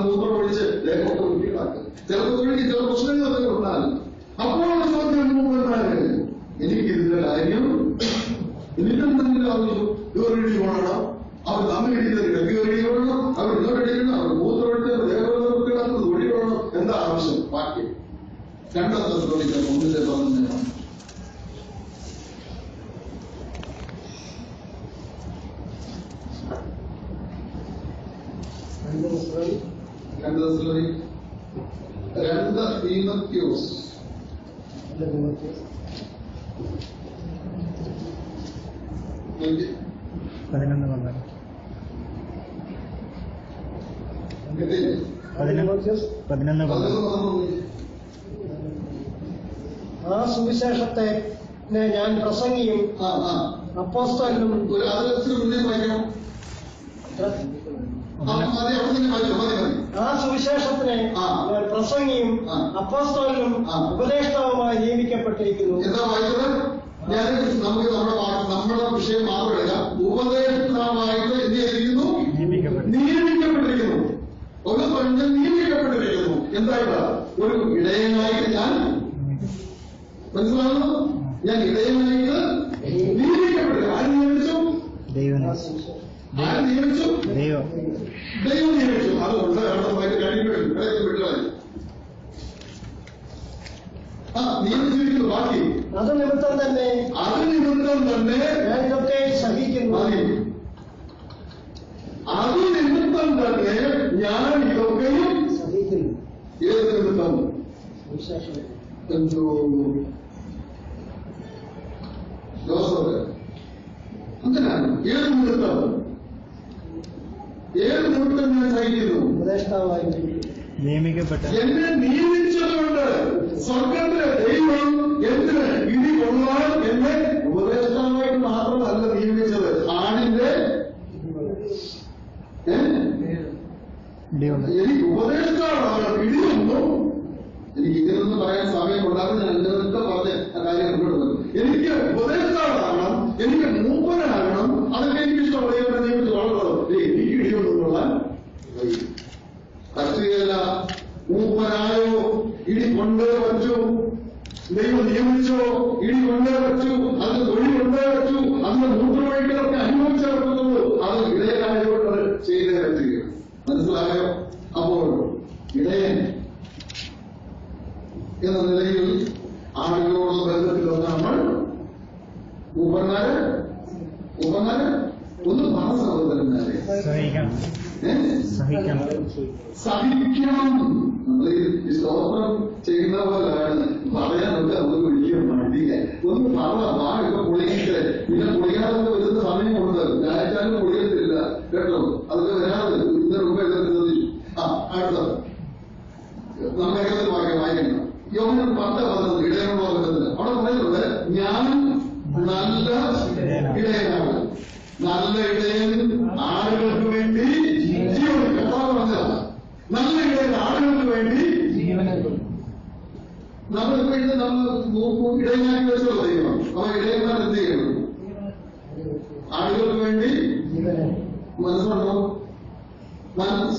മൂത്രം ഒഴിച്ച് ദേഹത്തെ കുട്ടികളാക്കും. ചിലപ്പോൾ ഒഴുകി ചില പ്രശ്നങ്ങളൊക്കെ ഉണ്ടാകും. അപ്പോൾ ചോദ്യം മൂന്നാല് എനിക്കിതിന്റെ കാര്യം എനിക്കെന്തെങ്കിലും ആവശ്യം ഇവരിടി കൊള്ളണം, അവർ തമ്മിലിടിക്കുന്ന ഇടയ്ക്ക് കൊള്ളണം, അവർ ഇങ്ങോട്ടിടിക്കണം, അവർ മൂത്രമൊഴിച്ച് ദേഹത്ത് ഒഴി കൊള്ളണം. എന്താ ആവശ്യം? വാക്യം രണ്ടാമത്തെ ചോദിക്കാം. ഒന്നിന്റെ 11 ആ സുവിശേഷത്തെ ഞാൻ പ്രസംഗിയും അപ്പോസ്തലനും ആ സുവിശേഷത്തിനെ ഞാൻ പ്രസംഗിയും അപ്പോസ്തലനും ഉപദേഷ്ടാവുമായി നിയമിക്കപ്പെട്ടിരിക്കുന്നു. എന്താ വായിച്ചത്? ഞാൻ നമുക്ക് നമ്മുടെ വിഷയം മാത്രമല്ല, ഉപദേഷ്ടാവായിട്ട് എന്ത് ചെയ്തിരിക്കുന്നു? നിയമിക്കപ്പെട്ടിരിക്കുന്നു. ഒരു പഞ്ചം നിയമിക്കപ്പെട്ടിരിക്കുന്നു. എന്തായിട്ട്? ഒരു ഇടയനായിട്ട് ഞാൻ മനസ്സിലാകുന്നു. ഞാൻ ഇടയനായിട്ട് നിയമിക്കപ്പെട്ടു. ആര് നിയമിച്ചു? ആര് നിയമിച്ചു? ദൈവം നിയമിച്ചു. അതുകൊണ്ട് വിട്ടുകളി നിയമിച്ചിരിക്കുന്നു. ബാക്കി അത് നിമിത്തം തന്നെ ഞാൻ ഇതൊക്കെ സഹിക്കുന്നു. അത് നിമിത്തം തന്നെ ഞാൻ ഇതൊക്കെയും സഹിക്കുന്നു. ഏത് നിമിത്തം? എന്തോ അങ്ങനെയാണ്. ഏത് നിമിത്തം? ഏത് നിമിത്തം ഞാൻ സഹിക്കുന്നു? ഉപദേഷ്ടാവായി നിയമിക്കപ്പെട്ട എന്നെ നിയമിച്ചതുകൊണ്ട് സ്വർഗത്തിലെ ദൈവം എന്തിന് ഇടി കൊള്ളാൻ എന്നെ ഉപദേഷ്ടാവായിട്ട് മാത്രമല്ല നിയമിച്ചത്, ആടിന്റെ എനിക്ക് ഉപദേഷ്ടാവാണ്. ഇടിയൊന്നും എനിക്ക് ഇതിനൊന്നും പറയാൻ സമയം കൊണ്ടാകും. ഞാൻ എന്തൊക്കെ പറഞ്ഞ ആ കാര്യം മുന്നോട്ട് വരും. എനിക്ക് ഉപദേഷ്ടാവാകണം, എനിക്ക് മൂപ്പനാകണം. അതൊക്കെ എനിക്ക് ഇഷ്ടമുള്ള ദൈവത്തെ നിയമിച്ച് വളർത്തണം. എനിക്ക് ഇടിയൊന്നും കൊള്ളാൻ പറ്റുകയില്ല. മൂപ്പനായോ ഇടി കൊണ്ടേ പറ്റൂ, ദൈവം നിയമിച്ചോ ഇടി കൊണ്ടേ പറ്റൂ, അതിന് തൊഴിൽ കൊണ്ടേ പറ്റൂ, അതിന് മൂത്രമൊഴികളൊക്കെ അനുഭവിച്ചേ പറ്റുന്നുള്ളൂ. അത് ഇടയനായതുകൊണ്ട് ചെയ്തേ പറ്റുക. മനസ്സിലായോ? അപ്പോൾ ഇടയൻ എന്ന നിലയിൽ ആളുകളോടുള്ള ബന്ധത്തിലൊന്ന് നമ്മൾ ഉപകാര ഒന്ന് പറഞ്ഞ സഹോദരന്മാരെ സഹിക്കണം. നമ്മൾ ഈ സ്തോത്രം ചെയ്യുന്ന പോലെയാണ് പറയാനൊക്കെ നമുക്ക് ഒരിക്കലും മടിയില്ല. ഒന്ന് ഇപ്പൊ പൊളിക്കിട്ട് പിന്നെ പൊളിക്കാതെ വരുന്ന സമയം കൊണ്ട് ഞായറ്റാലും പൊളിക്കത്തില്ല കേട്ടോ. അതൊക്കെ വരാതെ ഇന്നലെ മുമ്പ് എഴുതുന്നത്. അടുത്തത് നമ്മേക്കത്തിൽ വായിക്കണം. യോഹന്നാൻ 10:11 ഇടയനോട് പറഞ്ഞത് അവിടെ പറയുന്നത് ഞാൻ നല്ല ഇടയനാണ്. നല്ല ഇടയൻ ആളുകൾക്ക് വേണ്ടി ജീവൻ. കർത്താവ് പറഞ്ഞതാണ് നല്ല ഇടയൻ നമ്മളിപ്പോ ഇത് നമ്മൾ ഇടയനാക്കി വെച്ചുള്ള ദൈവം. അപ്പൊ ഇടയന്മാർ എന്ത് ചെയ്യണം? ആളുകൾക്ക് വേണ്ടി മനസ്സുണ്ടോ?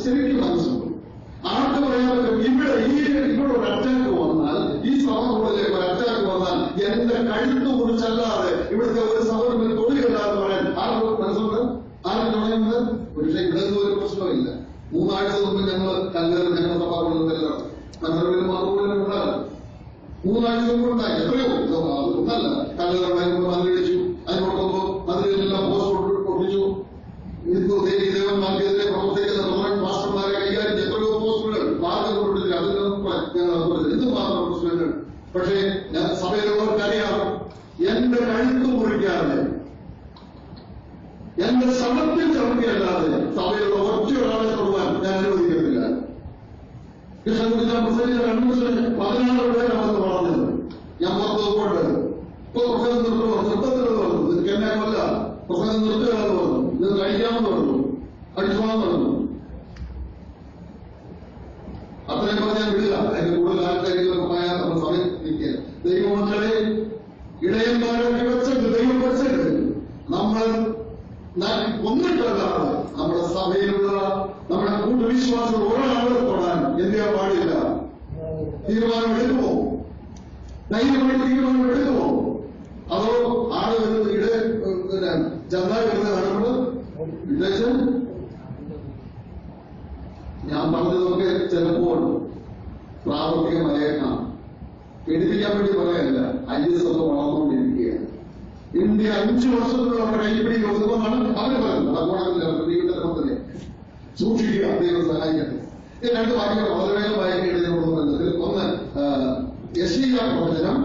ശരിക്കും മനസ്സുണ്ടോ? ആർക്ക് പറയാൻ പറ്റും? ഇവിടെ ഒരു അറ്റാക്ക് വന്നാൽ, ഈ സഭകളിലേക്ക് ഒരു അറ്റാക്ക് വന്നാൽ എന്റെ കഴുത്ത് കുറിച്ചല്ലാതെ ഇവിടുത്തെ ഒരു സഭയിൽ തൊഴിലില്ലാതെ പറയാൻ ആർക്ക് മനസ്സുണ്ട്? ആർക്ക് പറയുന്നത്? പക്ഷെ ഇവിടെ ഒരു പ്രശ്നമില്ല. 3 ആഴ്ച മുമ്പ് ഞങ്ങൾ ഞങ്ങളുടെ സഭാകളിലെല്ലാം കല്ലറകളിൽ മറുപടി ഉണ്ടാകും. 3 ആഴ്ച മുമ്പ് ഉണ്ടായി. എത്രയോ ഒന്നല്ല, കല്ലറ മതിലടിച്ചു, അതിനോടൊപ്പം മതിലെല്ലാം പോസ്റ്റ് ഒട്ടിച്ചു. ദേവന്മാർക്കെതിരെ പ്രവർത്തിക്കുന്ന മാസ്റ്റർമാരെ കൈകാര്യം എത്രയോ പോസ്റ്റുകൾ മാർഗം കൊണ്ടില്ല. അതിന് എന്തുമാത്രം പ്രശ്നങ്ങൾ. പക്ഷേ സഭയിലുള്ളവർക്കറിയാം, എന്റെ കഴുത്ത് മുറിക്കാതെ, എന്റെ ശ്രമത്തിൽ ചവിട്ടിയല്ലാതെ സഭയിലുള്ള ഒറ്റയൊരാളെ തൊടുവാൻ ഞാൻ അനുവദിക്കത്തില്ല. കൃഷ്ണകുടിച്ച പ്രസംഗിച്ച കൺവെൻഷന് 16 പേരാണ് പറഞ്ഞത്. ഞാൻ പുറത്ത് പോകേണ്ടത് ഇപ്പൊ പ്രസംഗം നിർത്തത്തിലെന്ന് പറഞ്ഞു. കന്യാമല്ല, പ്രസംഗം നിർത്തുകയാണെന്ന് പറഞ്ഞു. ഇത് കഴിക്കാമെന്ന് പറഞ്ഞു, അടിച്ചുപോകാന്ന് പറഞ്ഞു. അത്രയും പറഞ്ഞാൽ വിടില്ല. അതിന്റെ കൂടുതൽ ആൾക്കാരിലൊക്കെ പറയാൻ നമ്മൾ സമയം നിൽക്കുക. ദൈവമക്കളെ, ഇടയന്മാരൊക്കെ വെച്ചിട്ട് ദൈവം വെച്ചിട്ട് നമ്മൾ ഒന്നിട്ടല്ലാതെ നമ്മുടെ സഭയിലുള്ള നമ്മുടെ കൂട്ടുവിശ്വാസികൾ ഒരാളെ തൊടാൻ എന്ത് ചെയ്യാൻ പാടില്ല. തീരുമാനം എടുക്കുമോ? ധൈര്യമായിട്ട് തീരുമാനം എടുക്കുമോ? അതോ ആളുകൾ ചെന്നായി വരുന്നത് കാണുമ്പോൾ വിദേശം ഞാൻ പറഞ്ഞതൊക്കെ ചിലപ്പോൾ പ്രാവർത്തികമായേക്കാം. പേടിപ്പിക്കാൻ വേണ്ടി പറയല്ല. IS ഒക്കെ വളർന്നുകൊണ്ടിരിക്കുകയാണ്. ഇന്ത്യ 5 വർഷത്തിലുള്ള അവരുടെ കൈപ്പിടി ഒതുക്കുമെന്നാണ് അവർ പറയുന്നത്. അതുകൊണ്ടല്ല ദൈവത്തിന്റെ സൂക്ഷിക്കുക, ദൈവം സഹായിക്കട്ടെ. ഈ 2 വാക്യങ്ങൾ വളരെ വേഗം വായിക്കേണ്ടതിനുള്ള ബന്ധത്തിൽ ഒന്ന് യെശയ്യാ പ്രവചനം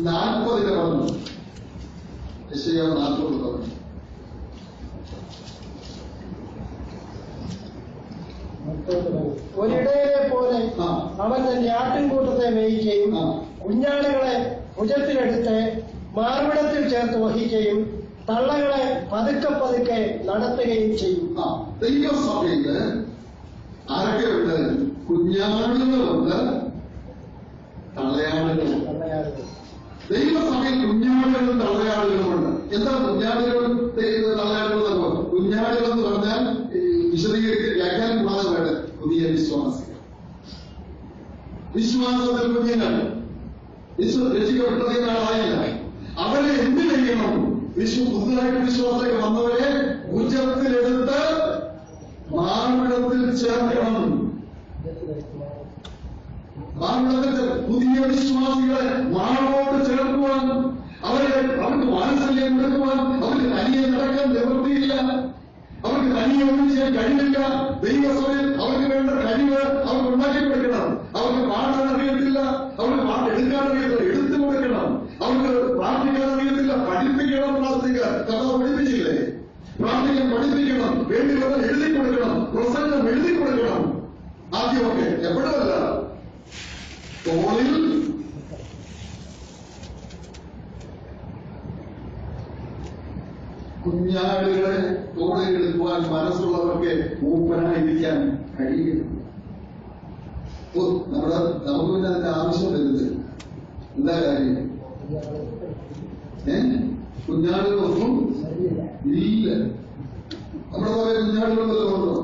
40 പറഞ്ഞു. യെശയ്യാ 40 പറഞ്ഞു. ഒരിടയനെ പോലെ അവൻ തന്റെ ആട്ടിൻകൂട്ടത്തെ മേയിക്കുകയും കുഞ്ഞാടുകളെ ഭുജത്തിലെടുത്ത് മാർവിടത്തിൽ ചേർത്ത് വഹിക്കുകയും തള്ളകളെ പതുക്കെ പതുക്കെ നടത്തുകയും ചെയ്യും. ദൈവസഭയില് ആരൊക്കെയുണ്ട്? കുഞ്ഞാടുകളുണ്ട്, തള്ളയാടുകളുണ്ട്. ദൈവസഭയിൽ കുഞ്ഞാടുകളും തള്ളയാടുകളുമുണ്ട്. എന്താ കുഞ്ഞാടുകളും തള്ളയാടുകളും? കുഞ്ഞാടുകൾ എന്ന് പറഞ്ഞാൽ വിശദീകരിച്ച് വ്യാഖ്യാനം കൂടാതെ വേണ്ട പുതിയ വിശ്വാസികൾ. വിശ്വാസത്തിൽ കുഞ്ഞുങ്ങൾ രക്ഷിക്കപ്പെട്ട ആളായില്ല. അവരെ എന്ത് ചെയ്യണം? പുതുതായിട്ട് വിശ്വാസത്തിൽ വന്നവരെ ഉച്ചത്തിലെടുത്ത് മാർവിടത്തിൽ ചേർക്കണം. മാർവിടത്തിൽ പുതിയ വിശ്വാസികളെ മാറോട് ചേർക്കുവാൻ, അവർക്ക് വാത്സല്യം കൊടുക്കുവാൻ, അവർക്ക് തനിയെ നടക്കാൻ നിവൃത്തിയില്ല, അവർക്ക് തനിയെ ഒന്നും ചെയ്യാൻ കഴിവില്ല. ദൈവസഭയിൽ അവർക്ക് വേണ്ട കഴിവ് അവർക്ക് ഉണ്ടാക്കി കൊടുക്കണം. അവർക്ക് പാടാൻ അറിയത്തില്ല, അവർക്ക് പാട്ട് എടുക്കാൻ അറിയത്തില്ല, എടുത്തു കൊടുക്കണം. അവർക്ക് പ്രാർത്ഥിക്കാൻ അറിയത്തില്ല, പഠിപ്പിക്കണം. പ്രാർത്ഥിക്കാൻ കഥ പഠിപ്പിച്ചില്ലേ? പ്രാർത്ഥിക്കാൻ പഠിപ്പിക്കണം. വേണ്ടിയുള്ളത് എഴുതി കൊടുക്കണം, പ്രസംഗം എഴുതി കൊടുക്കണം. ആദ്യമൊക്കെ എപ്പോഴല്ല തോളിൽ കുഞ്ഞാടുകളെ തോളിലെടുക്കുവാൻ മനസ്സുള്ളവർക്ക് മൂപ്പനായിരിക്കാൻ കഴിയും. നമുക്ക് പിന്നെ അതിന്റെ ആവശ്യം വരുന്നത് എന്താ കാര്യം? കുഞ്ഞാടുകളൊന്നും ഇല്ല. നമ്മുടെ കുറെ കുഞ്ഞാടുകളെല്ലാം ഉണ്ടോ?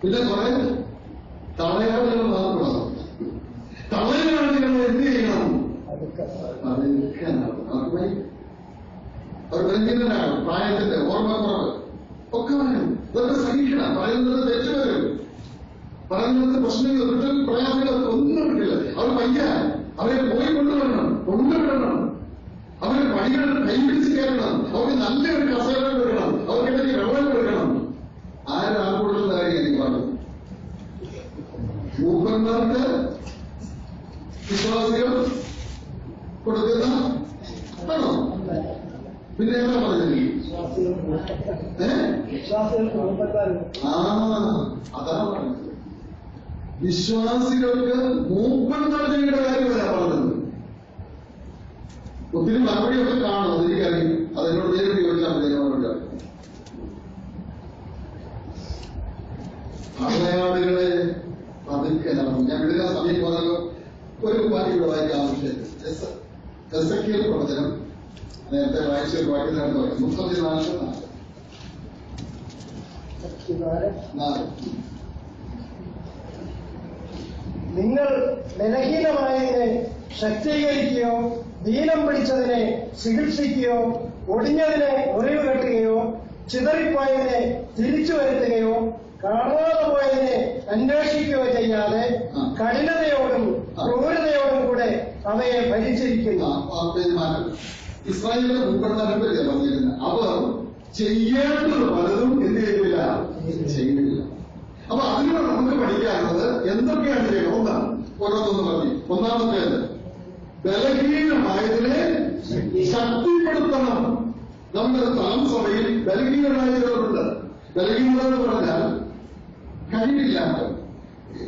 പിന്നെ കുറെ തളയാടുകൾ മാത്രമാണ്. തളയാടുകൾ എന്ത് ചെയ്യണം? അവർ ബലഹീനരാണ്, പ്രായത്തിന്റെ ഓർമ്മക്കുറവ് ഒക്കെ വരും. ഇതൊക്കെ സഹിക്കണം. പറയുന്നത് തെറ്റ് വരും, പറയുന്നത് പ്രശ്നങ്ങൾ, തെറ്റും പ്രയാസങ്ങൾ ഒന്നും കിട്ടില്ല. അവർ വയ്യ, അവരെ പോയി കൊണ്ടുവിടണം. അവരെ പണികൾ കൈപിടിച്ച് കയറണം. അവർക്ക് നല്ലൊരു കസേര കൊടുക്കണം, അവർക്കിടയ്ക്ക് വെള്ളം കൊടുക്കണം. ആരാൾക്കുള്ള കാര്യം എനിക്ക് പറഞ്ഞു. മൂപ്പന്മാർക്ക് വിശ്വാസികൾ കൊടുക്കുന്ന ആണോ? പിന്നെ എന്താ പറഞ്ഞത്? അതാണ് പറഞ്ഞത്. വിശ്വാസികൾക്ക് മൂപ്പന്മാർ ചെയ്യേണ്ട കാര്യമല്ല പറഞ്ഞത്. ഒത്തിരി മറുപടിയൊക്കെ കാണും, അതെനിക്കറിയും. അതെന്നോട് നേരിട്ട് ചോദിച്ചാൽ മതി. തള്ളയാടുകളെ പതുക്കെ നടന്നു. ഞാൻ വിടുന്ന സമയം പോലല്ലോ ഒരു വാക്യം വായിക്കാൻ ആവശ്യമില്ല. എസെക്കിയേൽ പ്രവചനം നേരത്തെ വായിച്ച ഒരു വാക്യത്തിനകത്ത് വായിക്കും 34:4. നിങ്ങൾ ബലഹീനമായതിനെ ശക്തീകരിക്കുകയോ ദീനം പിടിച്ചതിനെ ചികിത്സിക്കുകയോ ഒടിഞ്ഞതിനെ മുറിവ് കെട്ടുകയോ ചിതറിപ്പോയതിനെ തിരിച്ചു വരുത്തുകയോ കാണാതെ പോയതിനെ അന്വേഷിക്കുകയോ ചെയ്യാതെ കഠിനതയോടും ക്രൂരതയോടും കൂടെ അവയെ ഭരിച്ചിരിക്കുന്നു. ഇസ്രായേലിന്റെ മുൻഗണനപ്പറ്റിയ പറഞ്ഞിരുന്നത് അവർ ചെയ്യേണ്ടത് പലതും എന്ത് ചെയ്തില്ല, ചെയ്യുന്നില്ല. അപ്പൊ അതിലൂടെ നമുക്ക് പഠിക്കാനുള്ളത് എന്തൊക്കെയാണ് ചെയ്യുന്നത്. ഒന്നാണ് ഓരോന്നൊന്ന് പറഞ്ഞു. ഒന്നാമത്തേത് ബലഹീനമായതിനെ ശക്തിപ്പെടുത്തണം. നമ്മുടെ സ്ഥലം സഭയിൽ ബലഹീനമായവരുണ്ട്. ബലഹീനത എന്ന് പറഞ്ഞാൽ കഴിവില്ലാത്ത.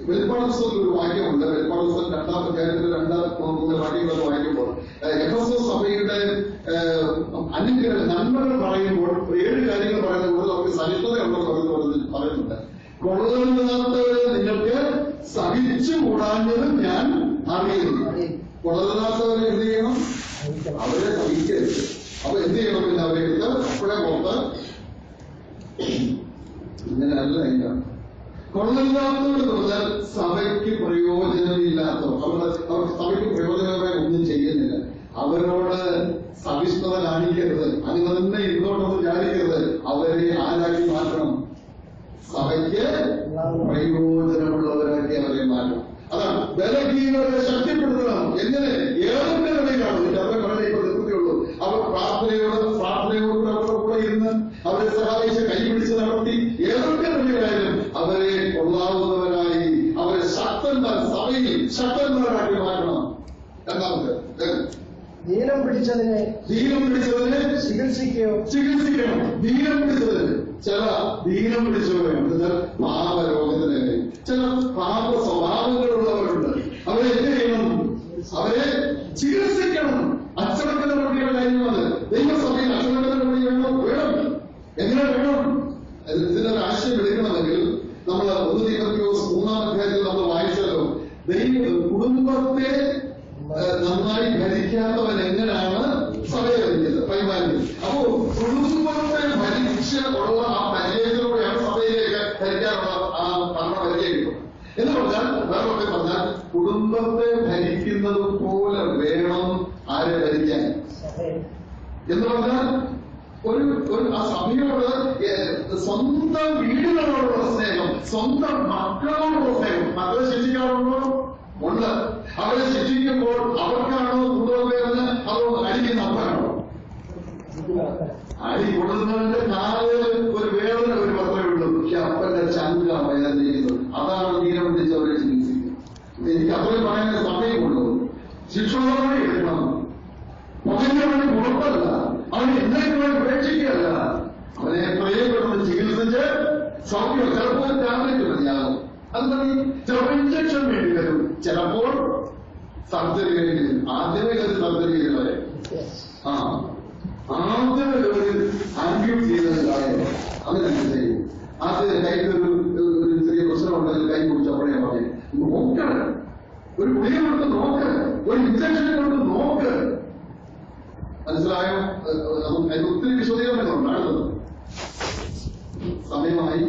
വെളിപ്പാട് പുസ്തകത്തിൽ ഒരു വാക്യമുണ്ട്. വെളിപ്പാട് പുസ്തകം 2-ാം അധ്യായത്തിൽ 2-3 വാക്യങ്ങളൊക്കെ വായിക്കുമ്പോൾ എഫെസോസ് സഭയുടെ അനുഗ്രഹ നന്മകൾ പറയുമ്പോൾ 7 കാര്യങ്ങൾ പറയുമ്പോൾ നമുക്ക് സഹിഷ്ണുതയുണ്ടെന്ന് പറയുന്നുണ്ട്. കൊള്ളരുതാത്തവരെ നിങ്ങൾക്ക് സഹിച്ചുകൂടാഞ്ഞതും ഞാൻ അറിയുന്നു. കൊള്ളരുതാത്തവരെ എന്ത് ചെയ്യണം? അവരെ സഹിക്കരുത്. അപ്പൊ എന്ത് ചെയ്യണം? പിന്നെ അവരെ എടുത്ത് അപ്പോഴേ പുറത്ത് ഇങ്ങനെയല്ല. ഇല്ല, കൊള്ളരുതാത്തവർ പറഞ്ഞാൽ സഭയ്ക്ക് പ്രയോജനമില്ലാത്തവർ. അവർക്ക് സഭയ്ക്ക് പ്രയോജനമായി ഒന്നും ചെയ്യുന്നില്ല. അവരോട് സഹിഷ്ണുത കാണിക്കരുത്. അങ്ങനെ തന്നെ ഇരുന്നോട്ടൊന്നും വിചാരിക്കരുത്. അവരെ ആരാക്കി മാറ്റണം. സഭയ്ക്ക് പ്രയോജനമുള്ളവരാക്കി അവരെ മാറ്റണം. അതാണ് ബലഹീനരെ ശക്തിപ്പെടുത്തണം. എങ്ങനെ? ഏതൊക്കെ നിലയിലാണ് അവരെ വളരെ ഇപ്പൊ നിർത്തിയുള്ളൂ. അവർ പ്രാർത്ഥനയോടുകൂടെ അവരുടെ കൂടെ ഇരുന്ന് അവരെ സഹായിച്ച് കൈപിടിച്ച് നടത്തി ഏതൊക്കെ നിലയിലായാലും അവരെ കൊള്ളാവുന്നവരായി അവരെ സഭയിൽ ശക്തന്മാരാക്കി മാറ്റണം. രണ്ടാമത്തെ ദീനം പിടിച്ചതിനെ ചികിത്സിക്കണം. ദീനം പിടിച്ചതിന് ചില ദീനം പിടിച്ചവരുണ്ട്. പാപരോഗത്തിന് ചില പാപ സ്വഭാവങ്ങളുള്ളവരുണ്ട്. അവരെ എന്ത് ചെയ്യണം? അവരെ ചികിത്സിക്കണം. അച്ചടക്ക നടപടിയുടെ കാര്യമാണ്. ദൈവസഭയിൽ അച്ചടക്ക നടപടി വേണം. എങ്ങനെ വേണം? ഇതിനൊരു ആശയം എടുക്കണമെങ്കിൽ നമ്മൾ 1 തീമോഥെയോസ് 3-ാം അധ്യായത്തിൽ നമ്മൾ വായിച്ചല്ലോ. കുടുംബത്തെ നന്നായി ഭരിക്കാത്തവൻ എങ്ങനെയാണ് സഭയെ ഭരിക്കുന്നത്? കൈമാറി. അപ്പോ കുടുംബത്തെ ഭരിച്ച് ഉള്ള ആ പരിചയത്തിലൂടെയാണ് സഭയിലേക്ക് ഭരിക്കാനുള്ള ആ ഭരണപരിചയം കിട്ടും. എന്ന് പറഞ്ഞാൽ വേറെ പറഞ്ഞാൽ കുടുംബത്തെ ഭരിക്കുന്നത് പോലെ വേണം ആരെ ഭരിക്കാൻ. എന്ന് പറഞ്ഞാൽ ആ സഭയോട് സ്വന്തം വീടുകളോടുള്ള സ്നേഹം, സ്വന്തം മക്കളോടുള്ള സ്നേഹം. മക്കളെ ശിക്ഷിക്കാറുണ്ടോ? ഉണ്ട്. അവരെ ശിക്ഷിക്കുമ്പോൾ അവർക്കാണോ കൂടുതലെന്ന് അതോ അടിക്കുന്ന അപ്പനാണോ? അടി കൊടുക്കുന്നവന്റെ കാല് ഒരു വേദന ഒരു പത്രമേ ഉള്ളൂ. പക്ഷെ അപ്പന്റെ ചങ്ക വേദനിക്കുന്നത്. അതാണ് ദീനം പിടിച്ച് അവരെ ചികിത്സിക്കുന്നത്. എനിക്ക് അത്രയും പറയാൻ സമയമുള്ളൂ. ശിക്ഷണമായി എടുക്കണം. മകന്റെ വേണ്ടി പുറത്തല്ല, അവനെ എന്നേക്ക് വേണ്ടി ഉപേക്ഷിക്കുകയല്ല. അവനെ പ്രിയപ്പെടുന്ന ചികിത്സിച്ച് സൗഖ്യം. ചിലപ്പോൾ ടാബ്ലറ്റ് മതിയാകും. അത് മതി. ചിലപ്പോൾ ഇഞ്ചക്ഷൻ വേണ്ടി വരും. ചിലപ്പോൾ സർജറി വേണ്ടി വരും. ആദ്യമേ കരുതി സർജറി ചെയ്യുന്നവരെ ആദ്യമേ ഒരു ആംബ്യൂട്ട് ചെയ്യുന്നത് കാര്യം അങ്ങനെ ചെയ്യും. ആദ്യം കൈക്കൊരു ചെറിയ പ്രശ്നമുണ്ടെങ്കിൽ കൈ കുടിച്ചപ്പോഴേ പറയും നോക്ക്, ഒരു ഗുളിക കൊണ്ട് നോക്ക്, ഒരു ഇഞ്ചക്ഷൻ കൊണ്ട് നോക്ക്. മനസ്സിലായോ? അതിന് ഒത്തിരി വിശദീകരണങ്ങളുണ്ട്. അടുത്തത് സമയമായി.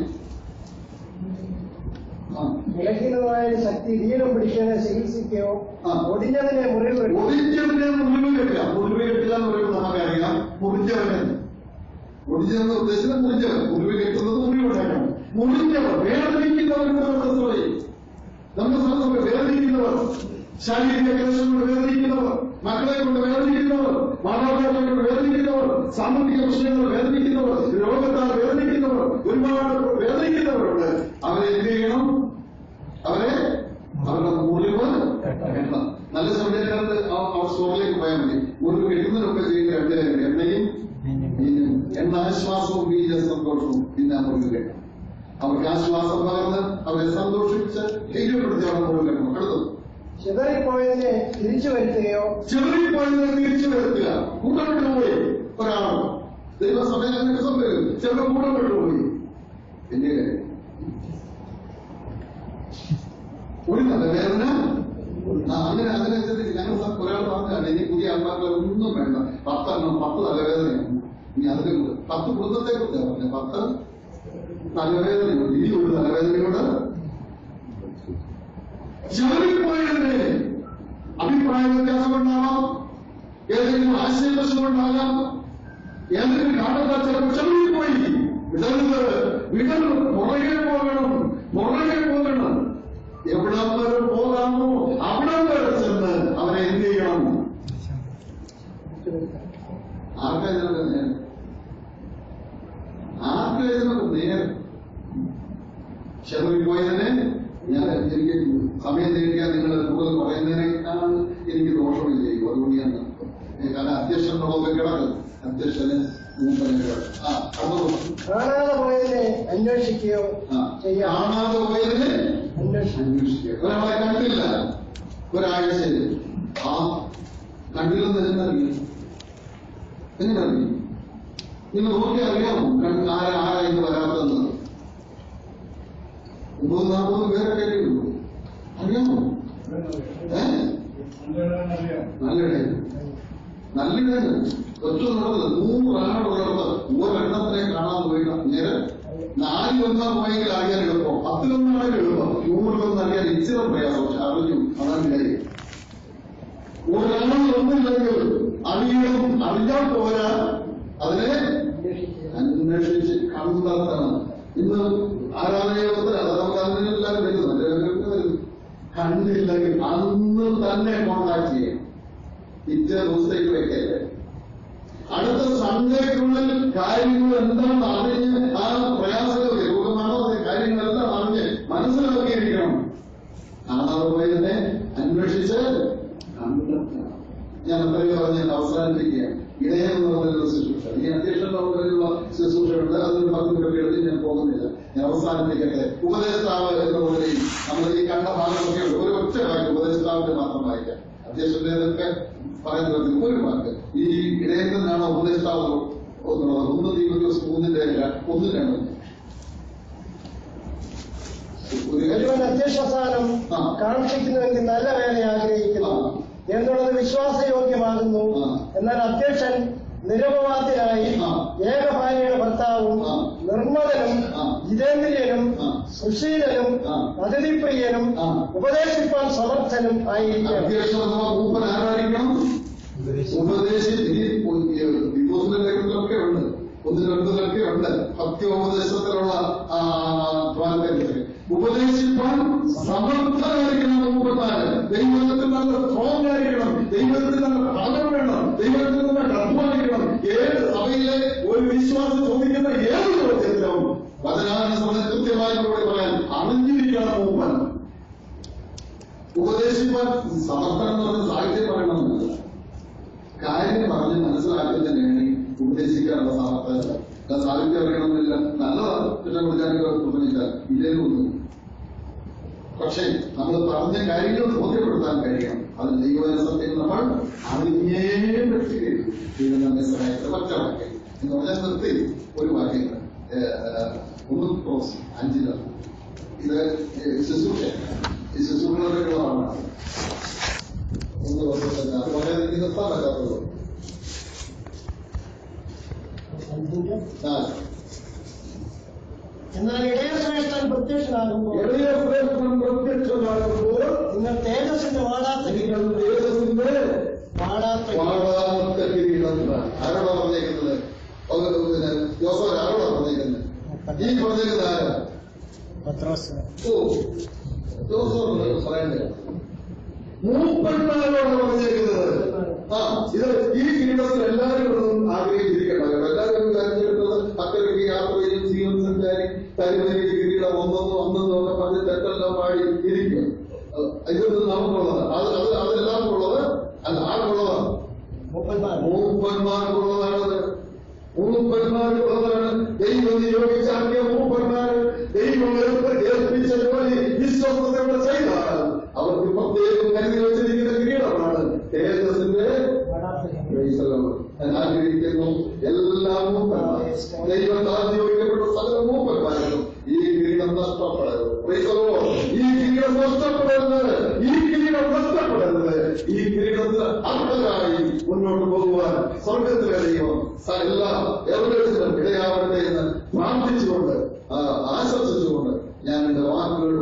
ബലഹീനമായ ശക്തി ദീനം പിടിക്കാതെ ചികിത്സിക്കുകയോ ഒടിഞ്ഞതിനെ മുറിവ് കെട്ടുക. മുറിവ് കെട്ടുക എന്ന് പറയുമ്പോൾ നമുക്കറിയാം മുറിഞ്ഞവന്. ഒടിഞ്ഞെന്ന് ഉദ്ദേശിച്ചത് മുറിഞ്ഞവൻ. മുറിവ് കെട്ടുന്നത് മുറിവുണ്ടാക്കണം. മുറിഞ്ഞവർ വേദനിക്കുന്നവരുടെ നമ്മുടെ സ്ഥലത്ത് വേദനിക്കുന്നവർ, ശാരീരിക ക്ലേശം കൊണ്ട് വേദനിക്കുന്നവർ, മക്കളെ കൊണ്ട് വേദനിക്കുന്നവർ, മാതാപിതാക്കളെ കൊണ്ട് വേദനിക്കുന്നവർ, സാമ്പത്തിക പ്രശ്നങ്ങൾ വേദനിക്കുന്നവർ, രോഗത്താൽ വേദനിക്കുന്നവർ, ഒരുപാട് വേദനിക്കുന്നവരുണ്ട്. അവരെ എന്ത് ചെയ്യണം? അവരുടെ മുറിവ് കെട്ടണം. നല്ല സമയത്ത് അവർ സ്റ്റോറിലേക്ക് പോയാൽ മതി. മുറിവ് കെട്ടുന്നതിനൊക്കെ ചെയ്യുന്ന 2 കാര്യം: എണ്ണയും എണ്ണാശ്വാസവും ബീജ സന്തോഷവും. പിന്നെ മുറിവ് കെട്ടണം. അവർക്ക് ആശ്വാസം പകർന്ന് അവരെ സന്തോഷിപ്പിച്ച് ധൈര്യപ്പെടുത്തി അവരുടെ മുറിവ് കെട്ടണം. അടുത്തത് ചിതറിപ്പോയതിനെ തിരിച്ചു വരുത്തുക. കൂടെ വിട്ടുപോയി ഒരാൾ ദൈവസഭയിൽ അങ്ങനെ സംഭവിക്കും. ചിലപ്പോൾ കൂടെ വിട്ടുപോയി. പിന്നെ ഒരു തലവേദന. അങ്ങനെ ഞങ്ങൾ ഒരാൾ പറഞ്ഞാണ് ഇനി പുതിയ ആൾക്കാർക്ക് ഒന്നും വേണ്ട, 10 തലവേദനയാണ്. ഇനി അതിനെ 10 കുടുംബത്തെ കുറിച്ചാണ് പറഞ്ഞത്. 10 തലവേദനയുണ്ട്. ഇനി ഒരു തലവേദനയോട് ചെറിപ്പോയതിന് അഭിപ്രായ വ്യത്യാസമുണ്ടാവാം, ഏതെങ്കിലും ആശയപ്രശ്നമുണ്ടാകാം, ഏതെങ്കിലും കാരണത്താൽ ചിലപ്പോൾ ചെറിപ്പോയി വിടരുത്, പുറകെ പോകണം. എവിടം വരെ പോകാമോ അവിടം വരെ ചെന്ന് അവരെ എന്ത് ചെയ്യണം? ആർക്കതിനൊക്കെ നേരം ചെറിപ്പോയതിനെ എനിക്ക് സമയം നേടിയാൽ നിങ്ങൾ കൂടുതൽ പറയുന്നതിനേക്കാണ് എനിക്ക് ദോഷമില്ലേക്കും. അതുകൊണ്ടാണ് കാരണം അധ്യക്ഷനുള്ളതൊക്കെ കിടക്കും. അധ്യക്ഷന് കാണാതെ പോയതിനെ അന്വേഷിക്കുകയോ കാണാതെ പോയതിനെ അന്വേഷിക്കുക. ഒരാളെ കണ്ടില്ല ഒരാഴ്ചയിൽ, ആ കണ്ടില്ലെന്ന് എങ്ങനെ നിങ്ങൾ നോക്കി അറിയാമോ ആരാ ഇന്ന് വരാത്തതെന്ന്? 30-40 പേരൊക്കെ ഉള്ളൂ. അറിയാമോ? നല്ലിടയാണ് ഒറ്റ നടന്നത് 100 ആളുള്ളിടത്ത് ഒരെണ്ണത്തിനെ കാണാൻ പോയിട്ട് നേരെ 4-1 പോയെങ്കിൽ അറിയാൻ എളുപ്പം, 10-1 എളുപ്പം, 100 അറിയാൻ ഇച്ചിരി പ്രയാസം. പക്ഷെ അറിഞ്ഞു, അതാണ് കാര്യം. ഒരാളൊന്നുമില്ലെങ്കിൽ അറിയാൻ പോരാ, അതിനെ അന്വേഷിച്ച് കണ്ടെത്തണം. ഇന്ന് ആരാധനയോഗത്തിൽ അത് നമുക്ക് അതിനെല്ലാവരും വരുന്നു. കണ്ടില്ലെങ്കിൽ അന്ന് തന്നെ കോൺടാക്ട് ചെയ്യാം. പിറ്റേ ദിവസത്തേക്ക് വെക്കല്ലേ. അടുത്ത സൺഡേക്കുള്ളിൽ കാര്യങ്ങൾ എന്താണെന്ന് അറിഞ്ഞ് ആ പ്രയാസങ്ങൾ രോഗമാണോ കാര്യങ്ങൾ എന്താണെന്ന് അറിഞ്ഞ് മനസ്സിലാക്കിയിരിക്കണം. കാണാതെ പോയതിനെ അന്വേഷിച്ച് കണ്ടെത്തണം. ഞാൻ അത്രയും പറഞ്ഞ് അവസാനിപ്പിക്കുകയാണ്. ഇടയം എന്ന് പറഞ്ഞൊരു ശുശ്രൂഷ, ഈ അധ്യക്ഷനുള്ള ശുശ്രൂഷയുണ്ട്. അതിന് 10 മിനിറ്റ് എടുത്ത് ഞാൻ പോകുന്നില്ല. ഞാൻ അവസാനിപ്പിക്കട്ടെ. ഉപദേഷ്ടാവ് എന്നുള്ളതിൽ നമ്മൾ ഈ കണ്ട ഭാഗമൊക്കെ ഉണ്ട്. ഒരു ഒറ്റ വാക്ക് ഉപദേഷ്ടാവിന്റെ മാത്രം വായിക്കാം. അധ്യക്ഷന്റേതൊക്കെ പറയുന്നത് ഒരു വാക്ക്. ഈ ഇടയിൽ നിന്നാണ് ഉപദേഷ്ടാവ് ഒന്നുള്ളത്. 1 തീമോഥെയോസ് 3:1 ഒരുവൻ അധ്യക്ഷസ്ഥാനം കാക്ഷിക്കുന്നുവെങ്കിൽ നല്ല വേല ആഗ്രഹിക്കുന്നു എന്നുള്ളത് വിശ്വാസയോഗ്യമാകുന്നു. എന്നാൽ അധ്യക്ഷൻ നിരപവാദിയായി ഏകഭാര്യയുടെ ഭർത്താവും നിർമ്മലനും ജിതേന്ദ്രിയനും സുശീലനും അതിഥിപ്രിയനും ഉപദേശിപ്പാൻ സമർത്ഥനും ആയിരിക്കണം. ഡിവോഴ്സിലൊക്കെ ഉണ്ട്, 1-2 ഉണ്ട്. ഭക്തിയോപദേശത്തിലുള്ള ഉപദേശിപ്പാൻ സമർത്ഥനായിരിക്കണം. മൂപ്പന്മാര് ദൈവത്തിൽ നല്ല സ്ട്രോങ് ആയിരിക്കണം, ദൈവത്തിൽ നല്ല ഫലം വേണം, ദൈവത്തിൽ നല്ല അധ്വാനിക്കണം. ഏത് സഭയിലെ ഒരു വിശ്വാസം ചോദിക്കുന്ന ഏത് ചോദ്യത്തിലും വചനാനുസരണം കൃത്യമായി കൂടെ പറയാൻ അറിഞ്ഞിരിക്കണം. മൂപ്പൻ ഉപദേശിപ്പാൻ സമർത്ഥനം എന്ന് പറഞ്ഞ സാഹിത്യം പറയണമെന്നല്ല, കാര്യം പറഞ്ഞ് മനസ്സിലാക്കുന്നതിനാണ് ഉപദേശിക്കാനുള്ള സാമർത്ഥ്യം. സാഹിത്യം അറിയണമെന്നില്ല, നല്ലതാണ്. പക്ഷെ വിളിക്കാനൊക്കെ തോന്നില്ല, ഇതേയൊന്നും. പക്ഷെ നമ്മൾ പറഞ്ഞ കാര്യങ്ങൾ ബോധ്യപ്പെടുത്താൻ കഴിയണം. അത് ദൈവസത്യം നമ്മൾ അറിഞ്ഞേ പറ്റുകയും ദൈവം നമ്മെ സഹായിച്ച ഒറ്റ വാക്യം എന്ന് പറഞ്ഞാൽ നിർത്തി ഒരു വാക്യങ്ങൾ 5 ഇത് ശുശ്രൂഷ. ഈ ശുശ്രൂഷകളാണ് 1 വർഷം തന്നെ. അത് വളരെ എനിക്ക് നിർത്താൻ പറ്റാത്തത്. എന്നാൽ ഇടയശ്രേഷ്ഠൻ പ്രത്യക്ഷനാകുമ്പോൾ നിങ്ങൾ തേജസ്സിന്റെ വാടാത്ത കിരീടം. ആരോടാ പറഞ്ഞേക്കുന്നത്? ജോസഫ് ആരോടാ പറഞ്ഞേക്കുന്നത്? ഈ പറഞ്ഞേക്കുന്നത് ആരാ? ജോസഫ് പറയണ്ടേ? മൂപ്പന്മാരോട് പറഞ്ഞേക്കുന്നത്. ഇത് ഈ കിരീടത്തിൽ എല്ലാവരും ആഗ്രഹിച്ചിരിക്കണം. എല്ലാവരും തെരഞ്ഞെടുത്തത് അക്കരയ്ക്ക് യാത്ര ചെയ്യും, ജീവനസഞ്ചാരി തരുന്നതിന് കിരീടം ഒന്നെന്നോ ഒക്കെ പറഞ്ഞ് തെറ്റെല്ലാം പാടി ഇരിക്കും. ഇതൊന്നും നമുക്കുള്ളത്, അതെല്ലാവർക്കും ഉള്ളത് അല്ല, ആർക്കുള്ളതാണ്? മൂപ്പന്മാർക്കുള്ളതാണത്. മൂപ്പന്മാർക്കുള്ളതാണ്. ദൈവം നിയോഗിച്ചാക്കിയ മൂപ്പന്മാർ ദൈവം ഏൽപ്പിച്ച ജോലി വിശ്വാസത്തോടെ ചെയ്താണ്. അവർക്ക് പ്രത്യേകം കരുതി വെച്ചിരിക്കുന്ന കിരീടമാണ് തേജസ്സിന്റെ. ആഗ്രഹിക്കുന്നു എല്ലാ മൂപ്പന്മാരും ദൈവത്താൽ നിയോഗിക്കപ്പെട്ട സകല മൂപ്പന്മാരും ഈ കിരീടം നഷ്ടപ്പെടരുത്. ഈ കിരീടം നഷ്ടപ്പെടരുത്, ഈ കിരീടം നഷ്ടപ്പെടരുത്. ഈ കിരീടത്തിന് അർഹരായി മുന്നോട്ട് പോകുവാൻ സ്വർഗത്തിലെ ദൈവം എവിടെയും ഇടയാവട്ടെ എന്ന് പ്രാർത്ഥിച്ചുകൊണ്ട് ആശംസിച്ചുകൊണ്ട് ഞാൻ എന്റെ വാക്കുകൾ